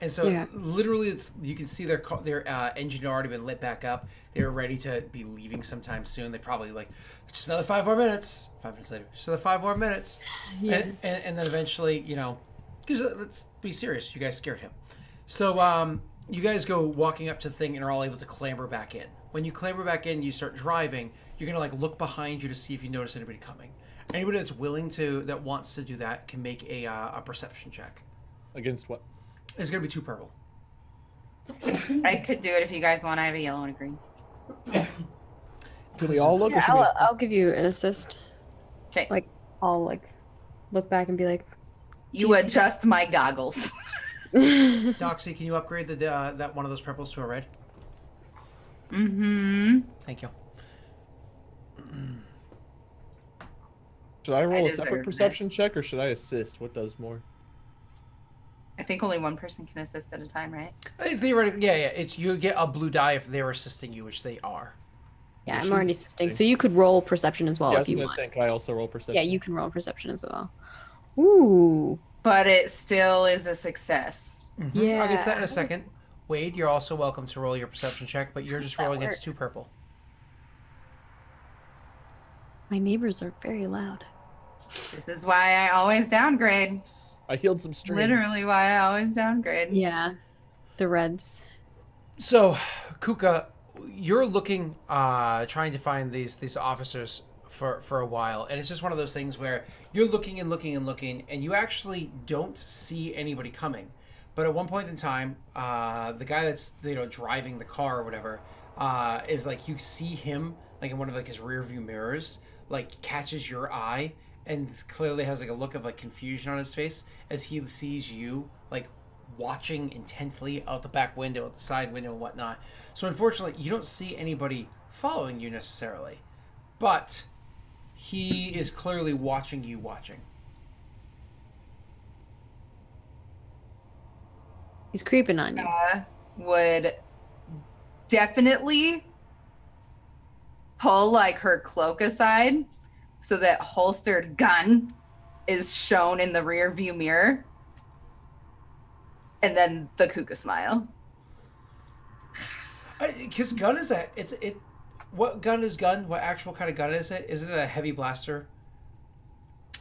And so literally, you can see their engine had already been lit back up. They were ready to be leaving sometime soon. They probably like just another 5 more minutes. 5 minutes later, just another 5 more minutes, and then eventually, because let's be serious, you guys scared him. So you guys go walking up to the thing and are all able to clamber back in. When you clamber back in, you start driving. You're gonna like look behind you to see if you notice anybody coming. Anybody that's that wants to do that can make a perception check. Against what? It's gonna be 2 purple. I could do it if you guys want. I have a yellow and a green. Can we all look? Or Yeah, should we... I'll give you an assist. Okay. Like I'll like look back and be like, You adjust my goggles. Doxy, can you upgrade that one of those purples to a red? Mm-hmm. Thank you. Should I roll a deserve separate that. perception check or should I assist? What does more? I think only one person can assist at a time, right? Theoretically, yeah. It's you get a blue die if they're assisting you, which they are. yeah, I'm already assisting. So you could roll perception as well Yeah, I if was you gonna want. say, can I also roll perception? Yeah, you can roll perception as well. Ooh. But it still is a success. Yeah. I'll get to that in a second. Wade, you're also welcome to roll your perception check, but you're just rolling against 2 purple. My neighbors are very loud. This is why I always downgrade. I healed some stream. Literally why I always downgrade. Yeah. The Reds. So, Kuka, you're looking, trying to find these officers for a while, and it's just one of those things where you're looking and looking and looking, and you actually don't see anybody coming. But at one point in time, the guy that's driving the car or whatever is like, you see him like in one of like his rear view mirrors, like catches your eye, and clearly has like a look of like confusion on his face as he sees you like watching intensely out the back window, out the side window and whatnot. So unfortunately, you don't see anybody following you necessarily, but he is clearly watching you watching. He's creeping on you. Would definitely pull like her cloak aside so that holstered gun is shown in the rear view mirror. And then the Kuka smile. Because gun is what gun is gun? What actual kind of gun is it? Is it a heavy blaster?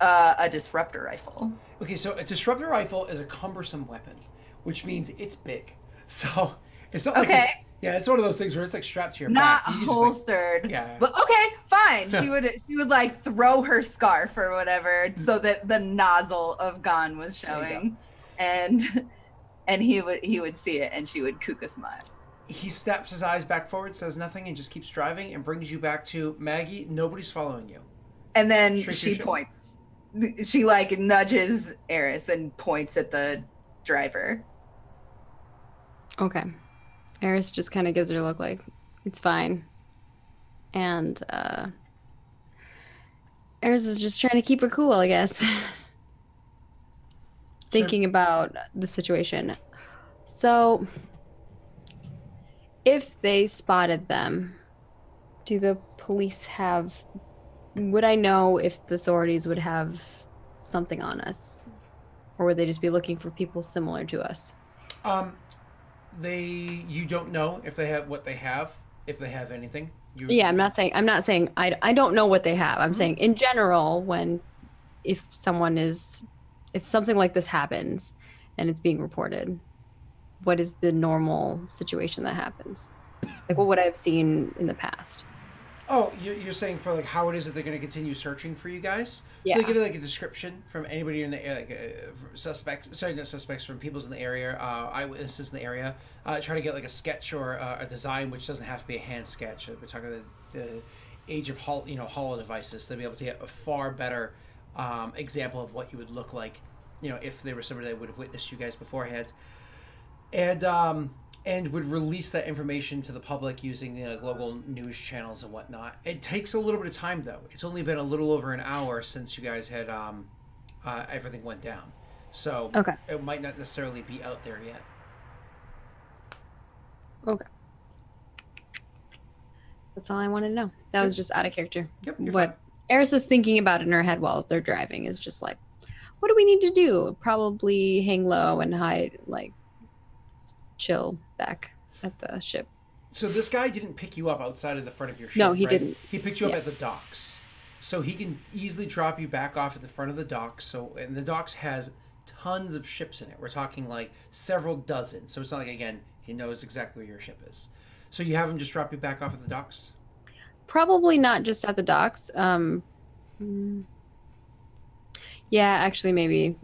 A disruptor rifle. Okay, so a disruptor rifle is a cumbersome weapon, which means it's big. So it's not like it's one of those things where it's like strapped to your Not back. You can holstered. yeah. But okay, fine. She would like throw her scarf or whatever so that the nozzle of gun was showing. And he would see it and she would Kuka smile. He steps his eyes back forward, says nothing, and just keeps driving and brings you back to Maggie. Nobody's following you. And then Straight to she your show. points. She like nudges Eris and points at the driver. Okay. Eris just kind of gives her a look like, it's fine. And Eris is just trying to keep her cool, I guess. thinking about the situation. So, if they spotted them, do the police have? Would I know if the authorities would have something on us, or would they just be looking for people similar to us? You don't know if they have what they have, if they have anything. Yeah, I'm not saying I don't know what they have. I'm saying in general, if something like this happens and it's being reported, what is the normal situation that happens? Like, what would I have seen in the past? Oh, you're saying for like how it is that they're going to continue searching for you guys? Yeah. So they get like a description from anybody in the suspects from people's in the area, eyewitnesses in the area. Try to get like a sketch or a design, which doesn't have to be a hand sketch. We're talking the age of holo devices to be able to get a far better example of what you would look like, if there was somebody that would have witnessed you guys beforehand, and would release that information to the public using global news channels and whatnot. It takes a little bit of time, though. It's only been a little over an hour since you guys had everything went down, so Okay. it might not necessarily be out there yet. Okay. That's all I wanted to know. That was just out of character. Yep, you're What fine. Eris is thinking about in her head while they're driving is just like, what do we need to do? Probably hang low and hide, like, chill back at the ship. So this guy didn't pick you up outside of the front of your ship. No, he right? didn't. He picked you up Yeah. at the docks, so he can easily drop you back off at the front of the docks. And the docks has tons of ships in it. We're talking like several dozen. So it's not like, again, he knows exactly where your ship is. So you have him just drop you back off at the docks? Probably not just at the docks. Yeah, actually, maybe,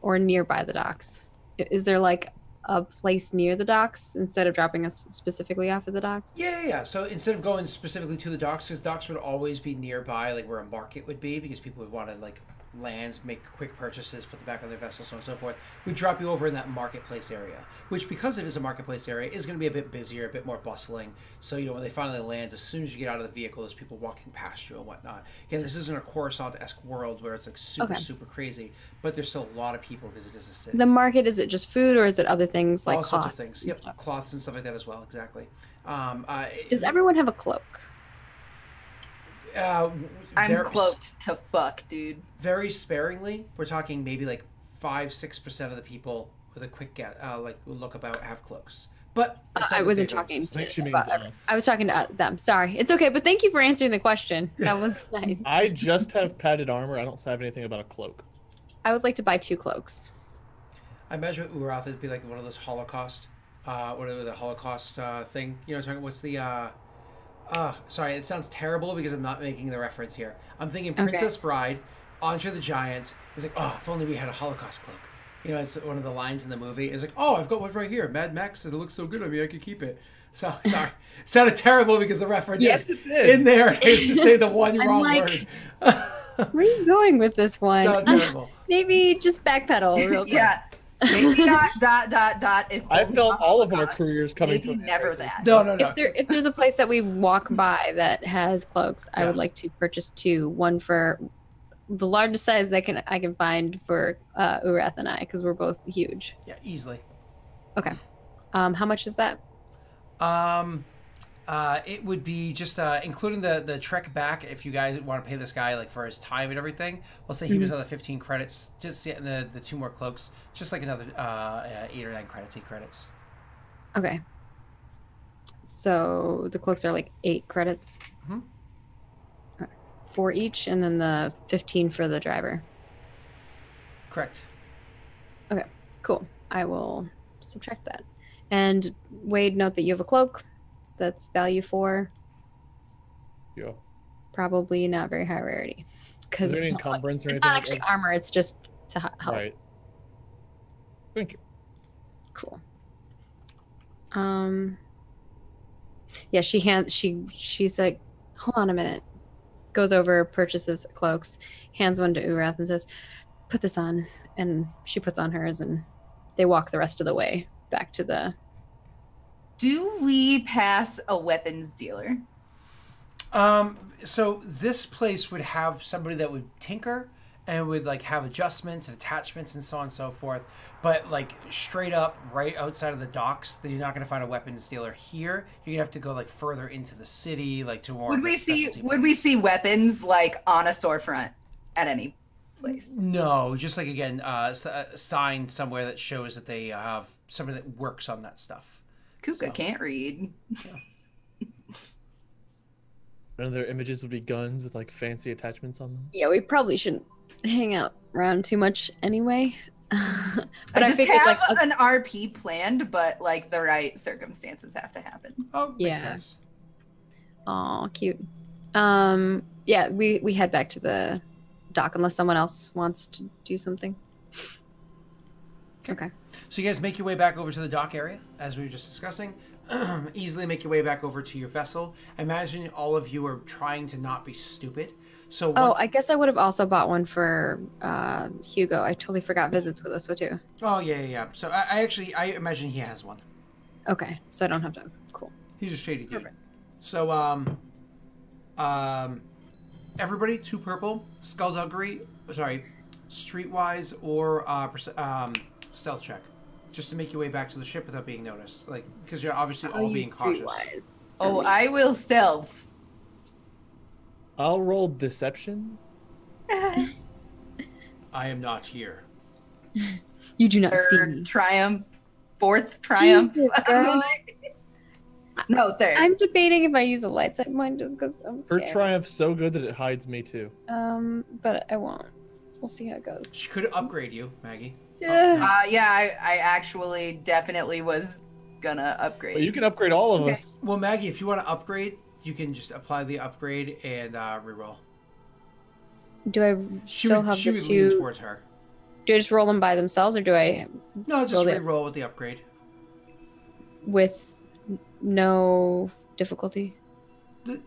or nearby the docks. Is there like a place near the docks instead of dropping us specifically off at the docks? Yeah. So instead of going specifically to the docks, because docks would always be nearby, like where a market would be, because people would want to like land, make quick purchases, put them back on their vessels, so on and so forth. We drop you over in that marketplace area, which, because it is a marketplace area, is going to be a bit busier, a bit more bustling. So when they finally land, as soon as you get out of the vehicle, there's people walking past you and whatnot. Again, this isn't a Coruscant-esque world where it's like super crazy, but there's still a lot of people because it is a city. The market, is it just food or is it other things like all cloths? sorts of things. Yep, stuff? cloths and stuff like that as well. Exactly. Does everyone have a cloak? I'm cloaked to fuck, dude. Very sparingly. We're talking maybe like 5-6% of the people with a quick look about have cloaks. But I wasn't talking I think she to means about us. everyone. I was talking to them. Sorry, it's okay. But thank you for answering the question. That was nice. I just have padded armor. I don't have anything about a cloak. I would like to buy 2 cloaks. I imagine Urath would be like one of those Holocaust, whatever the Holocaust thing. Talking what's the sorry, it sounds terrible because I'm not making the reference here. I'm thinking Princess Bride, Andre the Giant. It's like, oh, if only we had a Holocaust cloak. It's one of the lines in the movie. It's like, oh, I've got one right here. Mad Max said it looks so good on me, I could keep it. So, sorry. It sounded terrible because the reference is in there. It's just say the one wrong word. Where are you going with this one? Sounded terrible. Maybe just backpedal real quick. Yeah. Maybe not ... If I only felt all of our Holocaust. careers coming Maybe to an never end. that. No. If there's a place that we walk by that has cloaks, I would like to purchase 2. One for the largest size that I can find for Urath and I, because we're both huge. Yeah, easily. Okay. How much is that? It would be just including the trek back. If you guys want to pay this guy like for his time and everything, we'll say he was another 15 credits. Just getting the 2 more cloaks, just like another 8 or 9 credits, 8 credits. Okay. So the cloaks are like 8 credits. Mhm. Okay. 4 each, and then the 15 for the driver. Correct. Okay, cool. I will subtract that. And Wade, note that you have a cloak. That's value 4. Yeah. Probably not very high rarity. Is there any encumbrance or it's anything? not actually armor. It's just to help. Right. Thank you. Cool. Yeah, she's like, hold on a minute. Goes over, purchases cloaks, hands one to Urath and says, put this on. And she puts on hers, and they walk the rest of the way back to the... Do we pass a weapons dealer? So this place would have somebody that would tinker and would like have adjustments and attachments and so on and so forth. But like straight up right outside of the docks, you're not going to find a weapons dealer here. You're gonna have to go like further into the city, like to more. Would we see weapons like on a storefront at any place? No, just like again, a sign somewhere that shows that they have somebody that works on that stuff. Kuka can't read. None of their images would be guns with like fancy attachments on them. Yeah, we probably shouldn't hang out around too much anyway. But I just have an RP planned, but like the right circumstances have to happen. Oh, makes sense. Oh, cute. Yeah, we head back to the dock unless someone else wants to do something. Okay. So you guys make your way back over to the dock area, as we were just discussing. Easily make your way back over to your vessel. I imagine all of you are trying to not be stupid. So I guess I would have also bought one for Hugo. I totally forgot visits with us too. Oh yeah. So I imagine he has one. Okay, so I don't have to. Cool. He's a shady dude. Perfect. So everybody 2 purple, skullduggery, streetwise or stealth check, just to make your way back to the ship without being noticed. Like because you're obviously all being cautious. Oh, I will stealth. I'll roll deception. I am not here. You do not see Third me. triumph. 4th triumph. No, 3rd. I'm debating if I use a light side one just because I'm Her scared. triumph's so good that it hides me too. But I won't. We'll see how it goes. She could upgrade you, Maggie. Yeah, I actually definitely was gonna upgrade. But you can upgrade all of us. Well, Maggie, if you want to upgrade, you can just apply the upgrade and reroll. Do I still have she the would two? lean towards her. Do I just roll them by themselves, or do I No, just reroll with the upgrade. with no difficulty? Just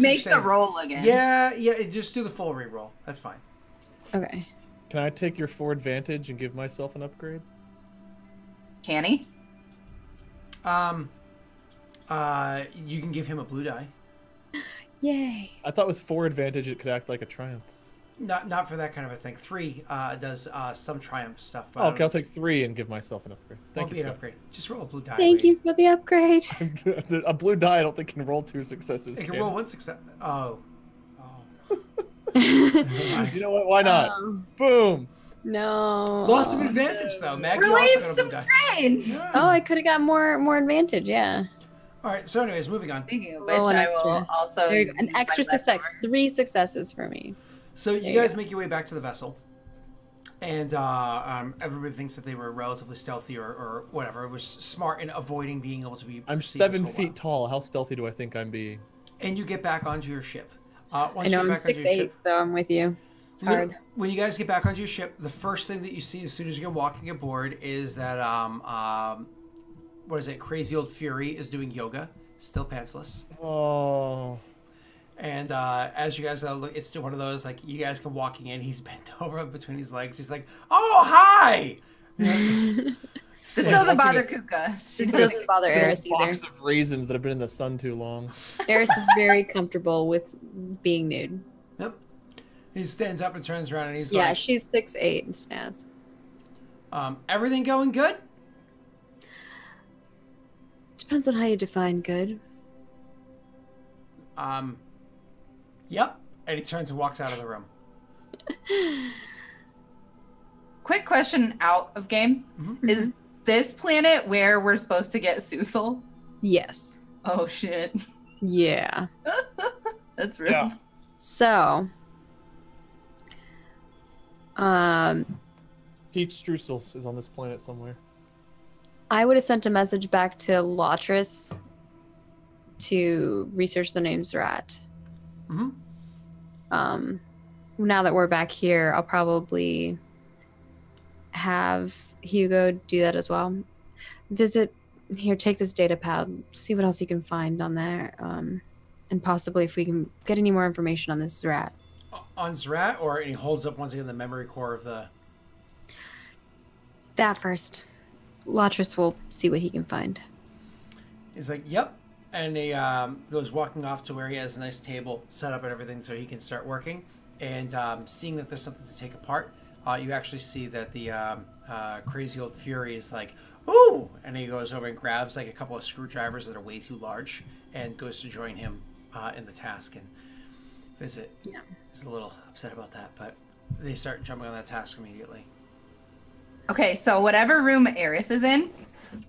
make the roll again. Yeah, just do the full reroll. That's fine. Okay. Can I take your 4 advantage and give myself an upgrade? Can he? You can give him a blue die. Yay. I thought with 4 advantage it could act like a triumph. Not for that kind of a thing. 3 does some triumph stuff. But Okay, I'll take 3 and give myself an upgrade. Thank you, an Scott. upgrade. Just roll a blue die. Thank you for the upgrade. A blue die I don't think can roll 2 successes. It can roll 1 success. Oh. You know what? Why not? Boom. No. Lots of advantage though. Maggie Relieve also got a some blue die. strain. Yeah. Oh, I could have got more advantage. Yeah. All right. So, anyways, moving on. Speaking of which, Roll an I extra. will also There you go. An use my extra success. leftover. 3 successes for me. So you There you guys go. make your way back to the vessel, and everybody thinks that they were relatively stealthy or whatever. It was smart in avoiding being able to be. I'm perceived 7 for a feet while. tall. How stealthy do I think I'm being? And you get back onto your ship. I Once know you I'm get back onto your 6'8", ship, so I'm with you. It's hard. when you guys get back onto your ship, the first thing that you see as soon as you're walking aboard is that what is it? Crazy Old Fury is doing yoga, still pantsless. Oh. And as you guys look, it's one of those like you guys come walking in. He's bent over between his legs. He's like, "Oh, hi." This Like doesn't watching bother a- Kuka. This doesn't bother Little Eris either. box of raisins that have been in the sun too long. Eris is very comfortable with being nude. Yep. He stands up and turns around and he's Yeah, like, she's 6'8" and snaz. "Everything going good?" Depends on how you define good. Yep. And he turns and walks out of the room. Quick question out of game. Is this planet where we're supposed to get Susul? Yes. Oh shit. Yeah. That's real. Yeah. So, Peach Strusels is on this planet somewhere. I would have sent a message back to Lotris to research the name Zerat. Mm-hmm. Now that we're back here, I'll probably have Hugo do that as well. Take this data pad, see what else you can find on there, and possibly if we can get any more information on this Zerat. On Zerat, or and he holds up once again the memory core of the. That first. Lotris will see what he can find. He's like, "Yep," and he goes walking off to where he has a nice table set up and everything so he can start working. and seeing that there's something to take apart, you actually see that the crazy old fury is like, ooh! And he goes over and grabs like a couple of screwdrivers that are way too large and goes to join him in the task and visit. Yeah. He's a little upset about that, but they start jumping on that task immediately. Okay, so whatever room Eris is in,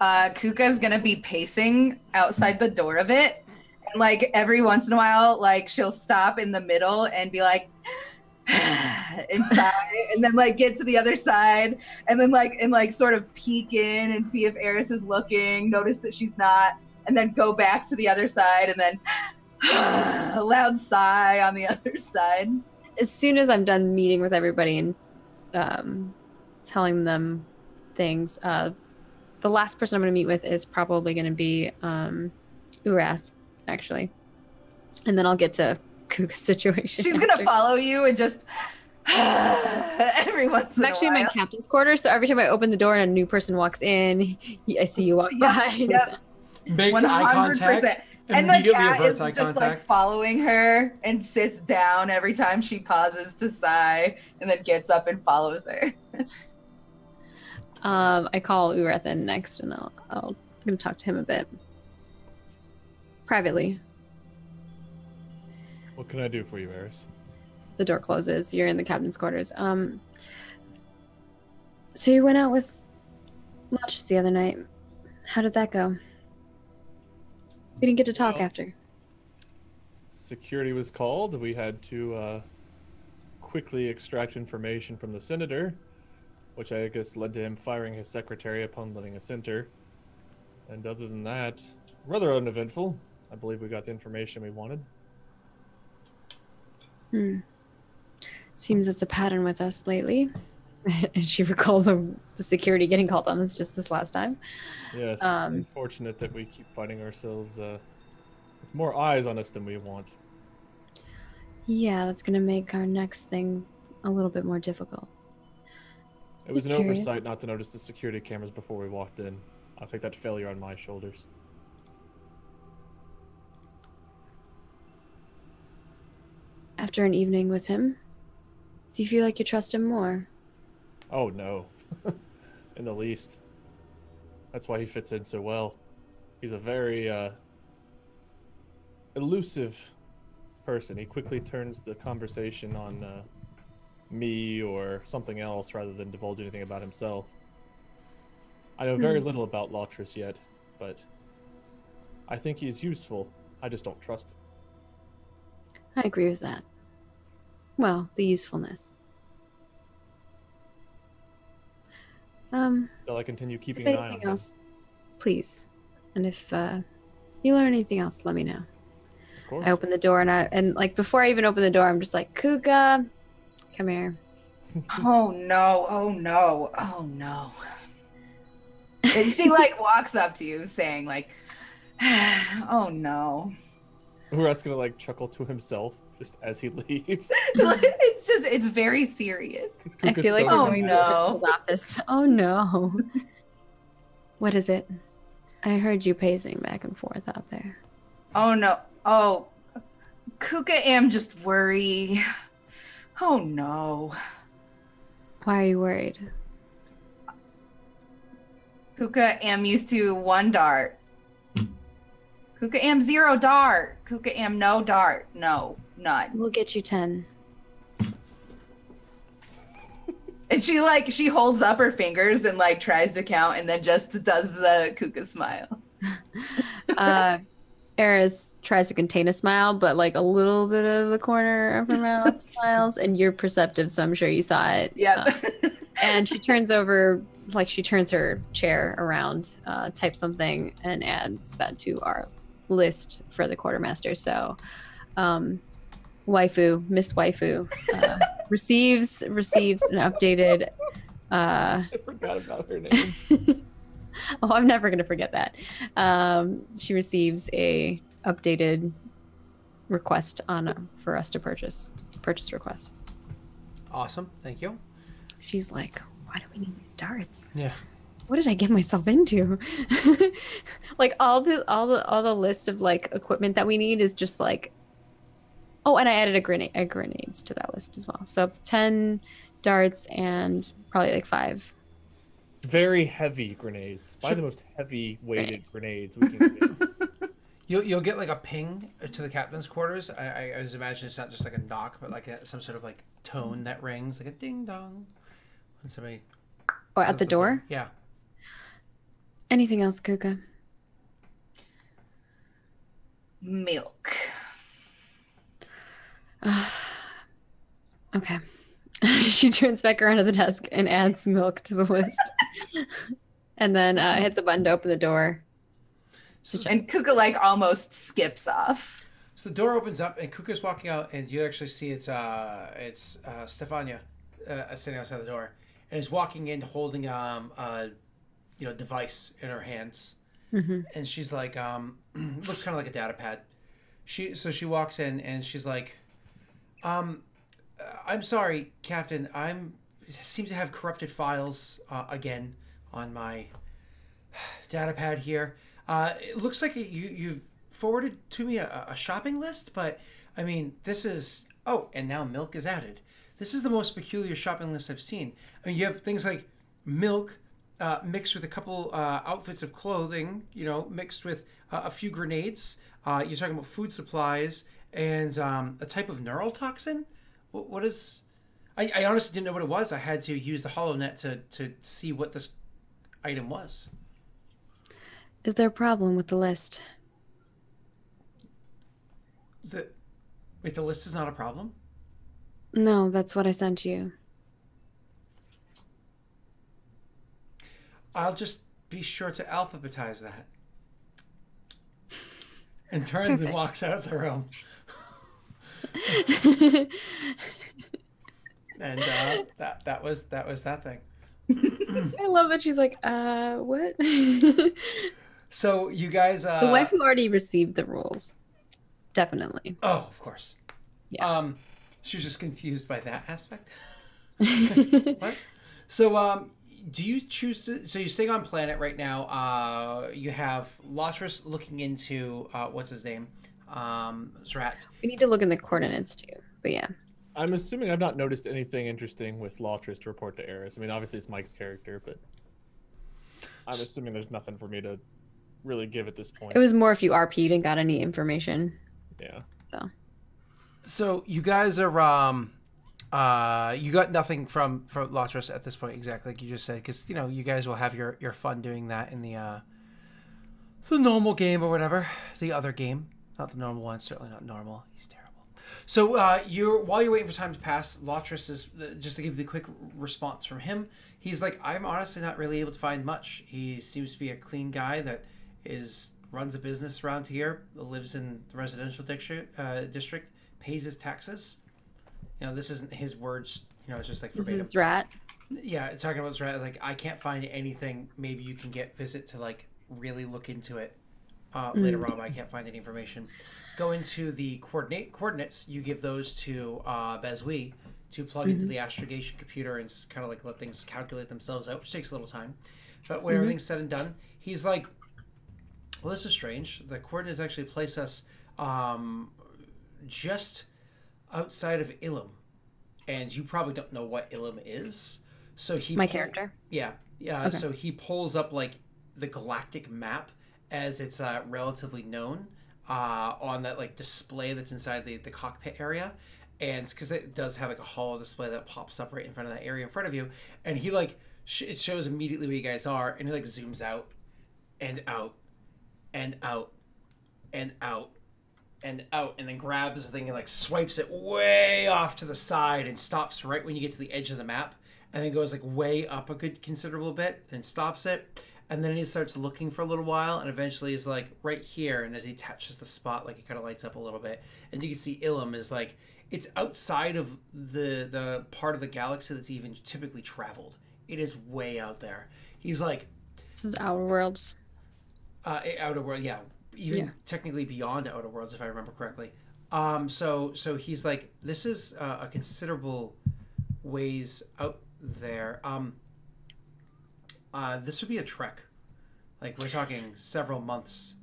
Kuka's gonna be pacing outside the door of it. And like every once in a while, like she'll stop in the middle and be like inside, and then like get to the other side, and then like sort of peek in and see if Eris is looking, notice that she's not, and then go back to the other side, and then a loud sigh on the other side. As soon as I'm done meeting with everybody and telling them things, the last person I'm going to meet with is probably going to be Urath, actually. And then I'll get to Kuka's situation. She's going to follow you and just every once in a while. I'm actually in my captain's quarters, so every time I open the door and a new person walks in, I see you walk by. Yep. Makes eye contact. And the cat is eye just contact. like following her and sits down every time she pauses to sigh, and then gets up and follows her. I call Urath in next, and I'm gonna talk to him a bit privately. What can I do for you, Eris? The door closes. You're in the captain's quarters. So you went out with Lutch the other night. How did that go? We didn't get to talk after. Security was called. We had to quickly extract information from the senator, which I guess led to him firing his secretary upon letting us enter. And other than that, rather uneventful. I believe we got the information we wanted. Seems it's a pattern with us lately. And she recalls the security getting called on us just this last time. Yes, unfortunate that we keep finding ourselves with more eyes on us than we want. Yeah, that's going to make our next thing a little bit more difficult. It was an Curious. oversight not to notice the security cameras before we walked in. I'll take that failure on my shoulders. After an evening with him, do you feel like you trust him more? Oh no, in the least. That's why he fits in so well. He's a very elusive person. He quickly turns the conversation on me or something else rather than divulge anything about himself. I know very little about Lotris yet, but I think he's useful. I just don't trust him. I agree with that. Well, the usefulness. Shall I continue keeping If an eye on anything him? else, please. And if you learn anything else, let me know. Of course. I open the door and like before I even open the door, I'm just like, Kuka, come here. Oh no, oh no, oh no. And she like walks up to you saying like, oh no. Urath's gonna like chuckle to himself just as he leaves. It's very serious. I feel like Oh, we're going to the no. principal's office. Oh no. What is it? I heard you pacing back and forth out there. Oh no. Oh, Kuka am just worry. Oh no. Why are you worried? Kuka am used to 1 dart. Kuka am 0 dart. Kuka am no dart. No, none. We'll get you 10. And she holds up her fingers and like tries to count and then just does the Kuka smile. Eris tries to contain a smile, but like a little bit of the corner of her mouth smiles, and you're perceptive, so I'm sure you saw it. Yep. And she turns over, like she turns her chair around, types something, and adds that to our list for the quartermaster. So, waifu, Miss Waifu, receives an updated. I forgot about her name. Oh, I'm never going to forget that. She receives a updated request for us to purchase request. Awesome, thank you. She's like, why do we need these darts? Yeah. What did I get myself into? Like all the list of like equipment that we need is just like Oh, and I added grenades to that list as well. So 10 darts and probably like 5 Very heavy grenades. Buy Sure. the most heavy weighted Grenades. grenades we can get. You'll get like a ping to the captain's quarters. I was imagining it's not just like a knock, but like some sort of like tone that rings, like a ding dong when somebody. Oh, at the door? Yeah. Anything else, Kuka? Milk. Okay. She turns back around to the desk and adds milk to the list. And then hits a button to open the door. And Kuka like almost skips off. So the door opens up and Kuka's walking out, and you actually see it's Stefania sitting outside the door, and is walking in holding device in her hands, and she's like looks kind of like a data pad. She walks in and she's like, I'm sorry, Captain. Seem to have corrupted files again on my data pad here. It looks like you've forwarded to me a shopping list, but I mean, this is... Oh, and now milk is added. This is the most peculiar shopping list I've seen. I mean, you have things like milk mixed with a couple outfits of clothing, mixed with a few grenades. You're talking about food supplies and a type of neural toxin. What is... I honestly didn't know what it was. I had to use the HoloNet to see what this item was. Is there a problem with the list? The list is not a problem? No, that's what I sent you. I'll just be sure to alphabetize that. And turns and walks out of the room. And that was that thing. I love that she's like, what? So you guys The waifu already received the rules. Definitely. Oh, of course. Yeah. She was just confused by that aspect. What? So do you choose to... So you're staying on planet right now. You have Lotris looking into what's his name? Zrat. We need to look in the coordinates too. But yeah. I'm assuming I've not noticed anything interesting with Lotris to report to Eris. I mean, obviously it's Mike's character, but I'm assuming there's nothing for me to really give at this point. It was more if you RP'd and got any information. Yeah. So you guys are you got nothing from Lotris at this point, exactly like you just said, because you guys will have your fun doing that in the normal game or whatever, the other game, not the normal one, certainly not normal. He's terrible. So while you're waiting for time to pass, Lotris is just to give you the quick response from him. He's like, I'm honestly not really able to find much. He seems to be a clean guy that runs a business around here, lives in the residential district, pays his taxes. This isn't his words. It's just like verbatim. This is Rat. Yeah, talking about Rat. Like, I can't find anything. Maybe you can visit to like really look into it later on. But I can't find any information. Go into the coordinates. You give those to Bezwi to plug into the astrogation computer and kind of like let things calculate themselves out, which takes a little time. But when everything's said and done, he's like, well, this is strange. The coordinates actually place us just outside of Ilum. And you probably don't know what Ilum is. So Character? Yeah. Okay. So he pulls up like the galactic map as it's relatively known on that like display that's inside the cockpit area. And because it does have like a holo display that pops up right in front of that area in front of you. And he like, it shows immediately where you guys are. And he like zooms out and out and out and out and out, and then grabs the thing and like swipes it way off to the side and stops right when you get to the edge of the map, and then goes like way up a good considerable bit, then stops it, and then he starts looking for a little while, and eventually is like right here, and as he touches the spot, like it kind of lights up a little bit, and you can see Ilum is like, it's outside of the part of the galaxy that's even typically traveled. It is way out there. He's like, this is Outer Worlds. Outer World, yeah. Even technically beyond Outer Worlds, if I remember correctly. So he's like, this is a considerable ways out there. This would be a trek. Like, we're talking several months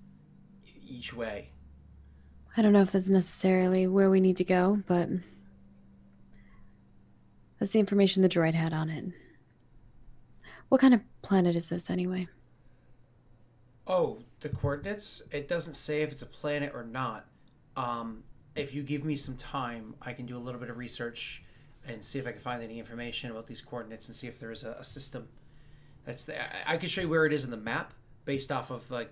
each way. I don't know if that's necessarily where we need to go, but that's the information the droid had on it. What kind of planet is this, anyway? Oh, the coordinates? It doesn't say if it's a planet or not. If you give me some time, I can do a little bit of research and see if I can find any information about these coordinates and see if there is a system. I can show you where it is in the map based off of like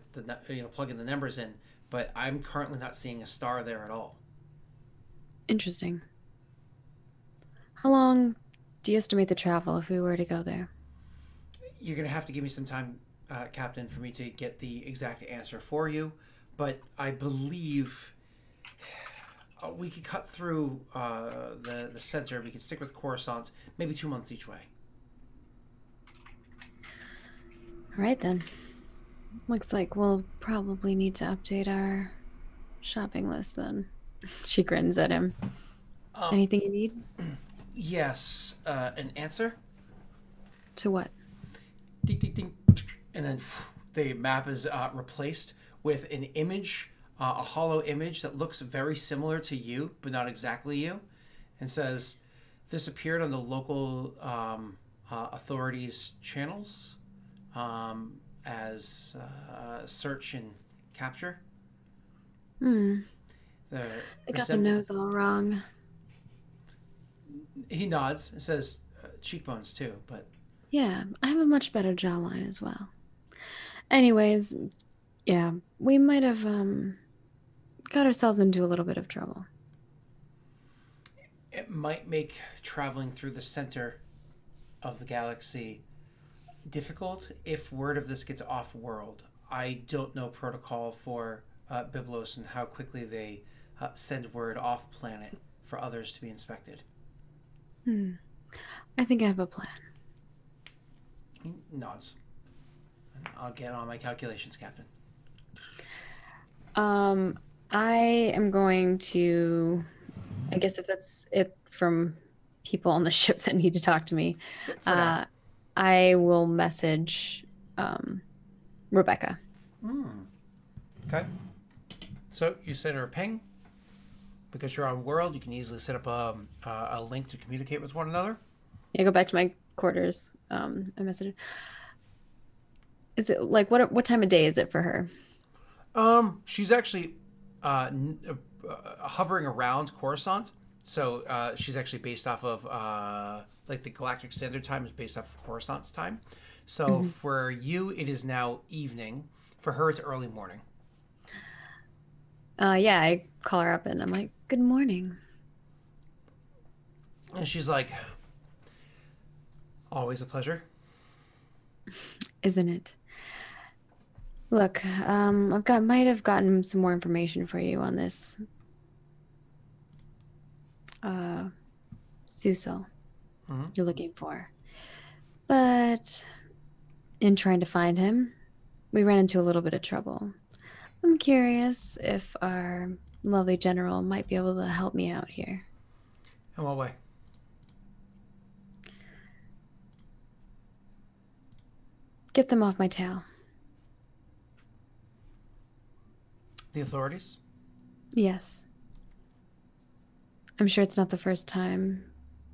plugging the numbers in, but I'm currently not seeing a star there at all. Interesting. How long do you estimate the travel if we were to go there? You're gonna have to give me some time, Captain, for me to get the exact answer for you, but I believe we could cut through the center. We could stick with Coruscant, maybe 2 months each way. All right, then. Looks like we'll probably need to update our shopping list then. She grins at him. Anything you need? Yes. An answer? To what? Ding, ding, ding. And then the map is replaced with an image, a hollow image that looks very similar to you, but not exactly you, and says, "This appeared on the local authorities' channels as search and capture." I got the nose all wrong. He nods and says, "Cheekbones too, but." Yeah, I have a much better jawline as well. Anyways, yeah, we might have got ourselves into a little bit of trouble. It might make traveling through the center of the galaxy difficult if word of this gets off-world. I don't know protocol for Byblos and how quickly they send word off-planet for others to be inspected. I think I have a plan. He nods. I'll get on my calculations, Captain. I am going to, I guess if that's it from people on the ship that need to talk to me, I will message Rebecca. Okay. So you send her a ping. Because you're on world, you can easily set up a link to communicate with one another. Yeah, go back to my quarters. I message. Is it like what time of day is it for her? She's actually hovering around Coruscant, so she's actually based off of like the Galactic Standard Time is based off of Coruscant's time. So for you, it is now evening. For her, it's early morning. Yeah, I call her up and I'm like, "Good morning." And she's like, "Always a pleasure." Isn't it? Look, might have gotten some more information for you on this Susel you're looking for. But in trying to find him, we ran into a little bit of trouble. I'm curious if our lovely general might be able to help me out here. In what way? Get them off my tail. The authorities? Yes. I'm sure it's not the first time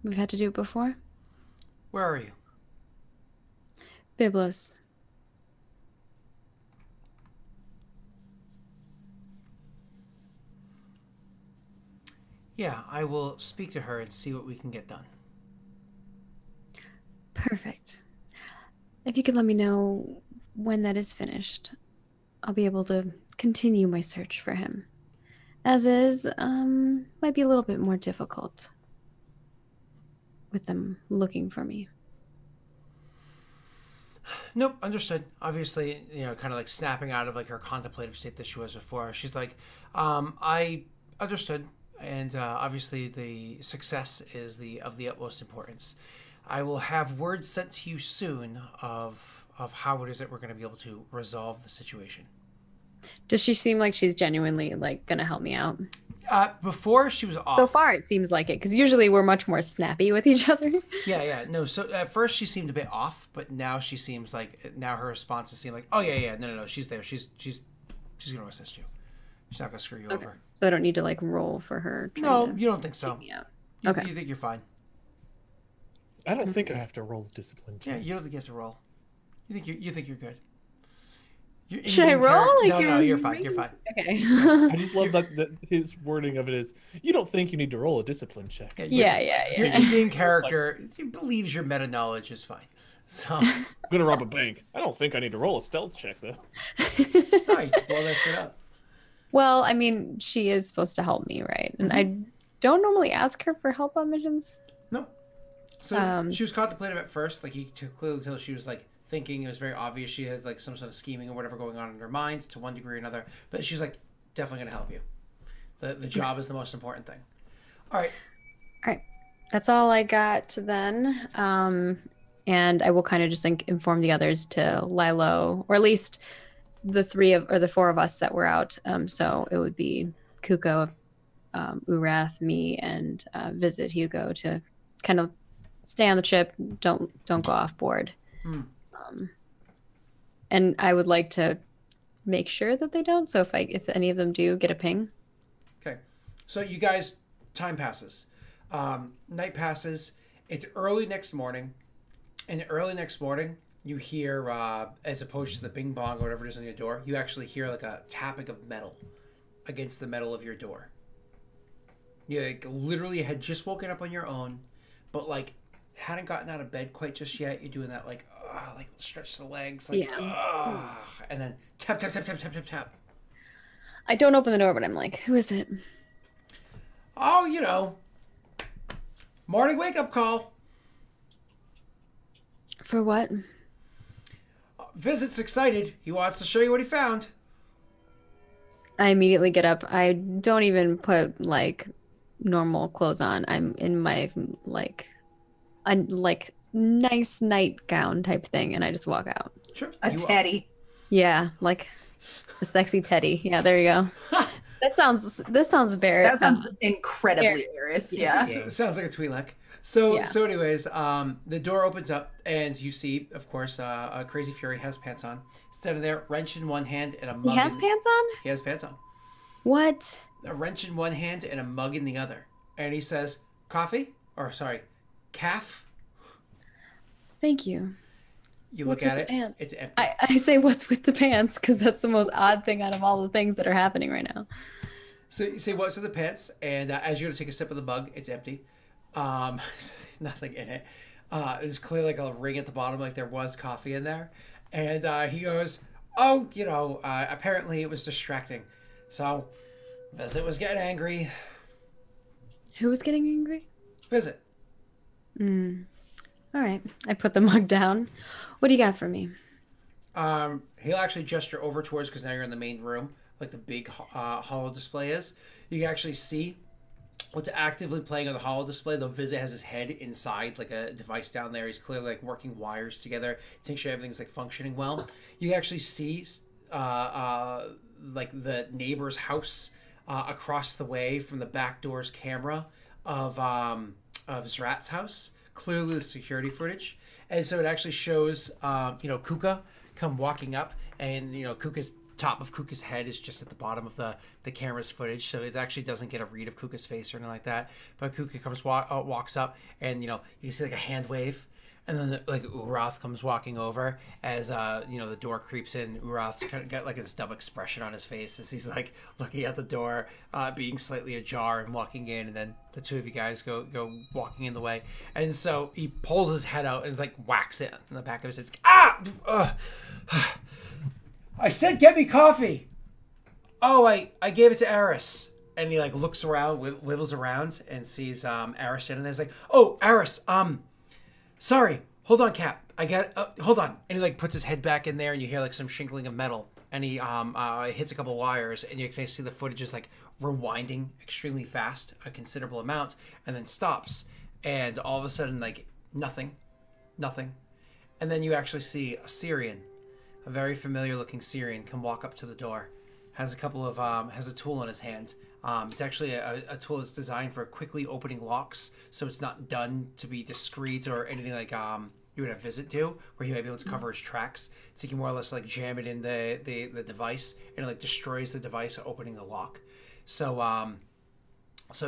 we've had to do it before. Where are you? Byblos. Yeah, I will speak to her and see what we can get done. Perfect. If you could let me know when that is finished, I'll be able to continue my search for him. As is, might be a little bit more difficult with them looking for me. Nope, understood. Obviously, kind of like snapping out of like her contemplative state that she was before. She's like, I understood. And obviously the success is of the utmost importance. I will have word sent to you soon of how it is that we're going to be able to resolve the situation. Does she seem like she's genuinely like going to help me out? Before she was off. So far it seems like it, because usually we're much more snappy with each other. Yeah. No, so at first she seemed a bit off, but now she seems like, now her responses seem like, oh yeah, no, she's there. She's going to assist you. She's not going to screw you over. So I don't need to like roll for her. No, you don't think so. Yeah. You, Okay. you think you're fine. I don't think I have to roll the discipline Yeah, check. you don't think you have to roll. You think you're good. Your Should I in-game roll? character- Like No, you're fine. You're fine. Okay. I just love that his wording of it is, you don't think you need to roll a discipline check. Yeah. Your in-game character believes your meta knowledge is fine. So, I'm gonna rob a bank. I don't think I need to roll a stealth check though. nice. Blow that shit up. Well, I mean, she is supposed to help me, right? And I don't normally ask her for help on missions. No. So she was contemplative at first, like you could clearly tell she was like thinking. It was very obvious she had like some sort of scheming or whatever going on in her minds to one degree or another. But she's like definitely going to help you. The job is the most important thing. All right. That's all I got then. And I will kind of just inform the others to lie low, or at least the four of us that were out. So it would be Kuko, Urath, me, and visit Hugo to kind of stay on the ship. Don't go off board. And I would like to make sure that they don't. So if any of them do, get a ping. Okay. So you guys, time passes. Night passes. It's early next morning. And early next morning, you hear, as opposed to the bing bong or whatever it is on your door, you actually hear like a tapping of metal against the metal of your door. You like, literally had just woken up on your own, but like hadn't gotten out of bed quite just yet. You're doing that like stretch the legs, like, and then tap, tap, tap, tap, tap, tap, tap. I don't open the door, but I'm like, who is it? Oh, morning wake up call. For what? Visit's excited. He wants to show you what he found. I immediately get up. I don't even put like normal clothes on. I'm in my like nice nightgown type thing, and I just walk out. Sure. A teddy. Yeah, like a sexy teddy. Yeah, there you go. This sounds very. That sounds incredibly Eris. Yeah. Sounds like a Twi'lek. So, Yeah. so anyways, the door opens up and you see, of course, Crazy Fury has pants on. Standing there, wrench in one hand and a mug. He has pants on? He has pants on. What? A wrench in one hand and a mug in the other. And he says, coffee? Or, sorry, calf? Thank you. You What's look at with it, the pants? it's empty. I say, what's with the pants? Because that's the most odd thing out of all the things that are happening right now. So you say, what's with the pants? And as you're going to take a sip of the mug, it's empty. Nothing in it. There's clearly like a ring at the bottom, like there was coffee in there. And he goes, oh, apparently it was distracting. So, Visit was getting angry. Who was getting angry? Visit. All right. I put the mug down. What do you got for me? He'll actually gesture over towards, because now you're in the main room, like the big holo display is. You can actually see what's actively playing on the holo display. The Visit has his head inside like a device down there. He's clearly like working wires together to make sure everything's like functioning well. You can actually see like the neighbor's house across the way from the back door's camera of Zrat's house. Clearly the security footage. And so it actually shows Kuka come walking up, and top of Kuka's head is just at the bottom of the camera's footage, so it actually doesn't get a read of Kuka's face or anything like that. But Kuka walks up, and you see like a hand wave, and then Urath comes walking over as the door creeps in. Urath's kind of got like this dumb expression on his face as he's like looking at the door being slightly ajar and walking in, and then the two of you guys go walking in the way, and so he pulls his head out and is like whacks it in the back of his head. I said get me coffee. Oh, I gave it to Eris. And he like looks around, wibbles around, and sees Eris standing there. He's like, oh, Eris, sorry, hold on, Cap. Hold on. And he like puts his head back in there, and you hear like some shingling of metal, and he hits a couple of wires, and you can see the footage is like rewinding extremely fast, a considerable amount, and then stops, and all of a sudden like nothing, and then you actually see a Syrian, a very familiar looking Syrian, come walk up to the door. Has a couple of has a tool in his hand. It's actually a tool that's designed for quickly opening locks, so it's not done to be discreet or anything like you would have Visit do, where he might be able to cover his tracks. So you can more or less like jam it in the device, and it like destroys the device opening the lock. So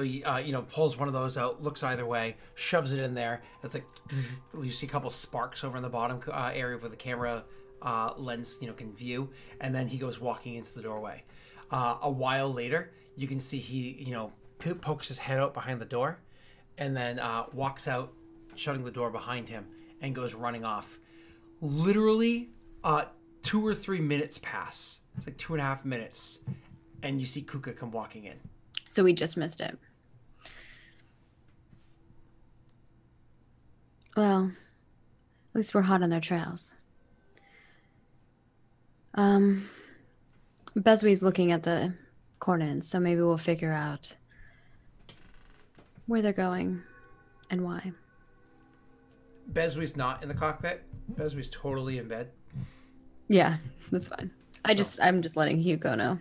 he, pulls one of those out, looks either way, shoves it in there. It's like you see a couple sparks over in the bottom area where the camera lens, can view, and then he goes walking into the doorway. A while later, you can see he, pokes his head out behind the door, and then walks out, shutting the door behind him, and goes running off. Literally, 2 or 3 minutes pass. It's like 2.5 minutes, and you see Kuka come walking in. So we just missed it. Well, at least we're hot on their trails. Beswee's looking at the coordinates, so maybe we'll figure out where they're going and why. Beswee's not in the cockpit. Beswee's totally in bed. Yeah, that's fine. I'm just letting Hugo know.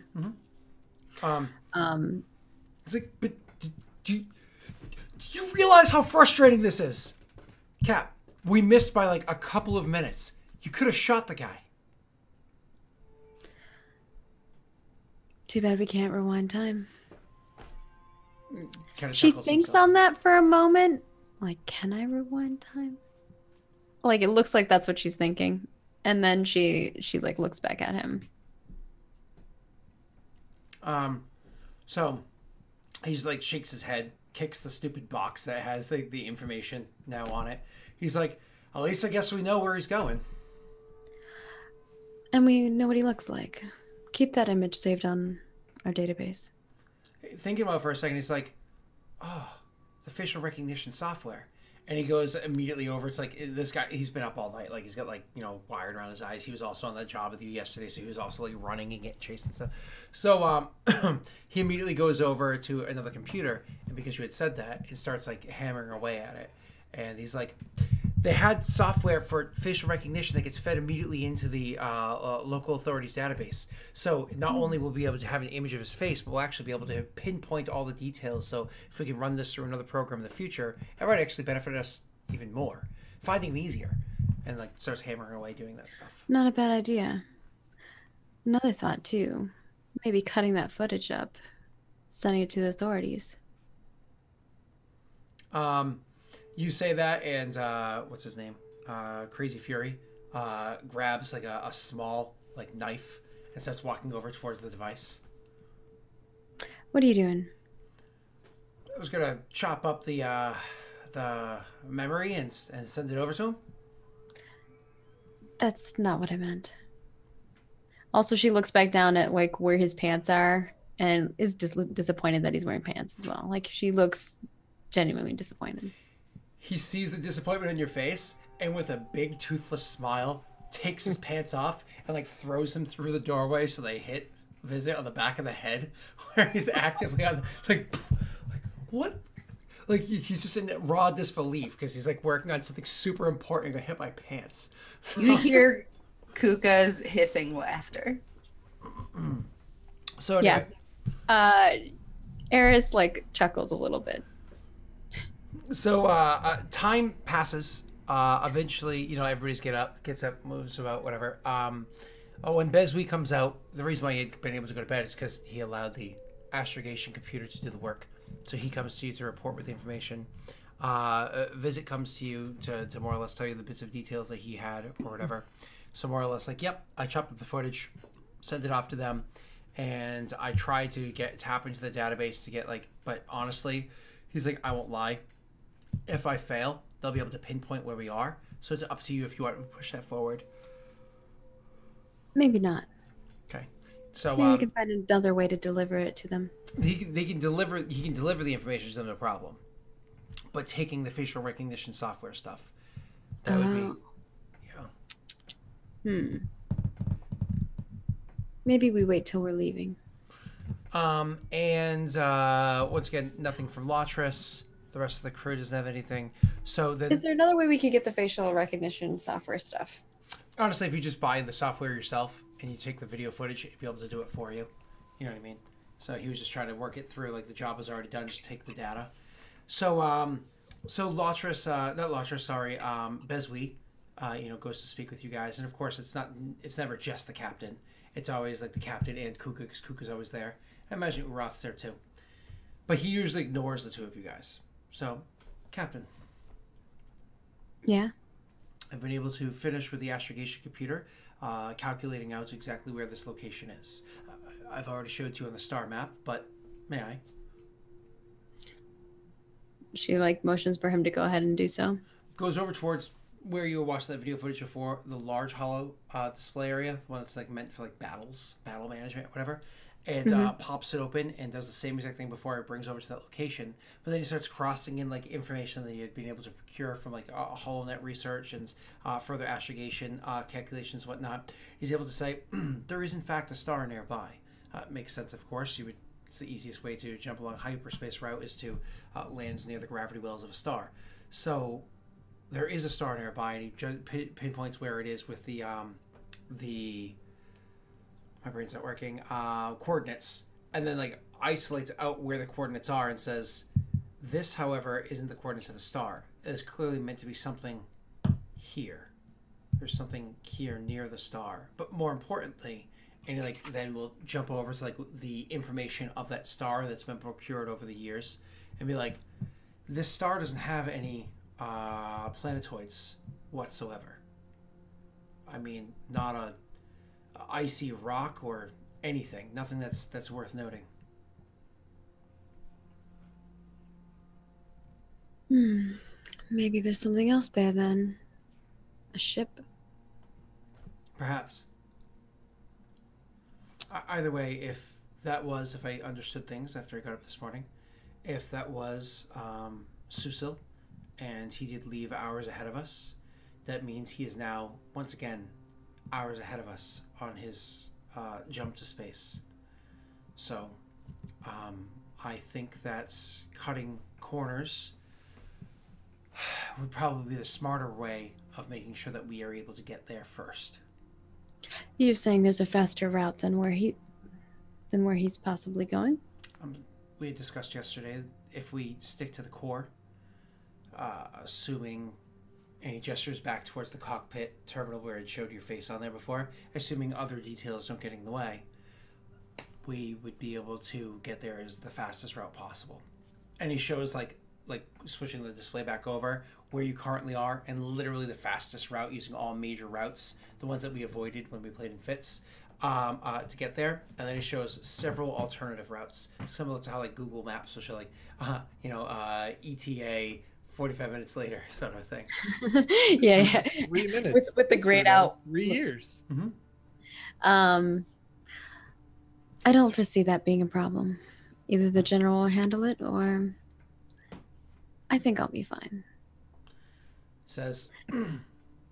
Mm-hmm. It's like, but do you realize how frustrating this is? Cap, we missed by like a couple of minutes. You could have shot the guy. Too bad we can't rewind time. Kind of She thinks on that for a moment. Like, can I rewind time? Like, it looks like that's what she's thinking. And then she like looks back at him. So he's like shakes his head, kicks the stupid box that has the information now on it. He's like, at least I guess we know where he's going. And we know what he looks like. Keep that image saved on our database. Thinking about it for a second, he's like, oh, the facial recognition software. And he goes immediately over. It's like, this guy, he's been up all night. Like, he's got, like, wired around his eyes. He was also on that job with you yesterday, so he was also, like, running and getting chased and stuff. So, he immediately goes over to another computer, and because you had said that, it starts, like, hammering away at it. And he's like, they had software for facial recognition that gets fed immediately into the local authorities database. So not only will we be able to have an image of his face, but we'll actually be able to pinpoint all the details. So if we can run this through another program in the future, it might actually benefit us even more, finding him easier. And like starts hammering away doing that stuff. Not a bad idea. Another thought too, maybe cutting that footage up, sending it to the authorities. You say that, and what's his name? Crazy Fury grabs like a small like knife and starts walking over towards the device. What are you doing? I was gonna chop up the memory and send it over to him. That's not what I meant. Also, she looks back down at like where his pants are and is disappointed that he's wearing pants as well. Like she looks genuinely disappointed. He sees the disappointment on your face and with a big toothless smile takes his pants off and like throws him through the doorway so they hit Visit on the back of the head where he's actively on like what? Like he's just in raw disbelief because he's like working on something super important and got hit by pants. You hear Kuka's hissing laughter. So anyway. Yeah. Eris like chuckles a little bit. So time passes. Eventually, everybody's gets up, moves about, whatever. When Beswee comes out, the reason why he had been able to go to bed is because he allowed the astrogation computer to do the work. So he comes to you to report with the information. Visit comes to you to more or less tell you the bits of details that he had or whatever. So more or less like, yep, I chopped up the footage, sent it off to them, and I tried to tap into the database to get but honestly, he's like, I won't lie. If I fail, they'll be able to pinpoint where we are. So it's up to you if you want to push that forward. Maybe not. Okay. So maybe we can find another way to deliver it to them. He can deliver the information to them, no problem. But taking the facial recognition software stuff, that would be, Maybe we wait till we're leaving. And once again, nothing from Latris. The rest of the crew doesn't have anything. So then, is there another way we could get the facial recognition software stuff? Honestly, if you just buy the software yourself and you take the video footage, you'd be able to do it for you. You know what I mean? So he was just trying to work it through. Like the job was already done, just take the data. So Latris, not Latris, sorry, Beswee, goes to speak with you guys, and of course it's never just the captain. It's always like the captain and Kuka, because Kuka's always there. I imagine Uroth's there too. But he usually ignores the two of you guys. So, Captain. Yeah. I've been able to finish with the astrogation computer, calculating out exactly where this location is. I've already showed it to you on the star map, but may I? She like motions for him to go ahead and do so. Goes over towards where you were watching that video footage before, the large hollow display area, the one that's like meant for like battle management, whatever. And pops it open and does the same exact thing before it brings over to that location. But then he starts crossing in like information that he had been able to procure from like HoloNet research and further astrogation calculations and whatnot. He's able to say there is in fact a star nearby. Makes sense, of course. It's the easiest way to jump along a hyperspace route is to land near the gravity wells of a star. So there is a star nearby, and he pinpoints where it is with the my brain's not working, coordinates, and then like isolates out where the coordinates are and says, this, however, isn't the coordinates of the star. It is clearly meant to be something here. There's something here near the star. But more importantly, and he like then will jump over to like the information of that star that's been procured over the years and be like, this star doesn't have any planetoids whatsoever. I mean, not a icy rock or anything. Nothing that's worth noting. Maybe there's something else there then. A ship? Perhaps. Either way, if I understood things after I got up this morning, if that was Susil, and he did leave hours ahead of us, that means he is now, once again, hours ahead of us on his jump to space. So, I think that cutting corners would probably be the smarter way of making sure that we are able to get there first. You're saying there's a faster route than where he's possibly going? We had discussed yesterday, if we stick to the core, assuming any gestures back towards the cockpit terminal where it showed your face on there before, assuming other details don't get in the way, we would be able to get there as the fastest route possible. And he shows like switching the display back over where you currently are, and literally the fastest route using all major routes, the ones that we avoided when we played in FITS, to get there. And then it shows several alternative routes, similar to how like Google Maps will show like ETA 45 minutes later sort of thing. yeah 3 minutes with the grayed out 3 years. I don't foresee that being a problem. Either the general will handle it, or I think I'll be fine. Says,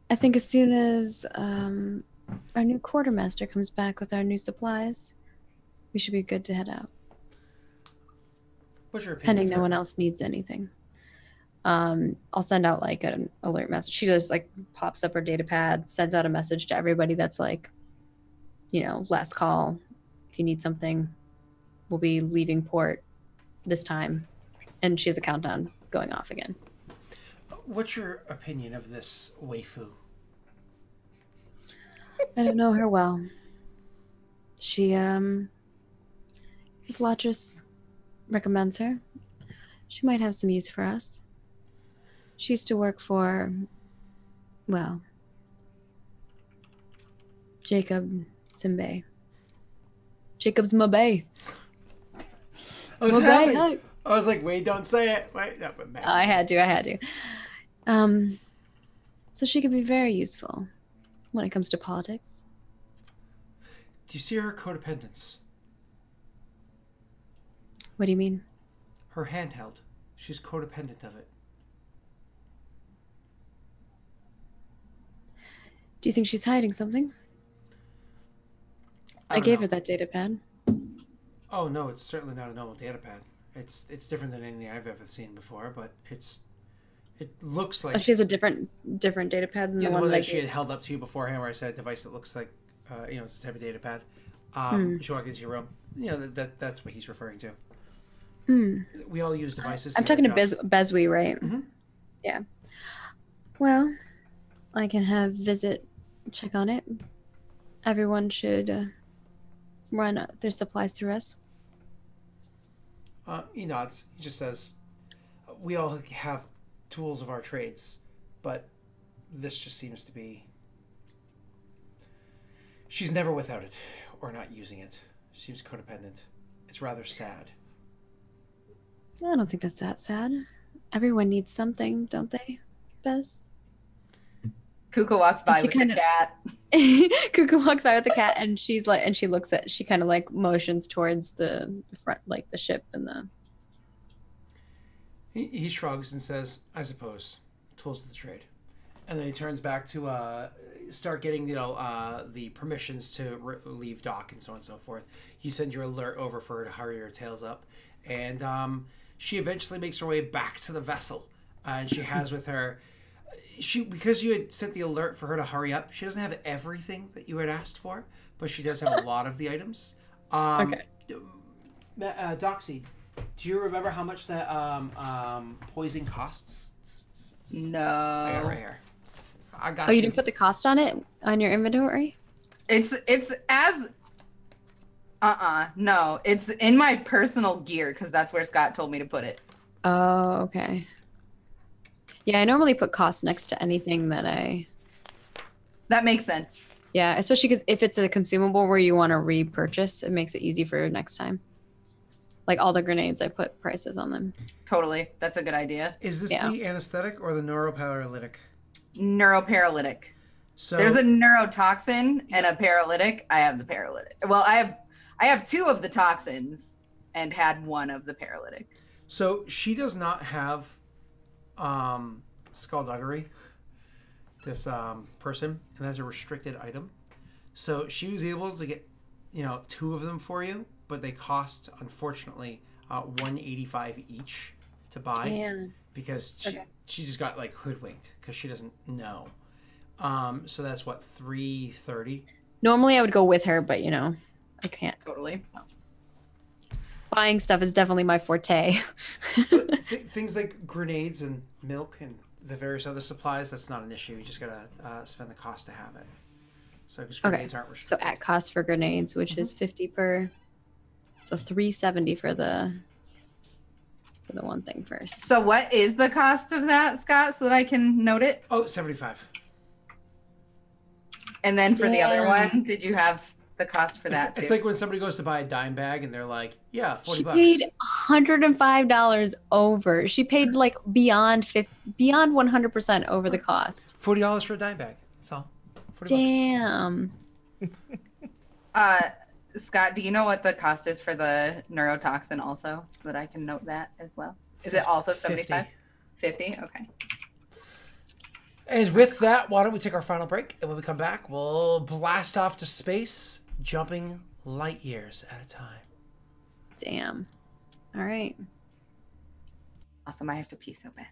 I think as soon as our new quartermaster comes back with our new supplies, we should be good to head out. what's your opinion? Pending no one else needs anything. I'll send out like an alert message. She just like pops up her data pad, sends out a message to everybody that's like, last call. If you need something, we'll be leaving port this time. And she has a countdown going off again. What's your opinion of this waifu? I don't know her well. She, if Latris recommends her, she might have some use for us. She used to work for, well, Jacob Simbe. Jacob's Mabe. I was like, wait, don't say it. Wait, that would matter. I had to. So she could be very useful when it comes to politics. Do you see her codependence? What do you mean? Her handheld. She's codependent of it. Do you think she's hiding something? I gave her that data pad. Oh no, it's certainly not a normal data pad. It's different than anything I've ever seen before, but it looks like. Oh, she has a different data pad than the one that she had held up to you beforehand, where I said a device that looks like, it's a type of data pad. She walked into your room. That's what he's referring to. We all use devices. I'm talking to Bezwi, right? Mm-hmm. Yeah. Well, I can have Visit check on it. Everyone should run their supplies through us. He nods. He just says, "We all have tools of our trades, but this just seems to be. She's never without it, or not using it. She seems codependent. It's rather sad." I don't think that's that sad. Everyone needs something, don't they, Bez? Kuka walks by She with the kinda- cat. Kuka walks by with the cat, and she's like, and she looks at, she kind of like motions towards the front, like the ship and the. He shrugs and says, "I suppose tools of the trade," and then he turns back to start getting the permissions to leave dock and so on and so forth. You send your alert over for her to hurry her tails up, and she eventually makes her way back to the vessel, and she has with her. Because you had sent the alert for her to hurry up, she doesn't have everything that you had asked for, but she does have a lot of the items. Okay. Doxy, do you remember how much that poison costs? No. I got it right here. I got Oh, you didn't put the cost on it on your inventory? It's as no. It's in my personal gear because that's where Scott told me to put it. Oh, okay. Yeah, I normally put cost next to anything that I. That makes sense. Yeah, especially because if it's a consumable where you want to repurchase, it makes it easy for next time. Like all the grenades, I put prices on them. Totally. That's a good idea. Is this Yeah. the anesthetic or the neuroparalytic? Neuroparalytic. So There's a neurotoxin and a paralytic. I have the paralytic. Well, I have two of the toxins and had one of the paralytic. So she does not have skullduggery, this person, and that's a restricted item. So she was able to get, two of them for you, but they cost, unfortunately, $185 each to buy. Damn. Because she just got like hoodwinked because she doesn't know. So that's what, $330. Normally I would go with her, but I can't. Totally. Buying stuff is definitely my forte. But things like grenades and milk and the various other supplies, that's not an issue. You just gotta spend the cost to have it. So because grenades aren't So restricted. at cost for grenades, which is 50 per. So 370 for the one thing first. So what is the cost of that, Scott, so that I can note it? Oh, 75. And then for the other Damn. one, did you have the cost for that It's too? like when somebody goes to buy a dime bag and they're like, yeah, 40 She bucks. paid $105 over. She paid like beyond 100% over the cost. $40 for a dime bag. That's all. 40 Damn. Scott, do you know what the cost is for the neurotoxin also, so that I can note that as well? Is it also 75? 50? Okay. And with that, why don't we take our final break? And when we come back, we'll blast off to space, jumping light years at a time. Damn. All right. Awesome. I have to pee so bad.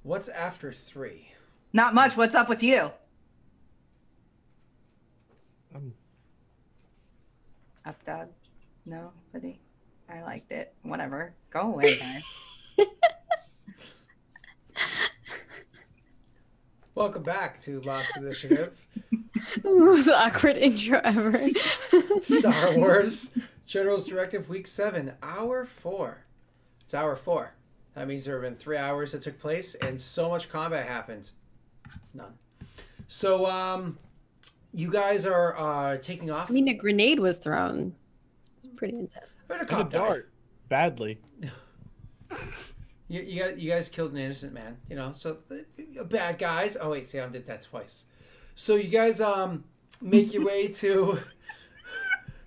What's after 3? Not much. What's up with you? Up dog. No, buddy. I liked it. Whatever. Go away, guys. Welcome back to Lost Initiative. Most awkward intro ever. Star Wars General's Directive Week 7, Hour 4. It's Hour 4. That means there have been 3 hours that took place and so much combat happened. None. So, you guys are taking off. I mean, a grenade was thrown. It's pretty intense. But a And a cop died. dart. Badly. You guys killed an innocent man, you know, so bad guys. Oh wait, Sam did that twice. So you guys make your way to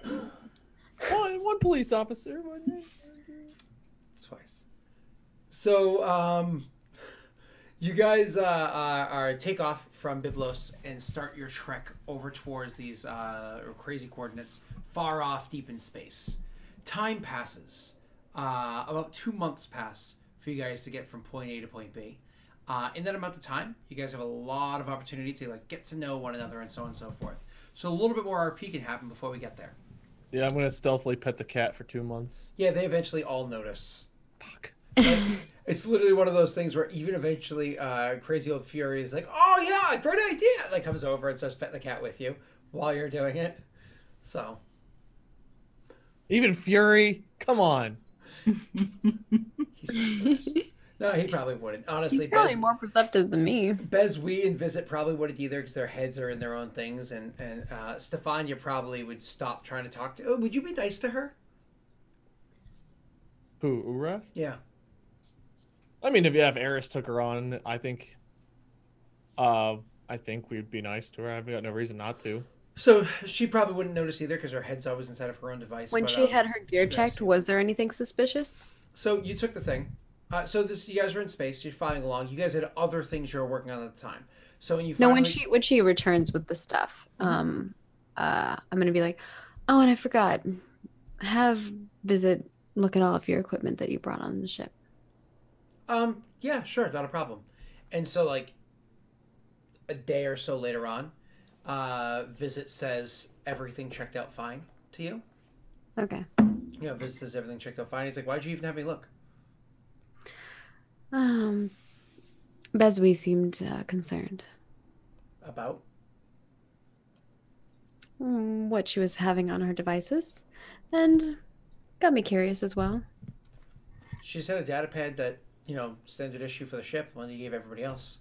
one police officer. twice. So you guys are take off from Byblos and start your trek over towards these crazy coordinates far off deep in space. Time passes. About 2 months pass for you guys to get from point A to point B. In that amount of time, you guys have a lot of opportunity to like get to know one another and so on and so forth. So a little bit more RP can happen before we get there. Yeah, I'm gonna stealthily pet the cat for 2 months. Yeah, they eventually all notice. Fuck. Like, it's literally one of those things where even eventually crazy old Fury is like, oh yeah, great idea, like comes over and starts petting the cat with you while you're doing it. So Even Fury, come on. he's the first. No, he probably wouldn't. Honestly, He's probably Bez, more perceptive than me. Bez, we and Visit probably wouldn't either because their heads are in their own things. And Stefania probably would stop trying to talk to. Oh, would you be nice to her? Who, Urath? Yeah. I mean, if Eris took her on, I think we'd be nice to her. I've got no reason not to. So she probably wouldn't notice either because her head's always inside of her own device. When but, she had her gear she'd be nice checked, to you. was there anything suspicious? So you took the thing. You guys were in space. You're flying along. You guys had other things you were working on at the time. So when you No, finally... when she returns with the stuff, I'm gonna be like, oh, and I forgot, have Visit look at all of your equipment that you brought on the ship. Yeah, sure, not a problem. And so like a day or so later on, Visit says everything checked out fine to you. Okay. You know, Visit says everything checked out fine. He's like, why'd you even have me look? Beswie seemed concerned. About? What she was having on her devices, and got me curious as well. She said a data pad that, you know, standard issue for the ship, the one that you gave everybody else.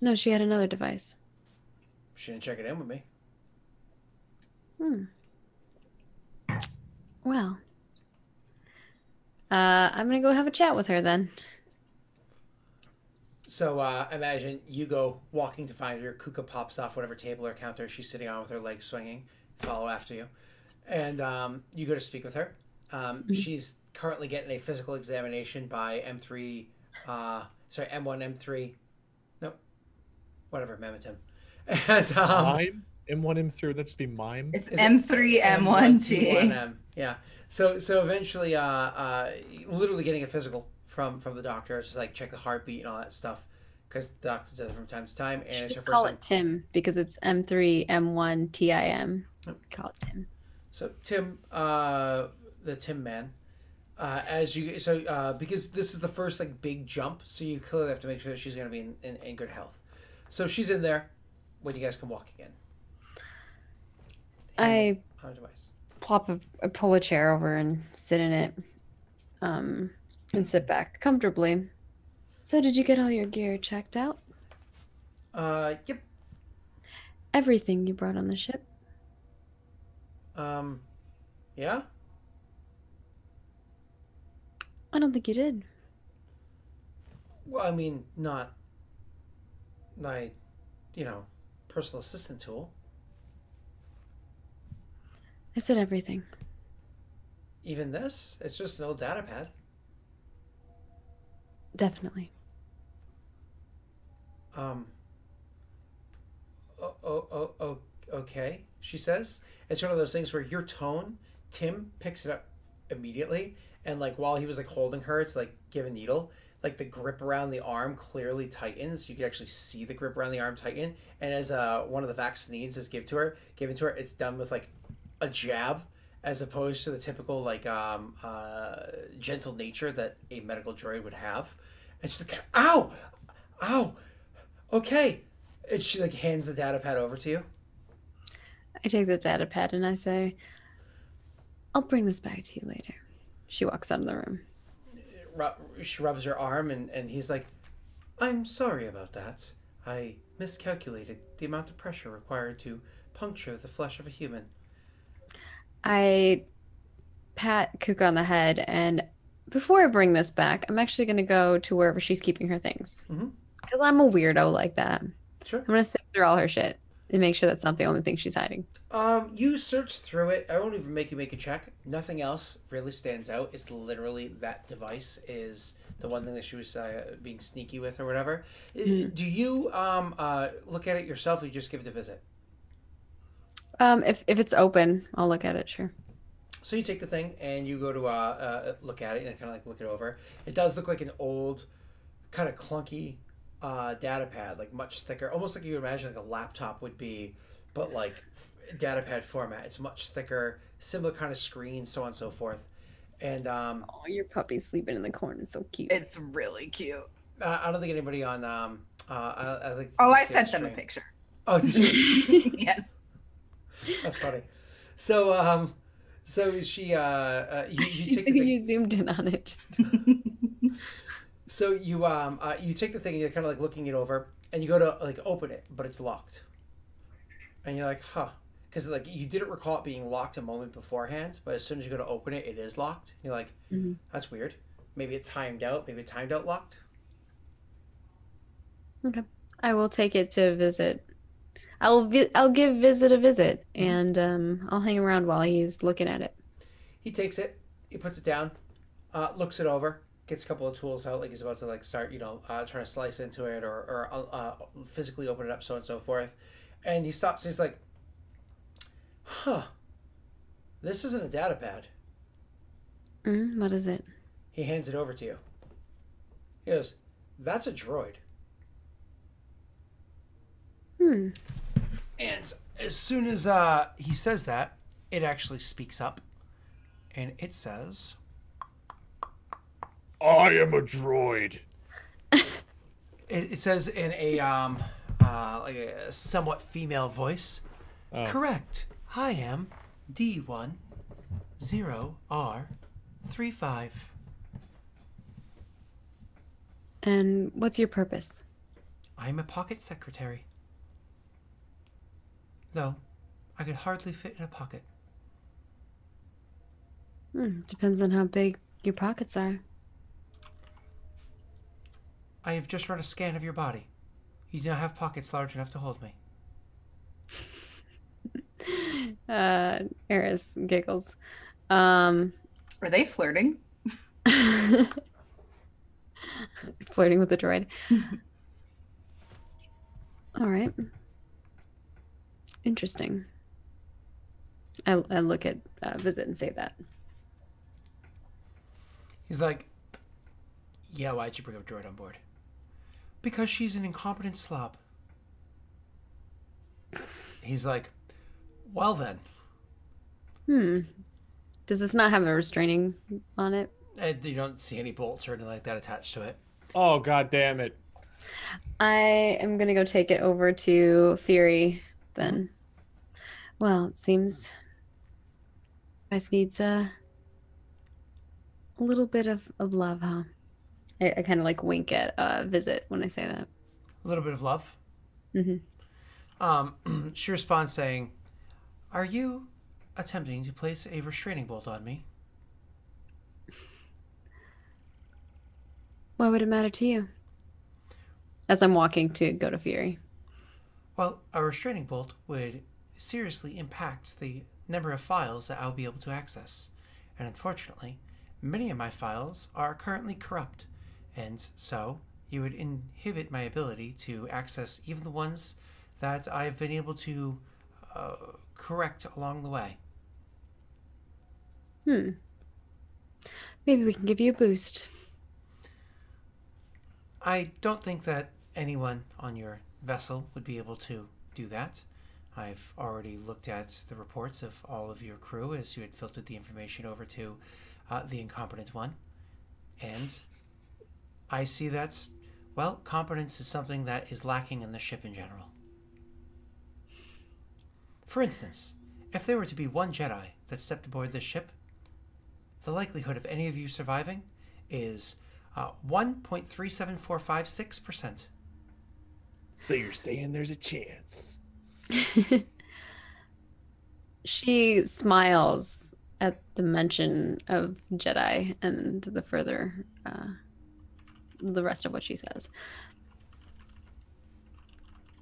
No, she had another device. She didn't check it in with me. Well, I'm gonna go have a chat with her then. So imagine you go walking to find her. Kuka pops off whatever table or counter she's sitting on with her legs swinging. Follow after you. And you go to speak with her. She's currently getting a physical examination by M1, M3. No, whatever, Memitim. And Mime? M1, M3, would that just be mime? It's M3, M1T. M1M. Yeah. So eventually, literally getting a physical from the doctor. It's just like check the heartbeat and all that stuff, because the doctor does it from time to time. And it's her Just first call time. it Tim because it's M3, M1, TIM. Call it Tim. So Tim, the Tim man, because this is the first like big jump, so you clearly have to make sure that she's going to be in good health. So she's in there when you guys can walk again. I On a device. pull a chair over and sit in it, and sit back comfortably. So did you get all your gear checked out? Yep. Everything you brought on the ship? Yeah. I don't think you did. Well, I mean, not my, personal assistant tool. I said everything. Even this? It's just an old data pad. Definitely. Okay, she says. It's one of those things where your tone, Tim picks it up immediately. And like while he was like holding her to like give a needle, like the grip around the arm clearly tightens. You can actually see the grip around the arm tighten. And as one of the vaccines is given to her, it's done with like a jab as opposed to the typical like gentle nature that a medical droid would have. And she's like, "Ow, ow, okay." And she like hands the data pad over to you. I take the data pad and I say, I'll bring this back to you later. She walks out of the room. She rubs her arm, and he's like, "I'm sorry about that. I miscalculated the amount of pressure required to puncture the flesh of a human." I pat Kuka on the head, and before I bring this back, I'm actually going to go to wherever she's keeping her things. Mm-hmm. Because I'm a weirdo like that. Sure. I'm going to sift through all her shit and make sure that's not the only thing she's hiding. You search through it. I won't even make you make a check. Nothing else really stands out. It's literally that device is the one thing that she was being sneaky with or whatever. Mm-hmm. Do you look at it yourself, or you just give it a visit? If it's open, I'll look at it, sure. So you take the thing and you go to look at it and kind of like look it over. It does look like an old, kind of clunky data pad, like much thicker, almost like you would imagine like a laptop would be, but like data pad format. It's much thicker, similar kind of screen, so on and so forth. And oh, your puppy's sleeping in the corner, so cute. It's really cute. I don't think anybody on I think. Oh, I sent them a picture. Oh, did you? Yes. That's funny. So so she you take the thing. You zoomed in on it. Just. So you take the thing and you're kind of like looking it over, and you go to like open it, but it's locked. And you're like, huh, because like you didn't recall it being locked a moment beforehand, but as soon as you go to open it, it is locked. You're like, that's weird. Maybe it timed out. Maybe it timed out locked. Okay, I will take it to visit. I'll give Visit a visit, and I'll hang around while he's looking at it. He takes it, he puts it down, looks it over, gets a couple of tools out, like he's about to like start, trying to slice into it or physically open it up, so on and so forth. And he stops. He's like, "Huh, this isn't a data pad." What is it? He hands it over to you. He goes, "That's a droid." And as soon as he says that, it actually speaks up, and it says, "I am a droid." It says in a like a somewhat female voice, "Correct. I am D10R35." And what's your purpose? I'm a pocket secretary. Though, I could hardly fit in a pocket. Depends on how big your pockets are. I have just run a scan of your body. You do not have pockets large enough to hold me. Eris giggles. Are they flirting? Flirting with the droid. All right. Interesting. I look at Visit and say that. He's like, "Yeah, why'd you bring a droid on board?" "Because she's an incompetent slob." He's like, "Well then." Does this not have a restraining on it? You don't see any bolts or anything like that attached to it. Oh, god damn it. I am going to go take it over to Fury then. Well, it seems Vice needs a little bit of love, huh? I kind of like wink at Visit when I say that. A little bit of love. Mm-hmm. She responds saying, "Are you attempting to place a restraining bolt on me?" Why would it matter to you? As I'm walking to go to Fury. Well, a restraining bolt would seriously impact the number of files that I'll be able to access. And unfortunately, many of my files are currently corrupt, and so you would inhibit my ability to access even the ones that I've been able to correct along the way. Maybe we can give you a boost. I don't think that anyone on your vessel would be able to do that. I've already looked at the reports of all of your crew as you had filtered the information over to the incompetent one. And I see that's, well, competence is something that is lacking in the ship in general. For instance, if there were to be one Jedi that stepped aboard this ship, the likelihood of any of you surviving is 1.37456%. So you're saying there's a chance? She smiles at the mention of Jedi and the rest of what she says.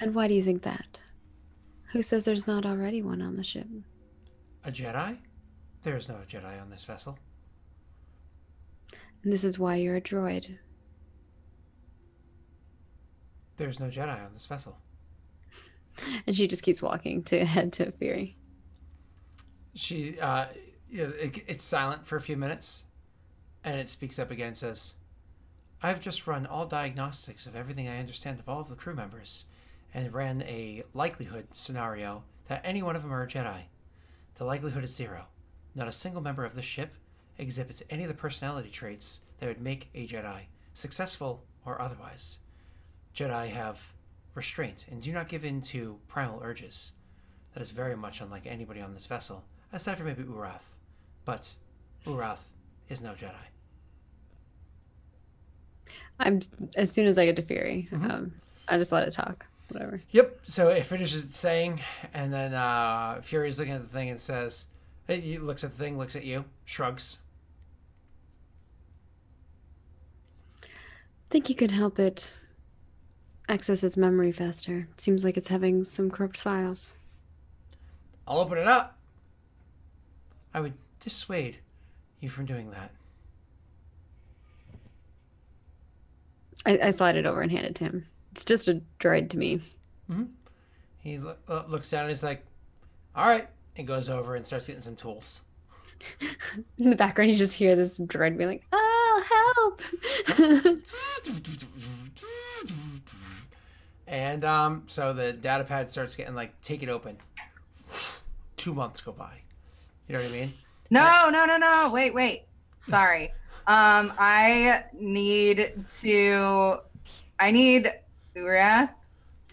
And why do you think that? Who says there's not already one on the ship? A Jedi? There is no Jedi on this vessel. And this is why you're a droid. There's no Jedi on this vessel. And she just keeps walking to head to Fury. She, it's silent for a few minutes, and it speaks up again and says, I've just run all diagnostics of everything I understand of all of the crew members, and ran a likelihood scenario that any one of them are a Jedi. The likelihood is 0. Not a single member of this ship exhibits any of the personality traits that would make a Jedi, successful or otherwise. Jedi have restraint and do not give in to primal urges. That is very much unlike anybody on this vessel, aside from maybe Urath. But Urath is no Jedi. As soon as I get to Fury, I just let it talk. Whatever. Yep. So it finishes its saying, and then Fury's looking at the thing and says, he looks at the thing, looks at you, shrugs. Think you can help it access its memory faster. It seems like it's having some corrupt files. I'll open it up. I would dissuade you from doing that. I slide it over and hand it to him. It's just a droid to me. Mm-hmm. He looks down and he's like, all right. And goes over and starts getting some tools. In the background, you just hear this droid being like, oh, help. And so the data pad starts getting like, take it open. 2 months go by. You know what I mean? No. Wait. Sorry. I need Urath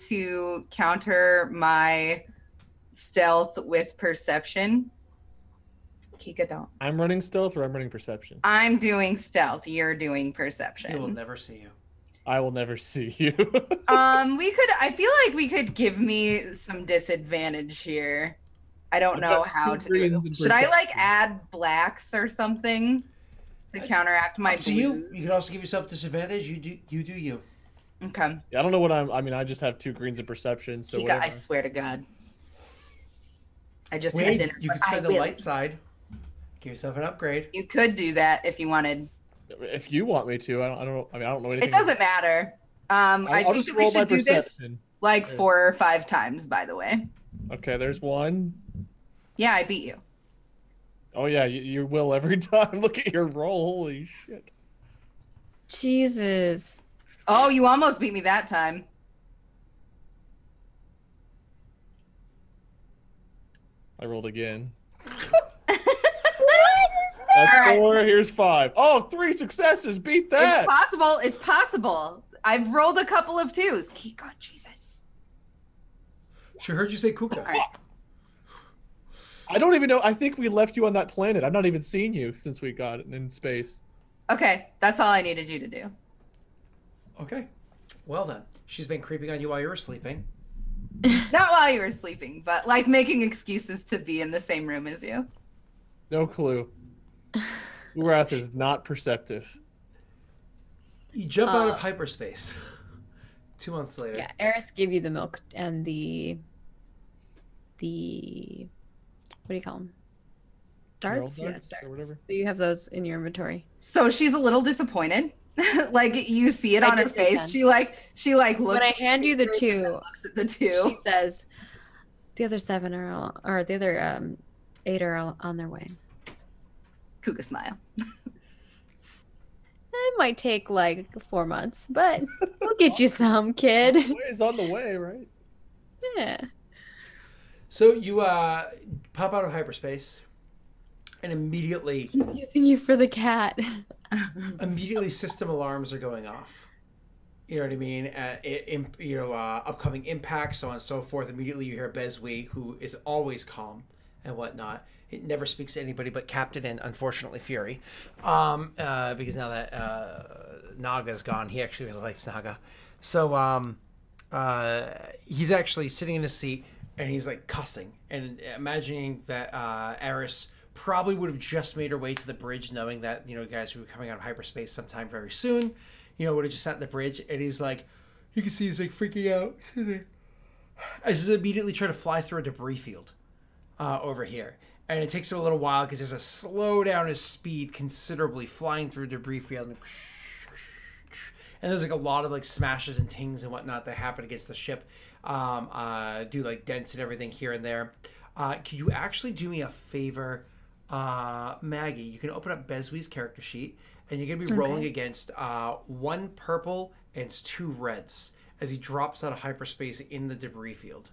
to counter my stealth with perception. Kika, don't. I'm running stealth or I'm running perception? I'm doing stealth. You're doing perception. He will never see you. I will never see you. I feel like we could give me some disadvantage here. I don't know how to do it. Should I like add blacks or something to counteract my blues? You can also give yourself disadvantage. You do you. Okay. Yeah, I don't know what I just have 2 greens in perception, so Kika, I swear to God. I just had dinner. You could spend the light side. Give yourself an upgrade. You could do that if you wanted. If you want me to, I don't know anything. It doesn't matter. I think that we should do this like 4 or 5 times, by the way. Okay, there's 1. Yeah, I beat you. Oh yeah, you will every time. Look at your roll. Holy shit. Jesus. Oh, you almost beat me that time. I rolled again. What is That's 4. Here's 5. Oh, 3 successes. Beat that. It's possible. I've rolled a couple of 2s. Kiko, Jesus. She heard you say Kuka. Right. I don't even know. I think we left you on that planet. I've not even seen you since we got in space. Okay, that's all I needed you to do. Okay. Well then, she's been creeping on you while you were sleeping. Not while you were sleeping, but like making excuses to be in the same room as you. No clue. Urath is not perceptive. You jump out of hyperspace. 2 months later. Yeah, Eris gave you the milk and the what do you call them? Darts? Yeah, darts darts. or whatever. So you have those in your inventory. So she's a little disappointed. Like you see it on her face. She like looks. When I hand you the 2, looks at the 2. she says, "The other 7 or the other 8 are on their way." Kuka smile. it might take like 4 months, but we'll get you some, kid. It's on the way, right? Yeah. So you pop out of hyperspace, and immediately He's using you for the cat. system alarms are going off. You know what I mean? Upcoming impacts, so on and so forth. Immediately you hear Bezwi, who is always calm and whatnot. It never speaks to anybody but Captain and, unfortunately, Fury. Because now that Naga's gone, he actually really likes Naga. So he's actually sitting in his seat, and he's, like, cussing. And imagining that Eris probably would have just made her way to the bridge, knowing that, guys would be coming out of hyperspace sometime very soon. Would have just sat at the bridge, and he's like, you can see he's like freaking out. As he's immediately trying to fly through a debris field over here. And it takes him a little while because there's a slow down his speed considerably flying through a debris field. And there's like a lot of like smashes and tings and whatnot that happen against the ship. Do like dents and everything here and there. Could you actually do me a favor, Maggie? You can open up Bezwi's character sheet. And you're going to be rolling against 1 purple and 2 reds as he drops out of hyperspace in the debris field.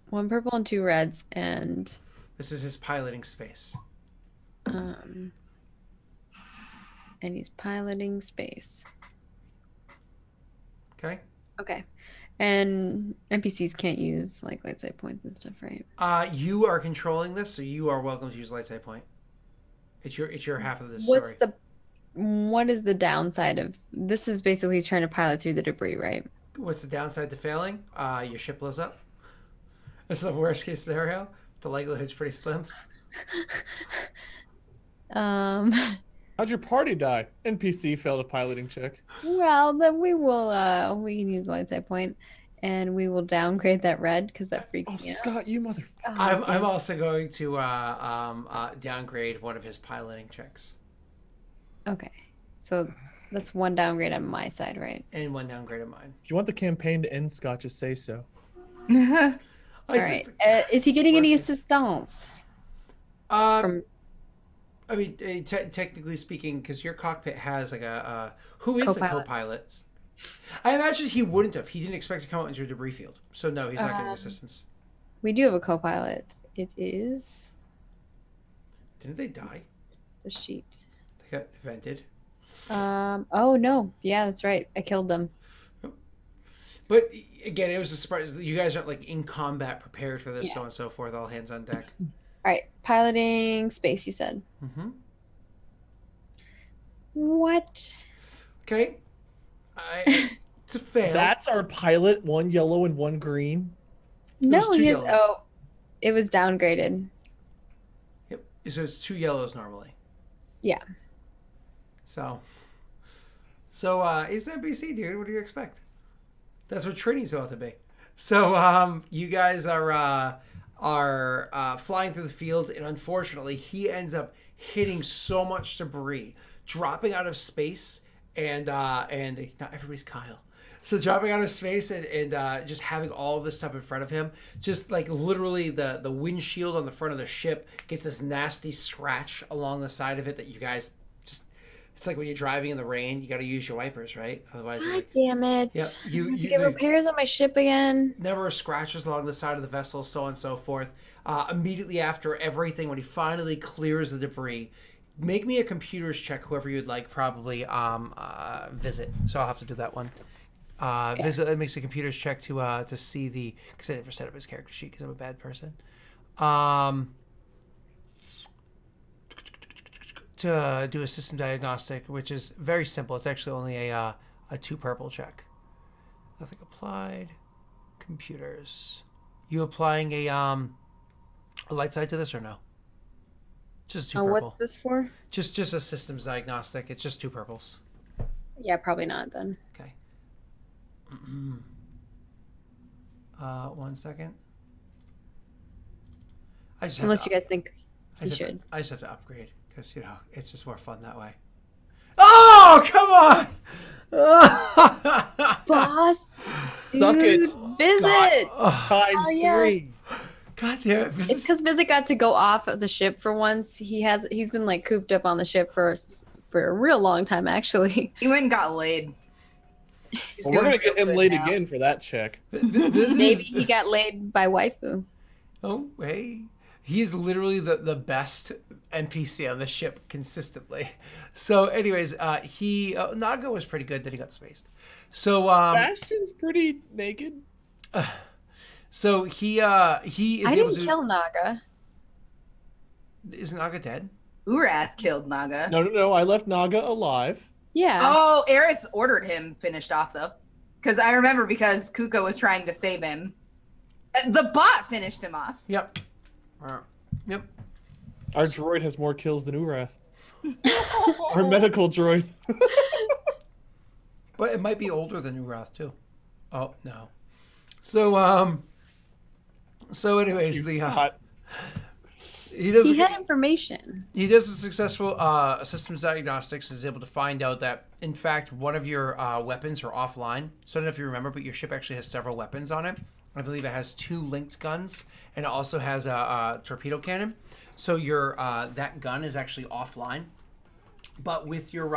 1 purple and 2 reds, and... This is his piloting space. And he's piloting space. Okay. Okay. And NPCs can't use, like, light side points and stuff, right? You are controlling this, so you are welcome to use light side point. It's your half of the story. What is the downside of this? Is basically he's trying to pilot through the debris, right? What's the downside to failing? Your ship blows up. That's the worst case scenario. The likelihood's pretty slim. How'd your party die? NPC failed a piloting check. Well, then we can use light side point, and we will downgrade that red because that freaks me out. Scott, you mother. I'm also going to downgrade one of his piloting checks. Okay, so that's 1 downgrade on my side, right? And 1 downgrade on mine. If you want the campaign to end, Scott, just say so. All right. Is he getting any assistance? Technically speaking, because your cockpit has like who is co-pilot. the co-pilot? I imagine he wouldn't have. He didn't expect to come out into a debris field, so no, he's not getting assistance. We do have a co-pilot. It is. Didn't they die? The sheet. They got vented. Oh no. Yeah, that's right. I killed them. But again, it was a surprise. You guys aren't like in combat prepared for this, so on and so forth. All hands on deck. All right, piloting space. You said. Mm-hmm. What? Okay. It's a fail. That's our pilot. 1 yellow and 1 green. No, was 2 he has. yellows. Oh, it was downgraded. Yep. So it's 2 yellows normally. Yeah. So it's NBC, dude. What do you expect? That's what Trinity's about to be. So you guys are flying through the field, and unfortunately, he ends up hitting so much debris, dropping out of space, and not everybody's Kyle. So dropping out of space and just having all of this stuff in front of him, just like literally the windshield on the front of the ship gets this nasty scratch along the side of it that you guys just. It's like when you're driving in the rain, you got to use your wipers, right? Otherwise, God damn it! Yeah, you get repairs on my ship again. Never scratches along the side of the vessel, so on and so forth. Immediately after everything, when he finally clears the debris, make me a computers check. Whoever you'd like, probably visit. So I'll have to do that one. Visit. It makes a computers check to see the because I never set up his character sheet because I'm a bad person. To do a system diagnostic, which is very simple. It's actually only a 2 purple check. Nothing applied. Computers. You applying a light side to this or no? Just 2 purple. What's this for? Just a systems diagnostic. It's just 2 purples. Yeah, probably not then. Okay. 1 second. Unless you guys think he should. I just have to upgrade. Because, it's just more fun that way. Oh, come on! Boss! Suck dude, it. Visit! Times 3. God damn it. It's because Visit got to go off of the ship for once. He's been like cooped up on the ship for for a real long time, actually. He went and got laid. He's Well, we're doing gonna get real him good laid now. again for that check. This Maybe is, he got laid by waifu. oh, hey. He's literally the best NPC on the ship consistently. So, anyways, Naga was pretty good. Then he got spaced. So, Bastion's pretty naked. so he is I able didn't to. kill Naga. Is Naga dead? Urath killed Naga. No. I left Naga alive. Yeah. Oh, Eris ordered him finished off though, because I remember because Kuka was trying to save him. The bot finished him off. Yep. Yep. Our droid has more kills than Urath. Our medical droid. But it might be older than Urath too. Oh no. So anyways, Hot. he does He had information. he does a successful systems diagnostics, is able to find out that in fact one of your weapons are offline. So I don't know if you remember, but your ship actually has several weapons on it. I believe it has 2 linked guns, and it also has a torpedo cannon. So your that gun is actually offline. But with your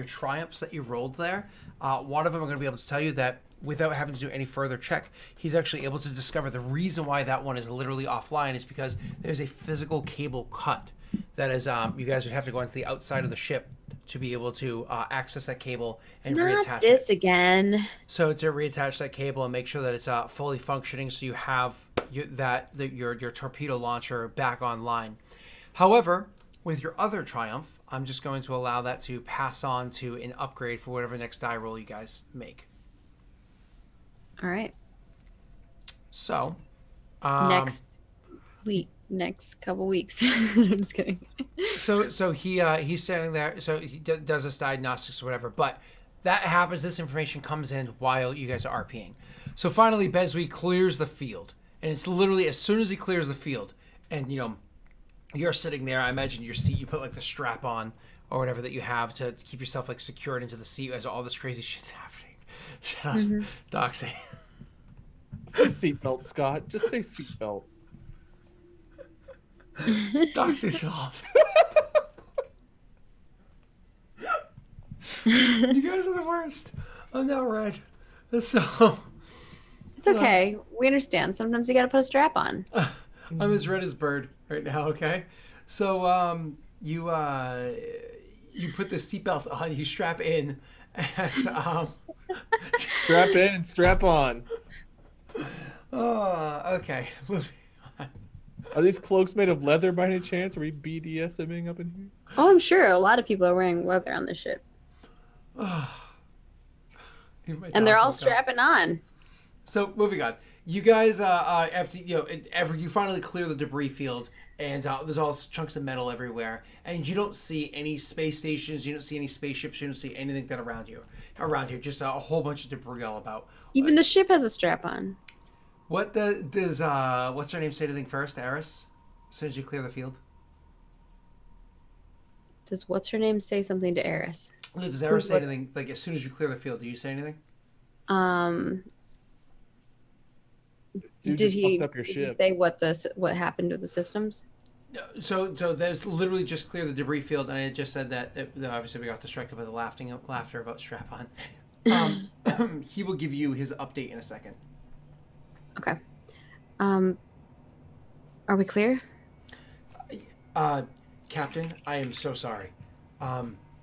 triumphs that you rolled there, one of them are going to be able to tell you that without having to do any further check, he's actually able to discover the reason why that one is literally offline is because there's a physical cable cut that is you guys would have to go into the outside of the ship to be able to access that cable and reattach Not this it. again. So to reattach that cable and make sure that it's fully functioning, so you have your torpedo launcher back online. However, with your other triumph, I'm just going to allow that to pass on to an upgrade for whatever next die roll you guys make. All right. So, next couple weeks. I'm just kidding. so he's standing there. So he does this diagnostics or whatever. But that happens. This information comes in while you guys are RPing. So finally, Beswie clears the field, and it's literally as soon as he clears the field, and you're sitting there. I imagine your seat. You put like the strap on or whatever that you have to keep yourself like secured into the seat as all this crazy shit's happening. Shut up, Doxy. Say seatbelt, Scott. Just say seatbelt. It's Doxy's fault. You guys are the worst. I'm now red. So It's okay. We understand. Sometimes you got to put a strap on. I'm as red as Bird right now. Okay, so you put the seatbelt on. You strap in, and Strap in and strap on. oh, okay. Are these cloaks made of leather by any chance? Are we BDSMing up in here? Oh, I'm sure a lot of people are wearing leather on this ship. And they're all strapping on. So moving on, you guys after you finally clear the debris field, and there's all chunks of metal everywhere, and you don't see any space stations, you don't see any spaceships, you don't see anything that around here, just a whole bunch of debris all about. Even the ship has a strap on. What does what's her name say anything first, Eris? As soon as you clear the field, Does what's her name say something to Eris? does Eris say anything like as soon as you clear the field? Do you say anything? Dude Did just he fucked up your ship. say what happened to the systems? No, so there's literally just clear the debris field, and it just said that obviously we got distracted by the laughter about strap on. He will give you his update in a second. Okay. Are we clear? Captain, I am so sorry.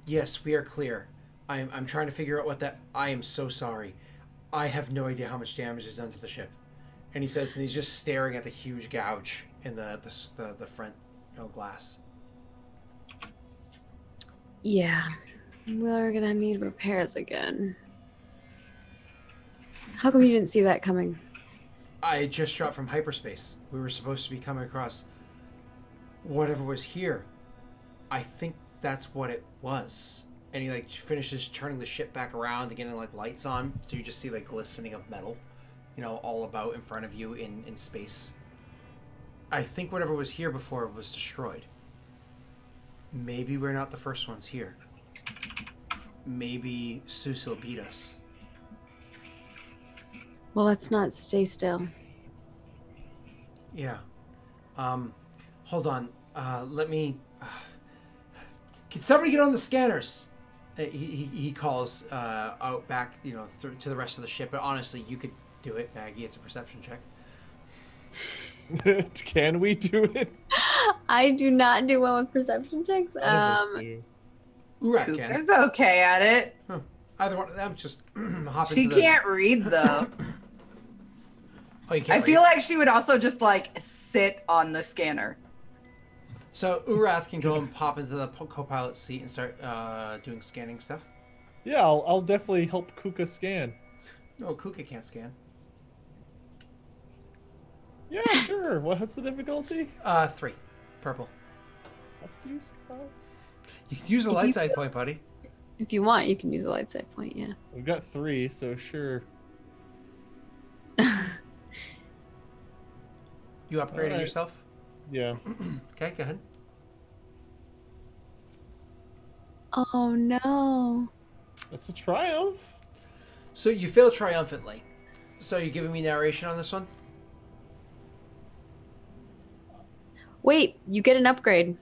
Yes, we are clear. I'm trying to figure out what that. I am so sorry. I have no idea how much damage is done to the ship. And he says, and he's just staring at the huge gouge in the front, glass. Yeah. We're gonna need repairs again. How come you didn't see that coming? I had just dropped from hyperspace. We were supposed to be coming across whatever was here. I think that's what it was. And he finishes turning the ship back around and getting lights on, so you just see glistening of metal, all about in front of you in space. I think whatever was here before was destroyed. Maybe we're not the first ones here. Maybe Susil beat us. Well, let's not stay still. Yeah. Hold on. Let me... Can somebody get on the scanners? He calls out back, to the rest of the ship. But honestly, you could do it, Maggie. It's a perception check. Can we do it? I do not do well with perception checks. Urath can. Kuka's okay at it. Huh. Either one of them just hop She into the... can't read though. Oh, you can't I feel read? like she would also just like sit on the scanner. So Urath can go and pop into the co-pilot seat and start doing scanning stuff. Yeah, I'll definitely help Kuka scan. No, Kuka can't scan. Yeah, sure. What's the difficulty? 3. Purple. How do you scout? You can use a light side point, buddy. If you want, you can use a light side point, yeah. We've got 3, so sure. You upgraded Alright. yourself? Yeah. Okay, go ahead. Oh no. That's a triumph. So you fail triumphantly. So you giving me narration on this one? Wait, you get an upgrade.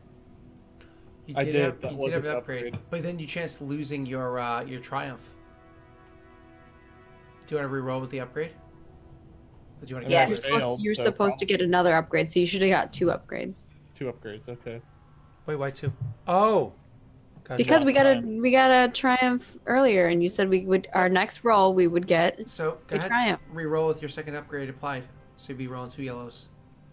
You I did. Have, That you was did have an an upgrade, but then you chanced losing your triumph. Do you want to re-roll with the upgrade? Or do you want to Yes. get Failed, You're so supposed to get another upgrade, so you should have got 2 upgrades. 2 upgrades, okay. Wait, why 2? Oh, gotcha. Because we got a triumph earlier, and you said we would our next roll we would get So go a ahead, triumph. re-roll with your second upgrade applied. So you'd be rolling 2 yellows.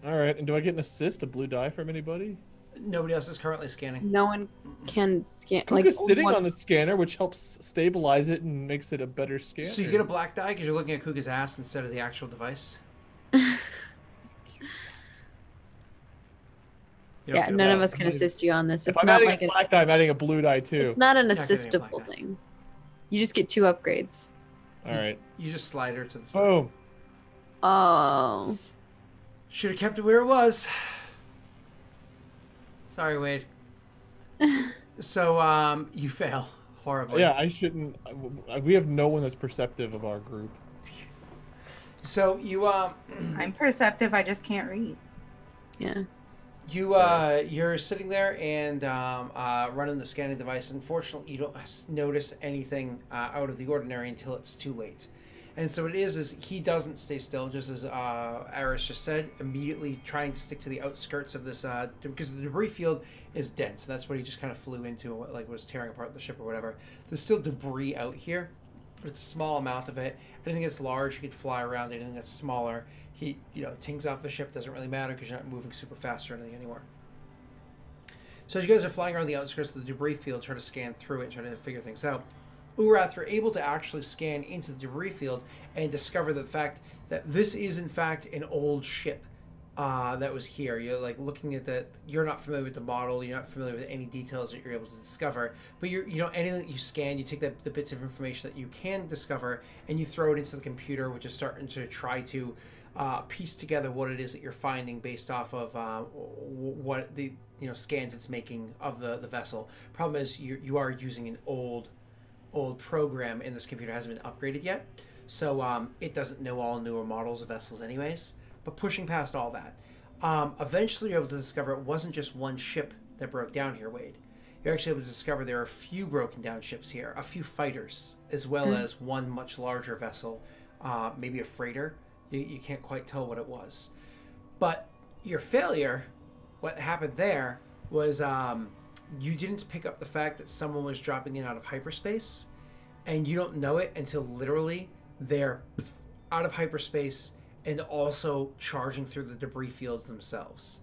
Alright, and do I get an assist, a blue die from anybody? Nobody else is currently scanning. No one can scan. Kuka's Like sitting one- on the scanner, which helps stabilize it and makes it a better scanner. So you get a black die because you're looking at Kuka's ass instead of the actual device. You don't Yeah, get a none black- of us can assist you on this. If It's I'm not adding like a black die, I'm adding a blue die too. it's not an You're not getting a black assistable die. thing. You just get 2 upgrades. Alright. You just slide her to the side. Boom. Oh. Should have kept it where it was. Sorry, Wade. So, you fail horribly. Yeah, I shouldn't. We have no one that's perceptive of our group. So you I'm perceptive. I just can't read. Yeah. you're sitting there and running the scanning device. Unfortunately, you don't notice anything out of the ordinary until it's too late. And so it is he doesn't stay still, just as Aris just said, immediately trying to stick to the outskirts of this, because the debris field is dense. That's what he just kind of flew into, like was tearing apart the ship or whatever. There's still debris out here, but it's a small amount of it. Anything that's large, he could fly around. Anything that's smaller, he, tings off the ship. Doesn't really matter because you're not moving super fast or anything anymore. So as you guys are flying around the outskirts of the debris field, try to scan through it, try to figure things out. Urath, you're able to actually scan into the debris field and discover the fact that this is in fact an old ship that was here. You're like looking at that. You're not familiar with the model. You're not familiar with any details that you're able to discover. But anything that you scan, you take the bits of information that you can discover and you throw it into the computer, which is starting to try to piece together what it is that you're finding based off of what the scans it's making of the vessel. Problem is you are using an old program, and this computer hasn't been upgraded yet, so it doesn't know all newer models of vessels anyways. But pushing past all that, eventually you're able to discover it wasn't just one ship that broke down here, Wade. You're actually able to discover there are a few broken down ships here, a few fighters, as well as one much larger vessel, maybe a freighter. You can't quite tell what it was. But your failure, what happened there was you didn't pick up the fact that someone was dropping in out of hyperspace, and you don't know it until literally they're out of hyperspace and also charging through the debris fields themselves.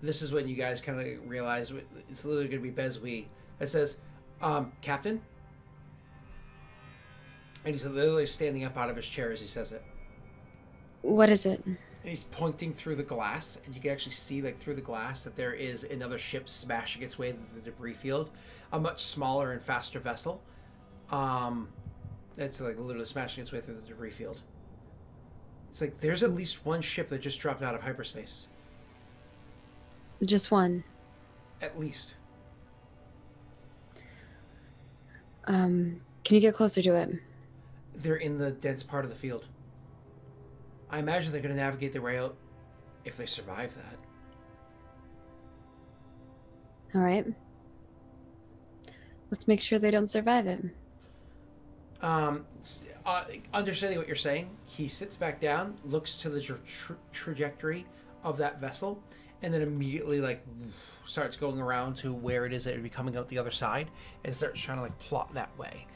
This is when you guys kind of realize it's literally going to be Bezwi that says, Captain? And he's literally standing up out of his chair as he says it. What is it? And he's pointing through the glass, and you can actually see, like, through the glass that there is another ship smashing its way through the debris field. A much smaller and faster vessel. It's, like, literally smashing its way through the debris field. It's like, there's at least one ship that just dropped out of hyperspace. Just one. At least. Can you get closer to it? They're in the dense part of the field. I imagine they're going to navigate their way out if they survive that. All right. Let's make sure they don't survive it. Understanding what you're saying, he sits back down, looks to the trajectory of that vessel, and then immediately like starts going around to where it is that it would be coming out the other side, and starts trying to like plot that way.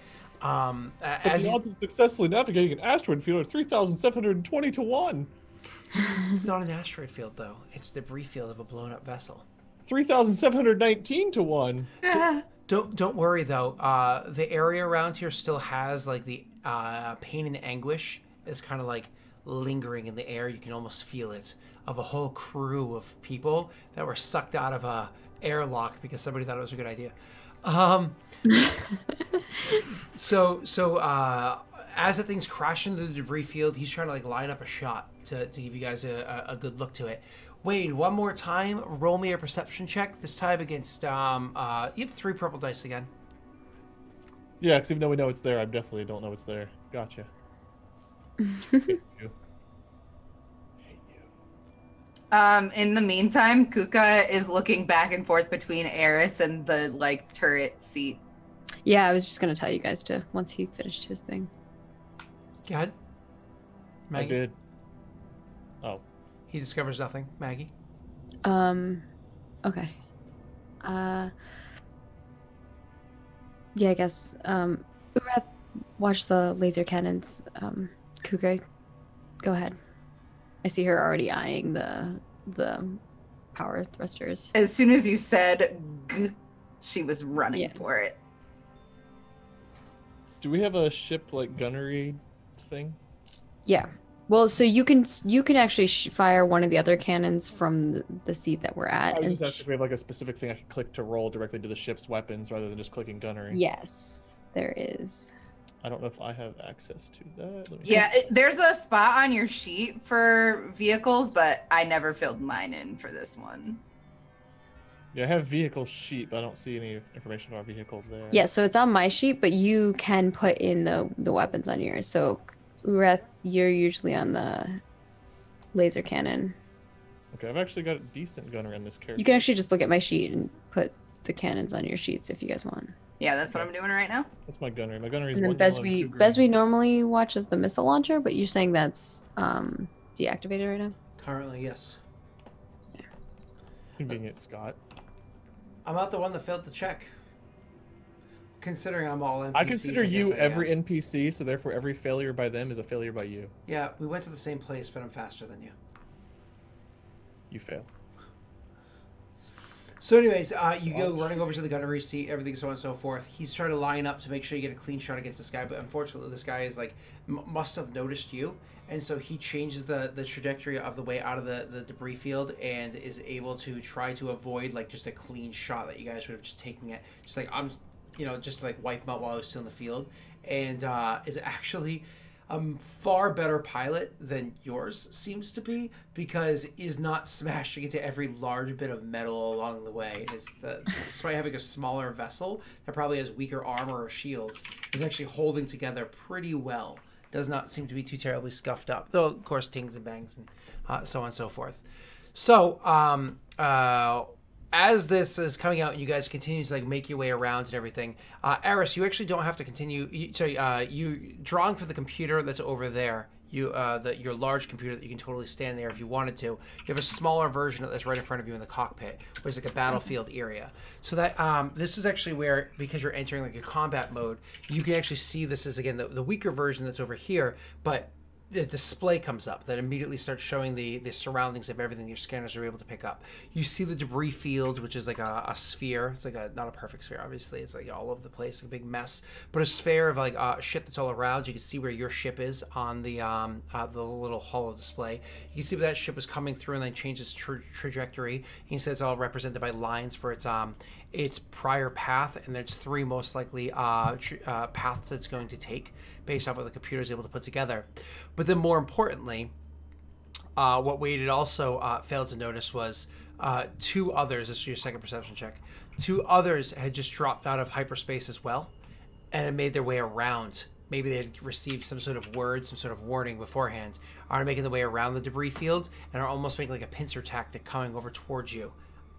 But the odds of successfully navigating an asteroid field are 3,720 to 1. It's not an asteroid field though; it's the debris field of a blown up vessel. 3,719 to 1. Don't worry though. The area around here still has like the pain and anguish is kind of like lingering in the air. You can almost feel it, of a whole crew of people that were sucked out of a airlock because somebody thought it was a good idea. As the thing's crashing into the debris field, he's trying to like line up a shot to give you guys a good look to it. Wade, one more time, roll me a perception check. This time against 3 purple dice again. Yeah, because even though we know it's there, I definitely don't know it's there. Gotcha. Hate you. In the meantime, Kuka is looking back and forth between Eris and the like turret seat. Yeah, I was just gonna tell you guys to once he finished his thing. Go ahead. Maggie. I did. Oh. He discovers nothing. Maggie. Okay. Yeah, I guess. Urath, watch the laser cannons. Kuka, go ahead. I see her already eyeing the power thrusters. As soon as you said G, she was running for it. Do we have a ship like gunnery thing? Yeah. Well, so you can actually fire one of the other cannons from the seat that we're at. I was just asking if we have like a specific thing I could click to roll directly to the ship's weapons rather than just clicking gunnery. Yes, there is. I don't know if I have access to that. Yeah, there's a spot on your sheet for vehicles, but I never filled mine in for this one. Yeah, I have vehicle sheet, but I don't see any information about vehicles there. Yeah, so it's on my sheet, but you can put in the weapons on yours. So, Ureth, you're usually on the laser cannon. Okay, I've actually got a decent gunner in this character. You can actually just look at my sheet and put the cannons on your sheets if you guys want. Yeah, that's what I'm doing right now. That's my gunnery. My gunnery is And then one yellow and 2 green. Beswe normally watches the missile launcher, but you're saying that's deactivated right now? Currently, yes. Convenient, Scott. I'm not the one that failed the check. Considering I'm all NPCs, I consider guess you I every am. NPC, so therefore every failure by them is a failure by you. Yeah, we went to the same place, but I'm faster than you. You fail. So anyways, you go running over to the gunnery seat, everything so on and so forth. He's trying to line up to make sure you get a clean shot against this guy, but unfortunately this guy is like, must have noticed you, and so he changes the trajectory of the way out of the debris field and is able to try to avoid like just a clean shot that you guys would have just taken it. Just like, just like wipe him out while I was still in the field, and is actually a far better pilot than yours seems to be, because is not smashing into every large bit of metal along the way. Despite having a smaller vessel that probably has weaker armor or shields, is actually holding together pretty well. Does not seem to be too terribly scuffed up, though of course tings and bangs and so on and so forth. So as this is coming out and you guys continue to like make your way around and everything, Eris, you actually don't have to continue. You drawing from the computer that's over there. Your large computer that you can totally stand there if you wanted to. You have a smaller version that's right in front of you in the cockpit, where it's like a battlefield area. So that this is actually where, because you're entering like a combat mode, you can actually see this is again the weaker version that's over here, but the display comes up that immediately starts showing the surroundings of everything your scanners are able to pick up. You see the debris field, which is like a sphere. It's like not a perfect sphere, obviously. It's like all over the place, like a big mess. But a sphere of like shit that's all around. You can see where your ship is on the little holo display. You can see where that ship is coming through and then changes trajectory. He says it's all represented by lines for its prior path, and there's 3 most likely paths it's going to take based off what the computer is able to put together. But then more importantly, what Wade had also failed to notice was 2 others, this is your second perception check, 2 others had just dropped out of hyperspace as well and had made their way around. Maybe they had received some sort of word, some sort of warning beforehand, are making their way around the debris field and are almost making like a pincer tactic coming over towards you.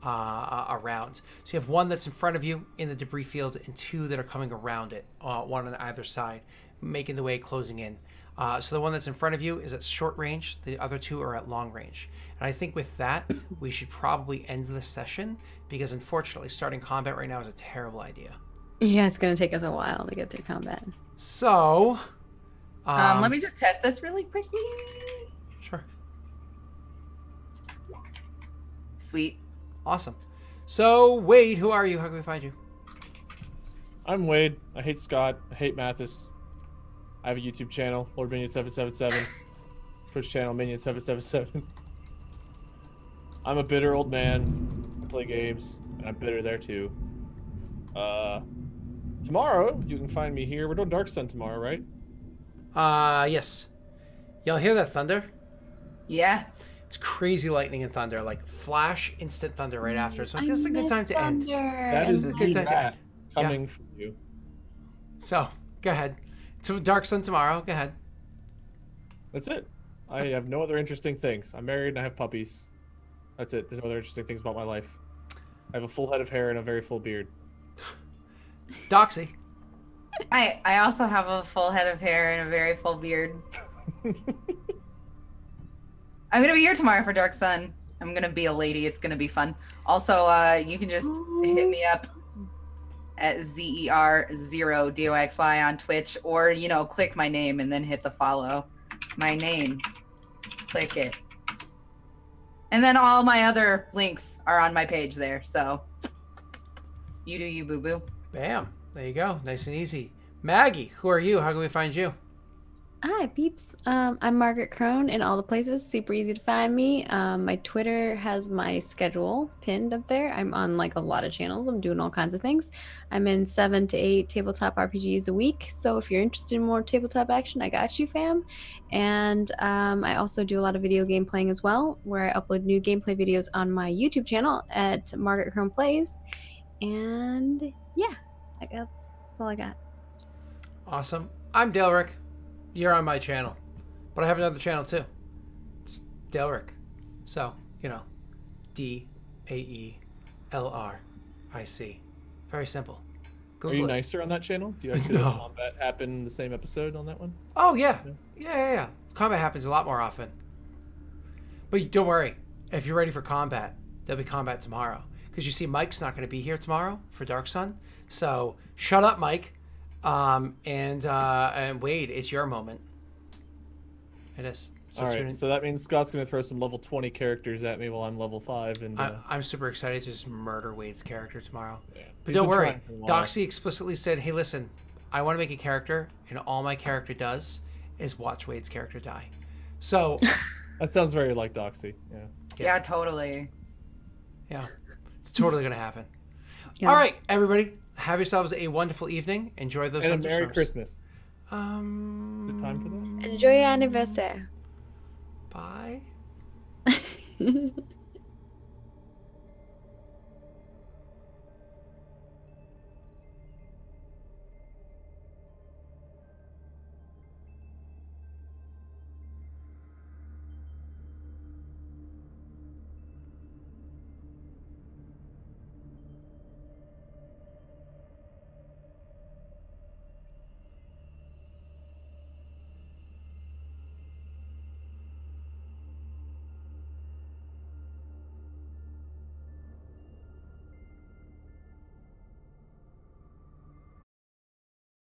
around. So you have one that's in front of you in the debris field and two that are coming around it, one on either side, making the way closing in. So the one that's in front of you is at short range. The other two are at long range. And I think with that, we should probably end the session because unfortunately starting combat right now is a terrible idea. Yeah, it's going to take us a while to get through combat. So... let me just test this really quickly. Sure. Sweet. Awesome. So, Wade, who are you? How can we find you? I'm Wade. I hate Scott. I hate Mathis. I have a YouTube channel, Lord Minion 777. Twitch channel, Minion 777. I'm a bitter old man. I play games, and I'm bitter there too. Tomorrow, you can find me here. We're doing Dark Sun tomorrow, right? Yes. Y'all hear that thunder? Yeah. It's crazy lightning and thunder, like flash, instant thunder right after. So this is a good time to end. That is a good time to end. Coming from you. So, go ahead. So Dark Sun tomorrow. Go ahead. That's it. I have no other interesting things. I'm married and I have puppies. That's it. There's no other interesting things about my life. I have a full head of hair and a very full beard. Doxy. I also have a full head of hair and a very full beard. I'm gonna be here tomorrow for Dark Sun. I'm gonna be a lady. It's gonna be fun. Also, you can just hit me up at ZER0DOXY on Twitch, or click my name and then hit the follow. My name. Click it. And then all my other links are on my page there. So you do you, boo boo. Bam. There you go. Nice and easy. Maggie, who are you? How can we find you? Hi, peeps. I'm Margaret Crone in all the places. Super easy to find me. My Twitter has my schedule pinned up there. I'm on like a lot of channels. I'm doing all kinds of things. I'm in 7 to 8 tabletop RPGs a week. So if you're interested in more tabletop action, I got you, fam. And I also do a lot of video game playing as well, where I upload new gameplay videos on my YouTube channel at Margaret Crone Plays. And yeah, that's all I got. Awesome. I'm Delric. You're on my channel, but I have another channel too. It's Delric. So, DAELRIC. Very simple. Google Are you it. nicer on that channel? Do you actually have combat happen in the same episode on that one? Oh, yeah. Yeah. Combat happens a lot more often. But don't worry. If you're ready for combat, there'll be combat tomorrow. Because you see, Mike's not going to be here tomorrow for Dark Sun. So, shut up, Mike. And Wade, it's your moment. It is. So all right, so that means Scott's going to throw some level 20 characters at me while I'm level 5. And I'm super excited to just murder Wade's character tomorrow. Yeah. But He's don't been worry. trying for a while. Doxy explicitly said, hey, listen, I want to make a character, and all my character does is watch Wade's character die. So... That sounds very like Doxy. Yeah, totally. Yeah. It's totally going to happen. Yeah. All right, everybody. Have yourselves a wonderful evening. Enjoy those And a Merry thunderstorms. Christmas. Is it time for that? Enjoy your anniversary. Bye.